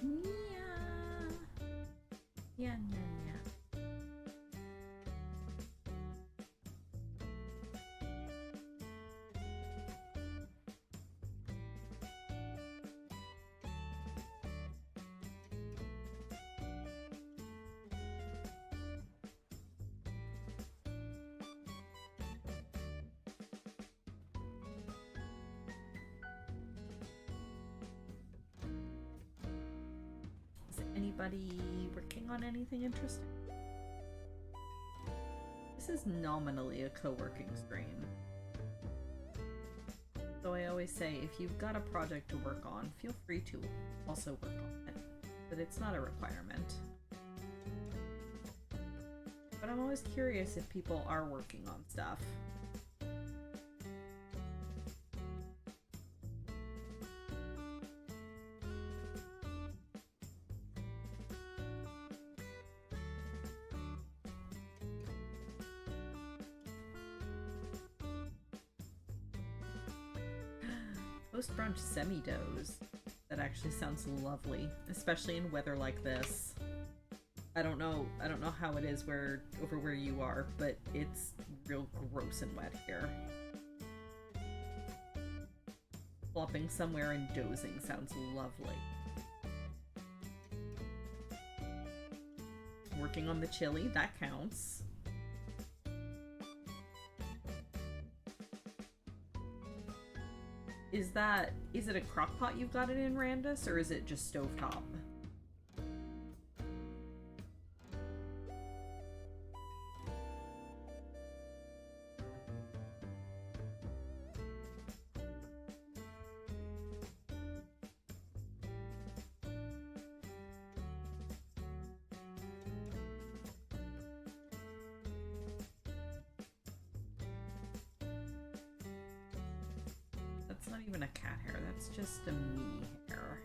Yeah. Yeah, yeah, yeah. Is anybody working on anything interesting? This is nominally a co-working stream. So I always say, if you've got a project to work on, feel free to also work on it. But it's not a requirement. But I'm always curious if people are working on stuff. Post-brunch semi-doze. That actually sounds lovely, especially in weather like this. I don't know how it is over where you are, but it's real gross and wet here. Flopping somewhere and dozing sounds lovely. Working on the chili, that counts. Is it a crock pot you've got it in, Randus, or is it just stovetop? That's not even a cat hair, that's just a me hair.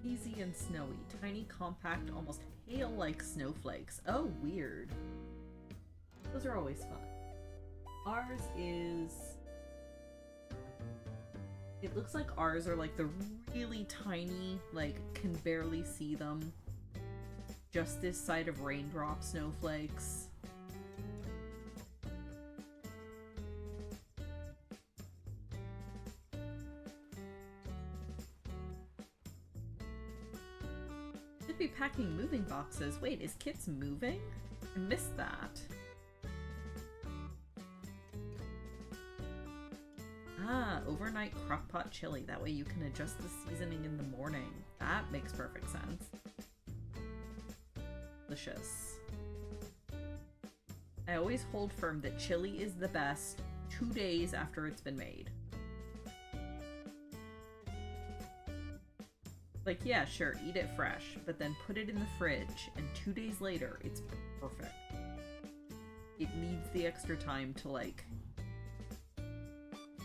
Hazy and snowy. Tiny, compact, almost hail-like snowflakes. Oh, weird. Those are always fun. Ours is... It looks like ours are like the really tiny, like, can barely see them. Just this side of raindrop snowflakes. Be packing moving boxes. Wait, is Kit's moving? I missed that. Ah, overnight crockpot chili. That way you can adjust the seasoning in the morning. That makes perfect sense. Delicious. I always hold firm that chili is the best 2 days after it's been made. Like, yeah, sure, eat it fresh, but then put it in the fridge, and 2 days later, it's perfect. It needs the extra time to, like,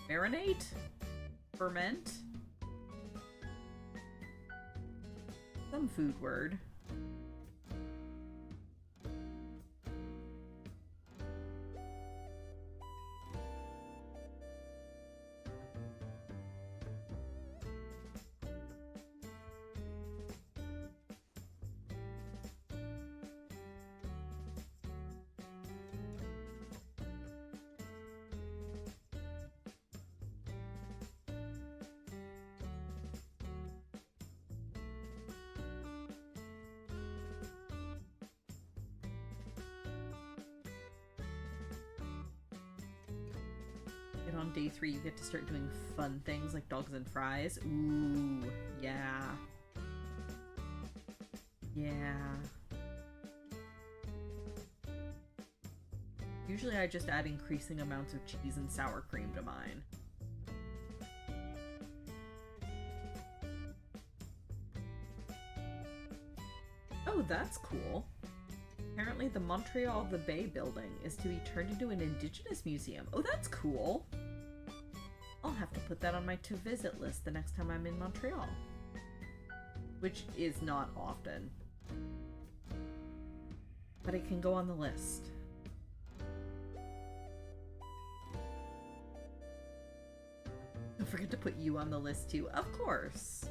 marinate? Ferment? Some food word. And on day 3, you get to start doing fun things like dogs and fries. Ooh, yeah. Yeah. Usually I just add increasing amounts of cheese and sour cream to mine. Oh, that's cool. Apparently the Montreal the Bay building is to be turned into an indigenous museum. Oh, that's cool. I'll have to put that on my to-visit list the next time I'm in Montreal. Which is not often. But it can go on the list. Don't forget to put you on the list too. Of course.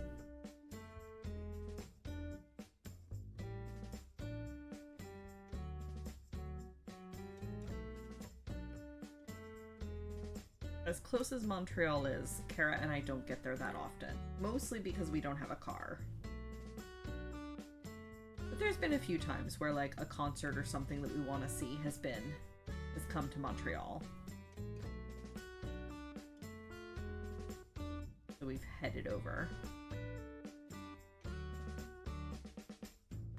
As close as Montreal is, Kara and I don't get there that often. Mostly because we don't have a car. But there's been a few times where like a concert or something that we want to see has come to Montreal. So we've headed over.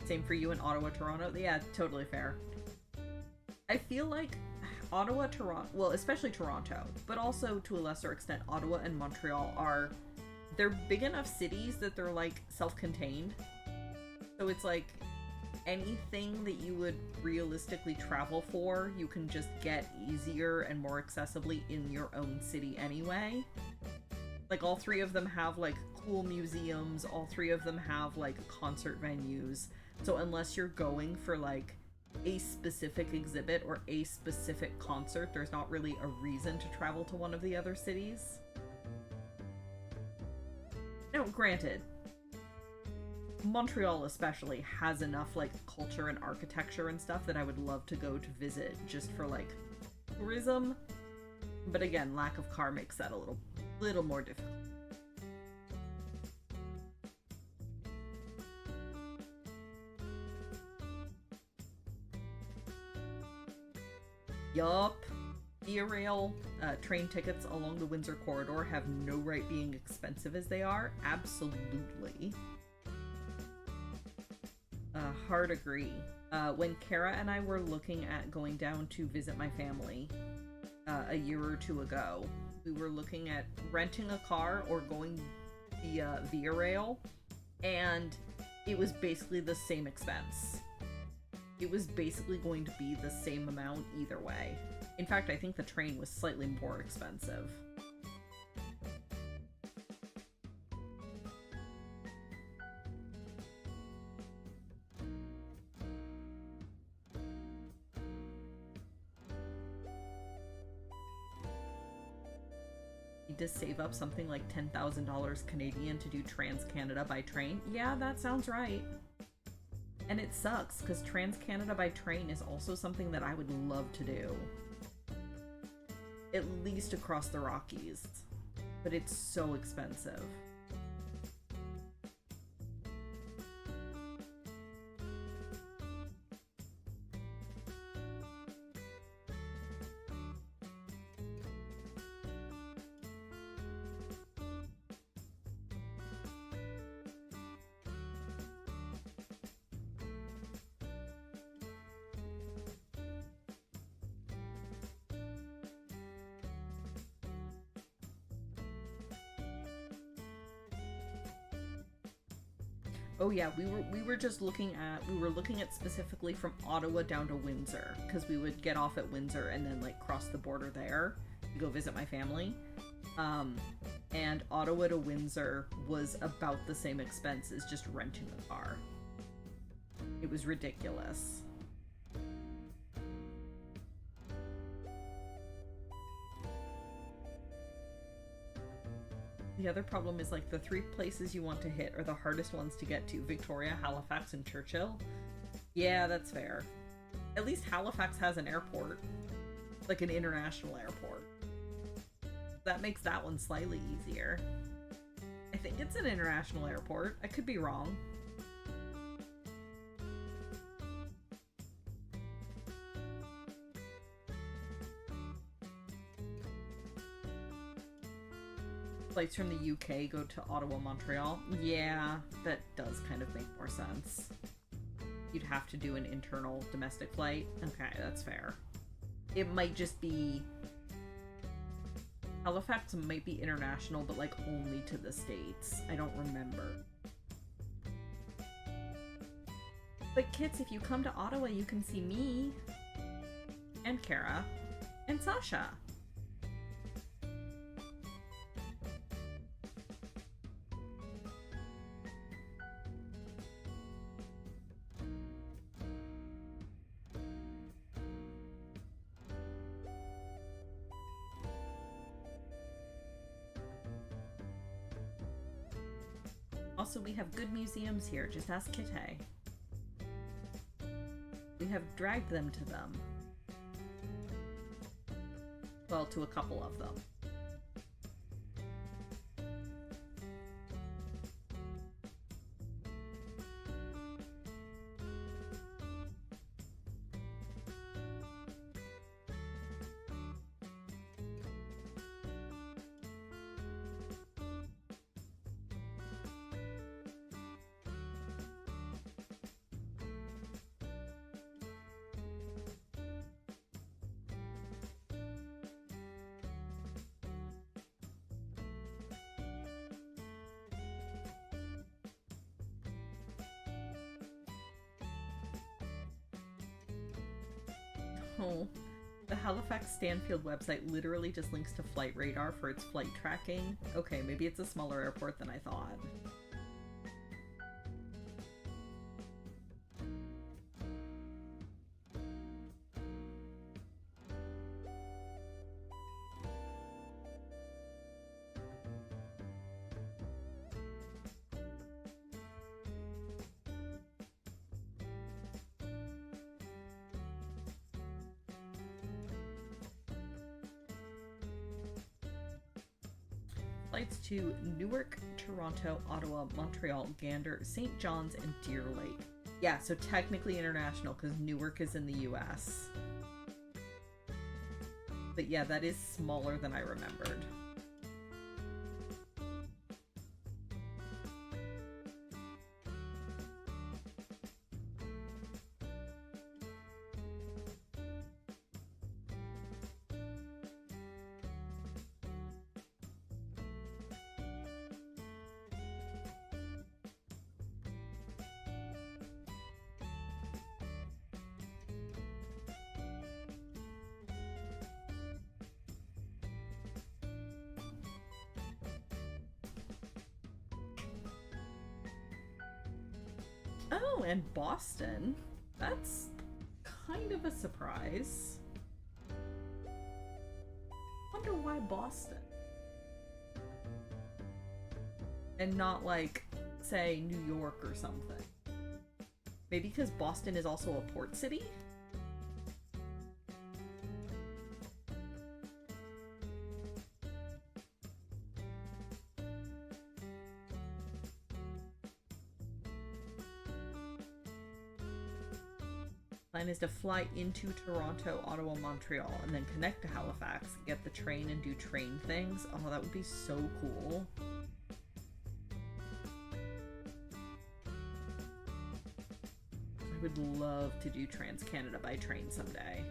Same for you in Ottawa, Toronto? Yeah, totally fair. I feel like Ottawa, Toronto, well, especially Toronto, but also to a lesser extent, Ottawa and Montreal they're big enough cities that they're like self-contained. So it's like anything that you would realistically travel for, you can just get easier and more accessibly in your own city anyway. Like all three of them have like cool museums, all three of them have like concert venues. So unless you're going for like a specific exhibit or a specific concert, there's not really a reason to travel to one of the other cities. Now, granted, Montreal especially has enough like culture and architecture and stuff that I would love to go to visit just for like tourism. But again, lack of car makes that a little more difficult. Yup. Via Rail train tickets along the Windsor corridor have no right being expensive as they are. Absolutely. Hard agree. When Kara and I were looking at going down to visit my family a year or two ago, we were looking at renting a car or going via Rail, and it was basically the same expense. It was basically going to be the same amount either way. In fact, I think the train was slightly more expensive. Need to save up something like $10,000 Canadian to do Trans-Canada by train? Yeah, that sounds right. And it sucks, because Trans-Canada by train is also something that I would love to do. At least across the Rockies. But it's so expensive. Oh yeah, we were just looking at specifically from Ottawa down to Windsor, because we would get off at Windsor and then like cross the border there to go visit my family. And Ottawa to Windsor was about the same expense as just renting a car. It was ridiculous. The other problem is like the three places you want to hit are the hardest ones to get to: Victoria, Halifax, and Churchill. Yeah, that's fair. At least Halifax has an airport. Like an international airport. That makes that one slightly easier. I think it's an international airport. I could be wrong. Flights from the UK go to Ottawa, Montreal. Yeah, that does kind of make more sense. You'd have to do an internal domestic flight. Okay, that's fair. it might just be Halifax might be international, but like only to the States. I don't remember. But kids, if you come to Ottawa, you can see me and Kara and Sasha. Also, we have good museums here. Just ask Kitay. We have dragged them to them. Well, to a couple of them. Oh, the Halifax Stanfield website literally just links to Flight Radar for its flight tracking. Okay, maybe it's a smaller airport than I thought. Flights to Newark, Toronto, Ottawa, Montreal, Gander, St. John's, and Deer Lake. Yeah, so technically international because Newark is in the US. But yeah, that is smaller than I remembered. Oh, and Boston. That's kind of a surprise. Wonder why Boston? And not like, say, New York or something. Maybe because Boston is also a port city? Plan is to fly into Toronto, Ottawa, Montreal, and then connect to Halifax, get the train and do train things. Oh, that would be so cool. I would love to do Trans-Canada by train someday.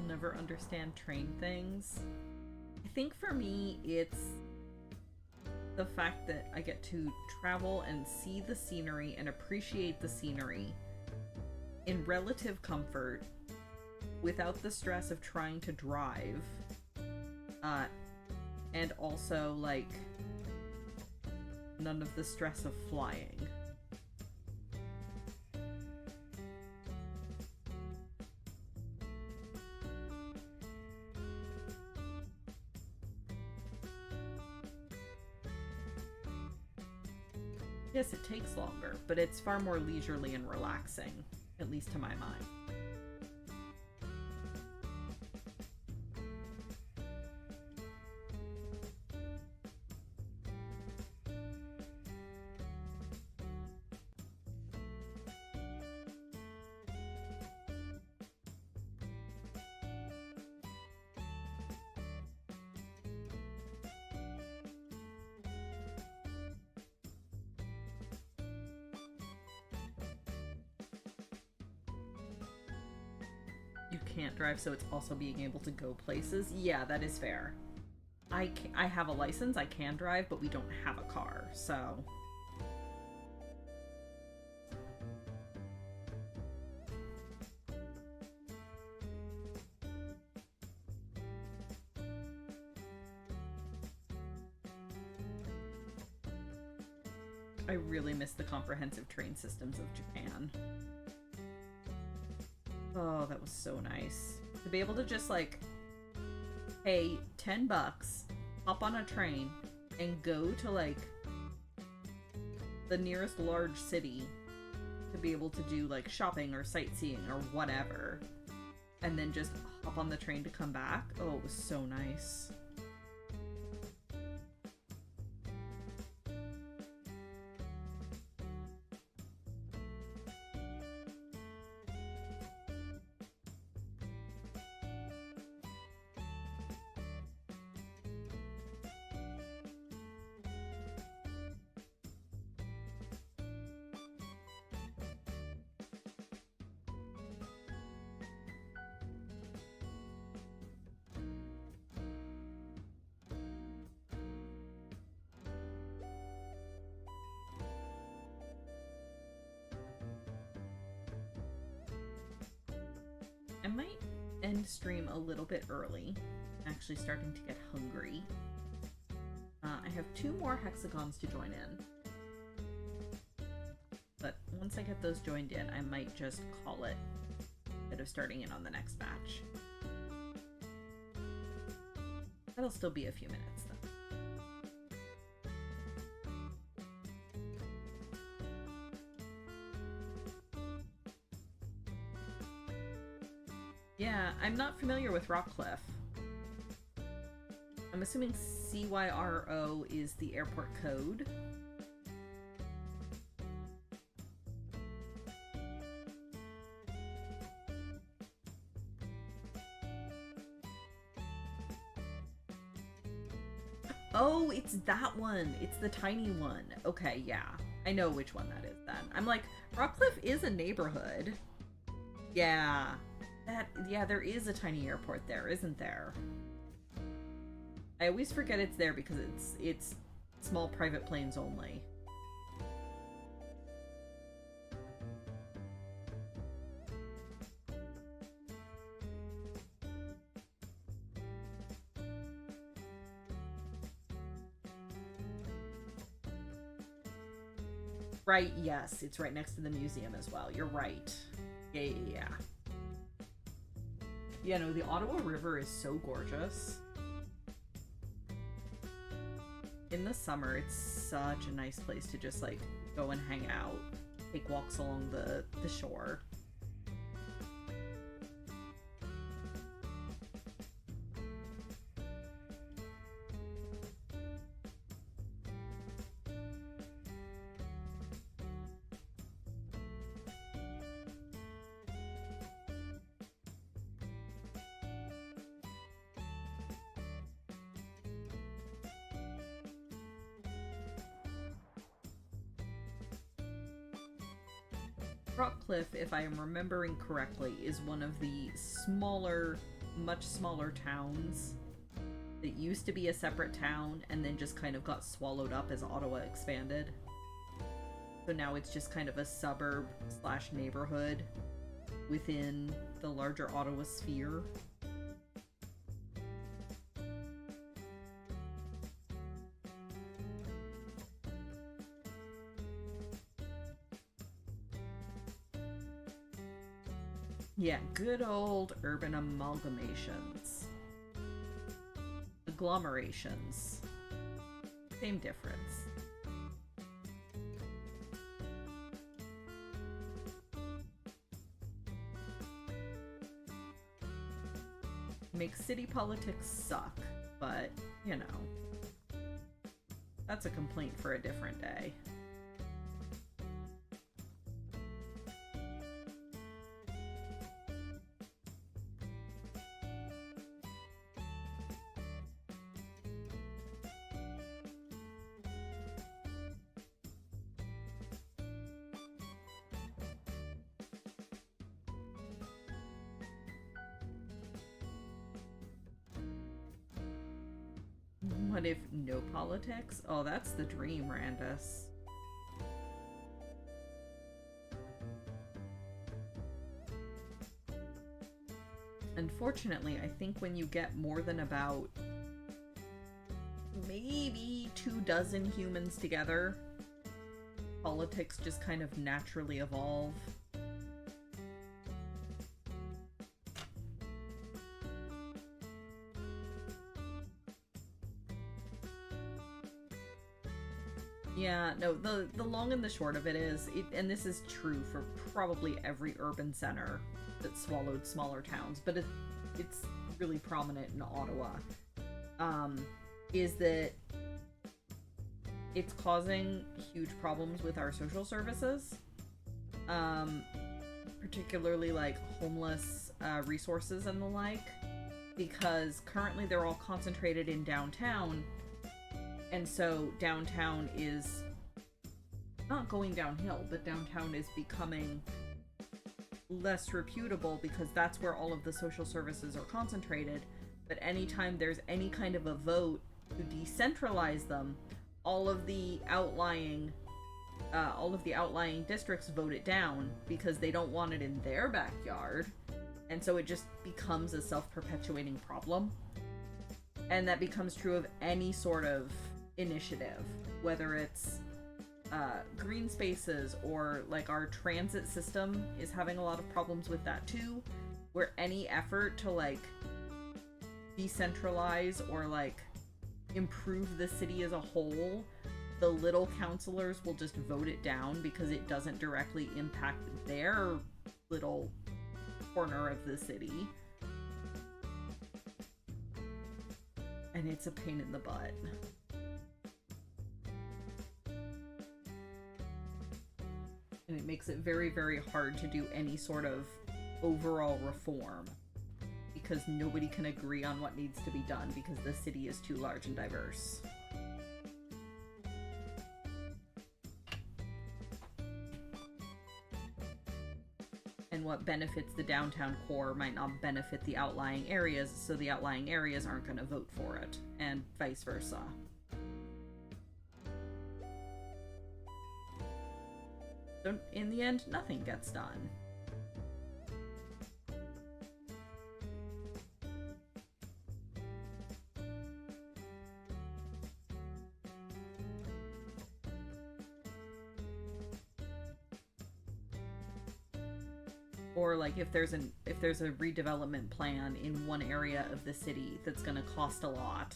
You'll never understand train things. I think for me, it's the fact that I get to travel and see the scenery and appreciate the scenery in relative comfort without the stress of trying to drive. And also, like, none of the stress of flying. Yes, it takes longer, but it's far more leisurely and relaxing, at least to my mind. You can't drive, so it's also being able to go places. Yeah, that is fair. I have a license, I can drive, but we don't have a car, so... I really miss the comprehensive train systems of Japan. Oh, that was so nice. To be able to just, like, pay $10, hop on a train, and go to, like, the nearest large city to be able to do, like, shopping or sightseeing or whatever. And then just hop on the train to come back. Oh, it was so nice. I might end stream a little bit early. I'm actually starting to get hungry. I have 2 more hexagons to join in. But once I get those joined in, I might just call it instead of starting in on the next batch. That'll still be a few minutes, though. Yeah, I'm not familiar with Rockcliffe. I'm assuming CYRO is the airport code. Oh, it's that one. It's the tiny one. Okay, yeah. I know which one that is then. I'm like, Rockcliffe is a neighborhood. Yeah. Yeah, there is a tiny airport there, isn't there? I always forget it's there because it's small private planes only. Right, yes, it's right next to the museum as well. You're right. Yeah. Yeah, no, the Ottawa River is so gorgeous. In the summer, it's such a nice place to just, like, go and hang out, take walks along the shore. Rockcliffe, if I am remembering correctly, is one of the smaller much smaller towns that used to be a separate town and then just kind of got swallowed up as Ottawa expanded. So now it's just kind of a suburb slash neighborhood within the larger Ottawa sphere. Yeah, good old urban amalgamations. Agglomerations. Same difference. Makes city politics suck, but, you know, that's a complaint for a different day. What if no politics? Oh, that's the dream, Randus. Unfortunately, I think when you get more than about maybe 24 humans together, politics just kind of naturally evolve. Yeah, no, the long and the short of it is, and this is true for probably every urban center that swallowed smaller towns, but it's really prominent in Ottawa, is that it's causing huge problems with our social services, particularly like homeless resources and the like, because currently they're all concentrated in downtown. And so downtown is not going downhill, but downtown is becoming less reputable because that's where all of the social services are concentrated. But anytime there's any kind of a vote to decentralize them, all of the outlying districts vote it down because they don't want it in their backyard. And so it just becomes a self-perpetuating problem. And that becomes true of any sort of initiative, whether it's green spaces or like our transit system is having a lot of problems with that too, where any effort to like decentralize or like improve the city as a whole, the little councilors will just vote it down because it doesn't directly impact their little corner of the city. And it's a pain in the butt. And it makes it very, very hard to do any sort of overall reform because nobody can agree on what needs to be done because the city is too large and diverse. And what benefits the downtown core might not benefit the outlying areas, so the outlying areas aren't going to vote for it, and vice versa. So in the end, nothing gets done. Or like if there's a redevelopment plan in one area of the city that's going to cost a lot,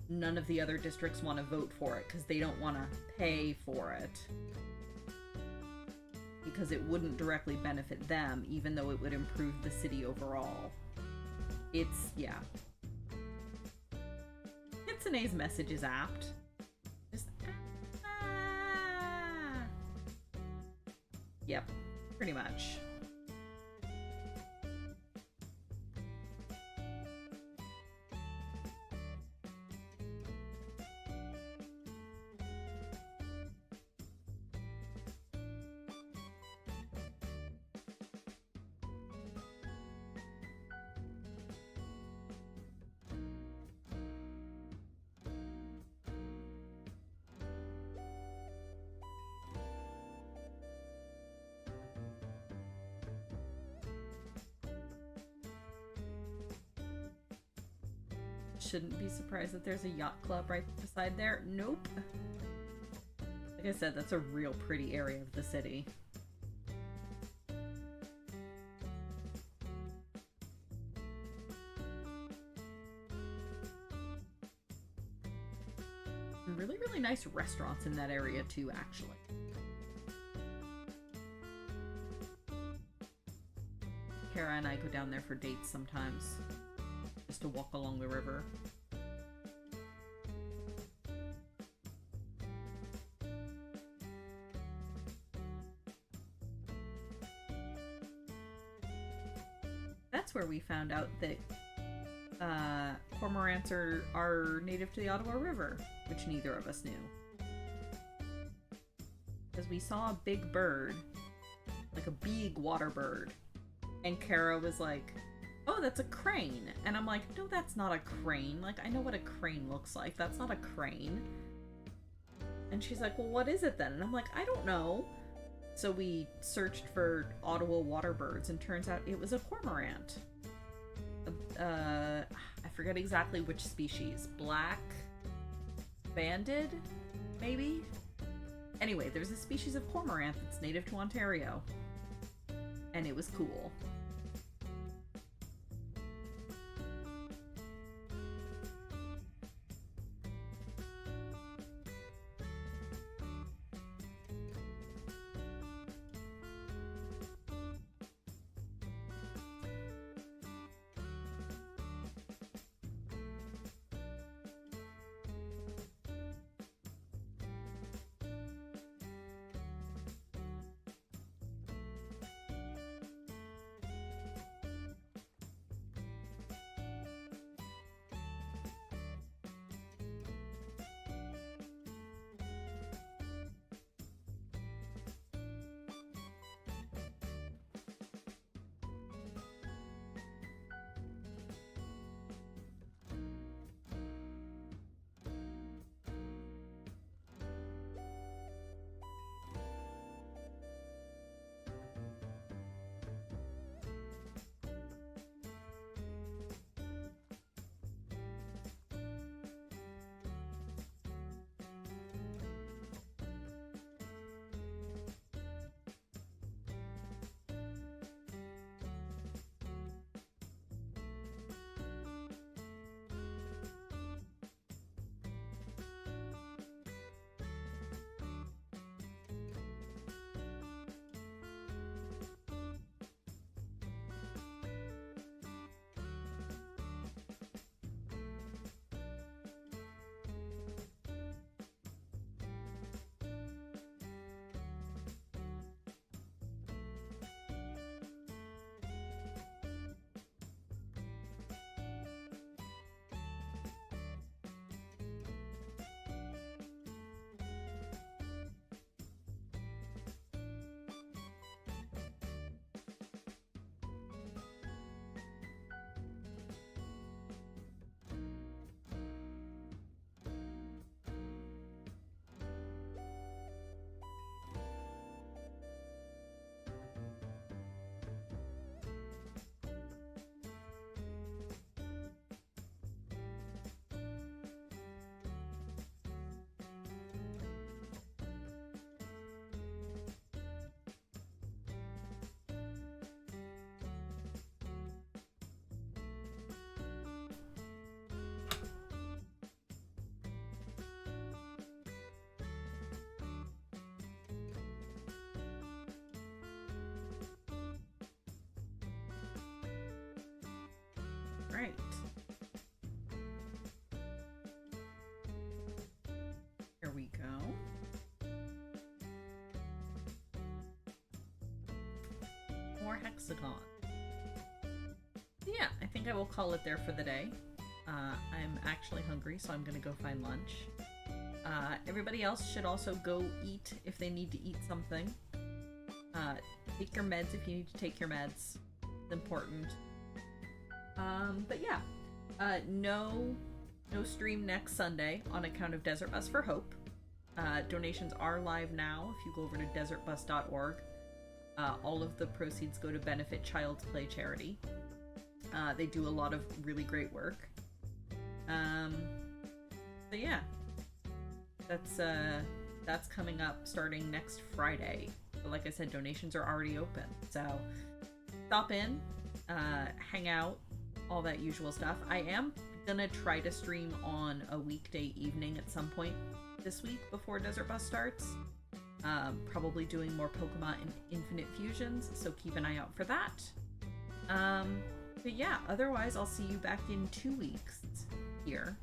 none of the other districts want to vote for it because they don't want to pay for it. Because it wouldn't directly benefit them, even though it would improve the city overall. It's, yeah. Kitsune's message is apt. Just, Yep, pretty much. shouldn't be surprised that there's a yacht club right beside there. Nope. Like I said, that's a real pretty area of the city. Really, really nice restaurants in that area too, actually. Kara and I go down there for dates sometimes, just to walk along the river. That's where we found out that cormorants are native to the Ottawa River, which neither of us knew. Because we saw a big bird, like a big water bird, and Kara was like, oh, that's a crane. And I'm like, no, that's not a crane. Like, I know what a crane looks like. That's not a crane. And she's like, well, what is it then? And I'm like, I don't know. So we searched for Ottawa water birds, and turns out it was a cormorant. I forget exactly which species. Black banded, maybe? Anyway, there's a species of cormorant that's native to Ontario. And it was cool. Right. Here we go. More hexagon. Yeah, I think I will call it there for the day. I'm actually hungry, so I'm gonna go find lunch. Everybody else should also go eat if they need to eat something. Take your meds if you need to take your meds. It's important. But yeah, no stream next Sunday on account of Desert Bus for Hope. Donations are live now if you go over to desertbus.org. All of the proceeds go to benefit Child's Play charity. They do a lot of really great work. So yeah, that's coming up starting next Friday. But like I said, donations are already open, so stop in, hang out, all that usual stuff. I am gonna try to stream on a weekday evening at some point this week before Desert Bus starts. Probably doing more Pokemon and Infinite Fusions, so keep an eye out for that. But yeah, otherwise I'll see you back in 2 weeks here.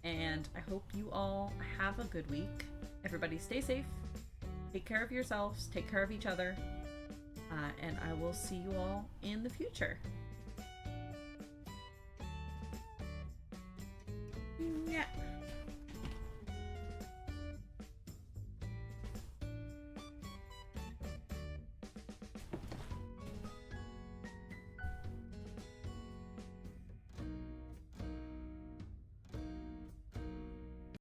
And I hope you all have a good week. Everybody stay safe, take care of yourselves, take care of each other, and I will see you all in the future. Yeah.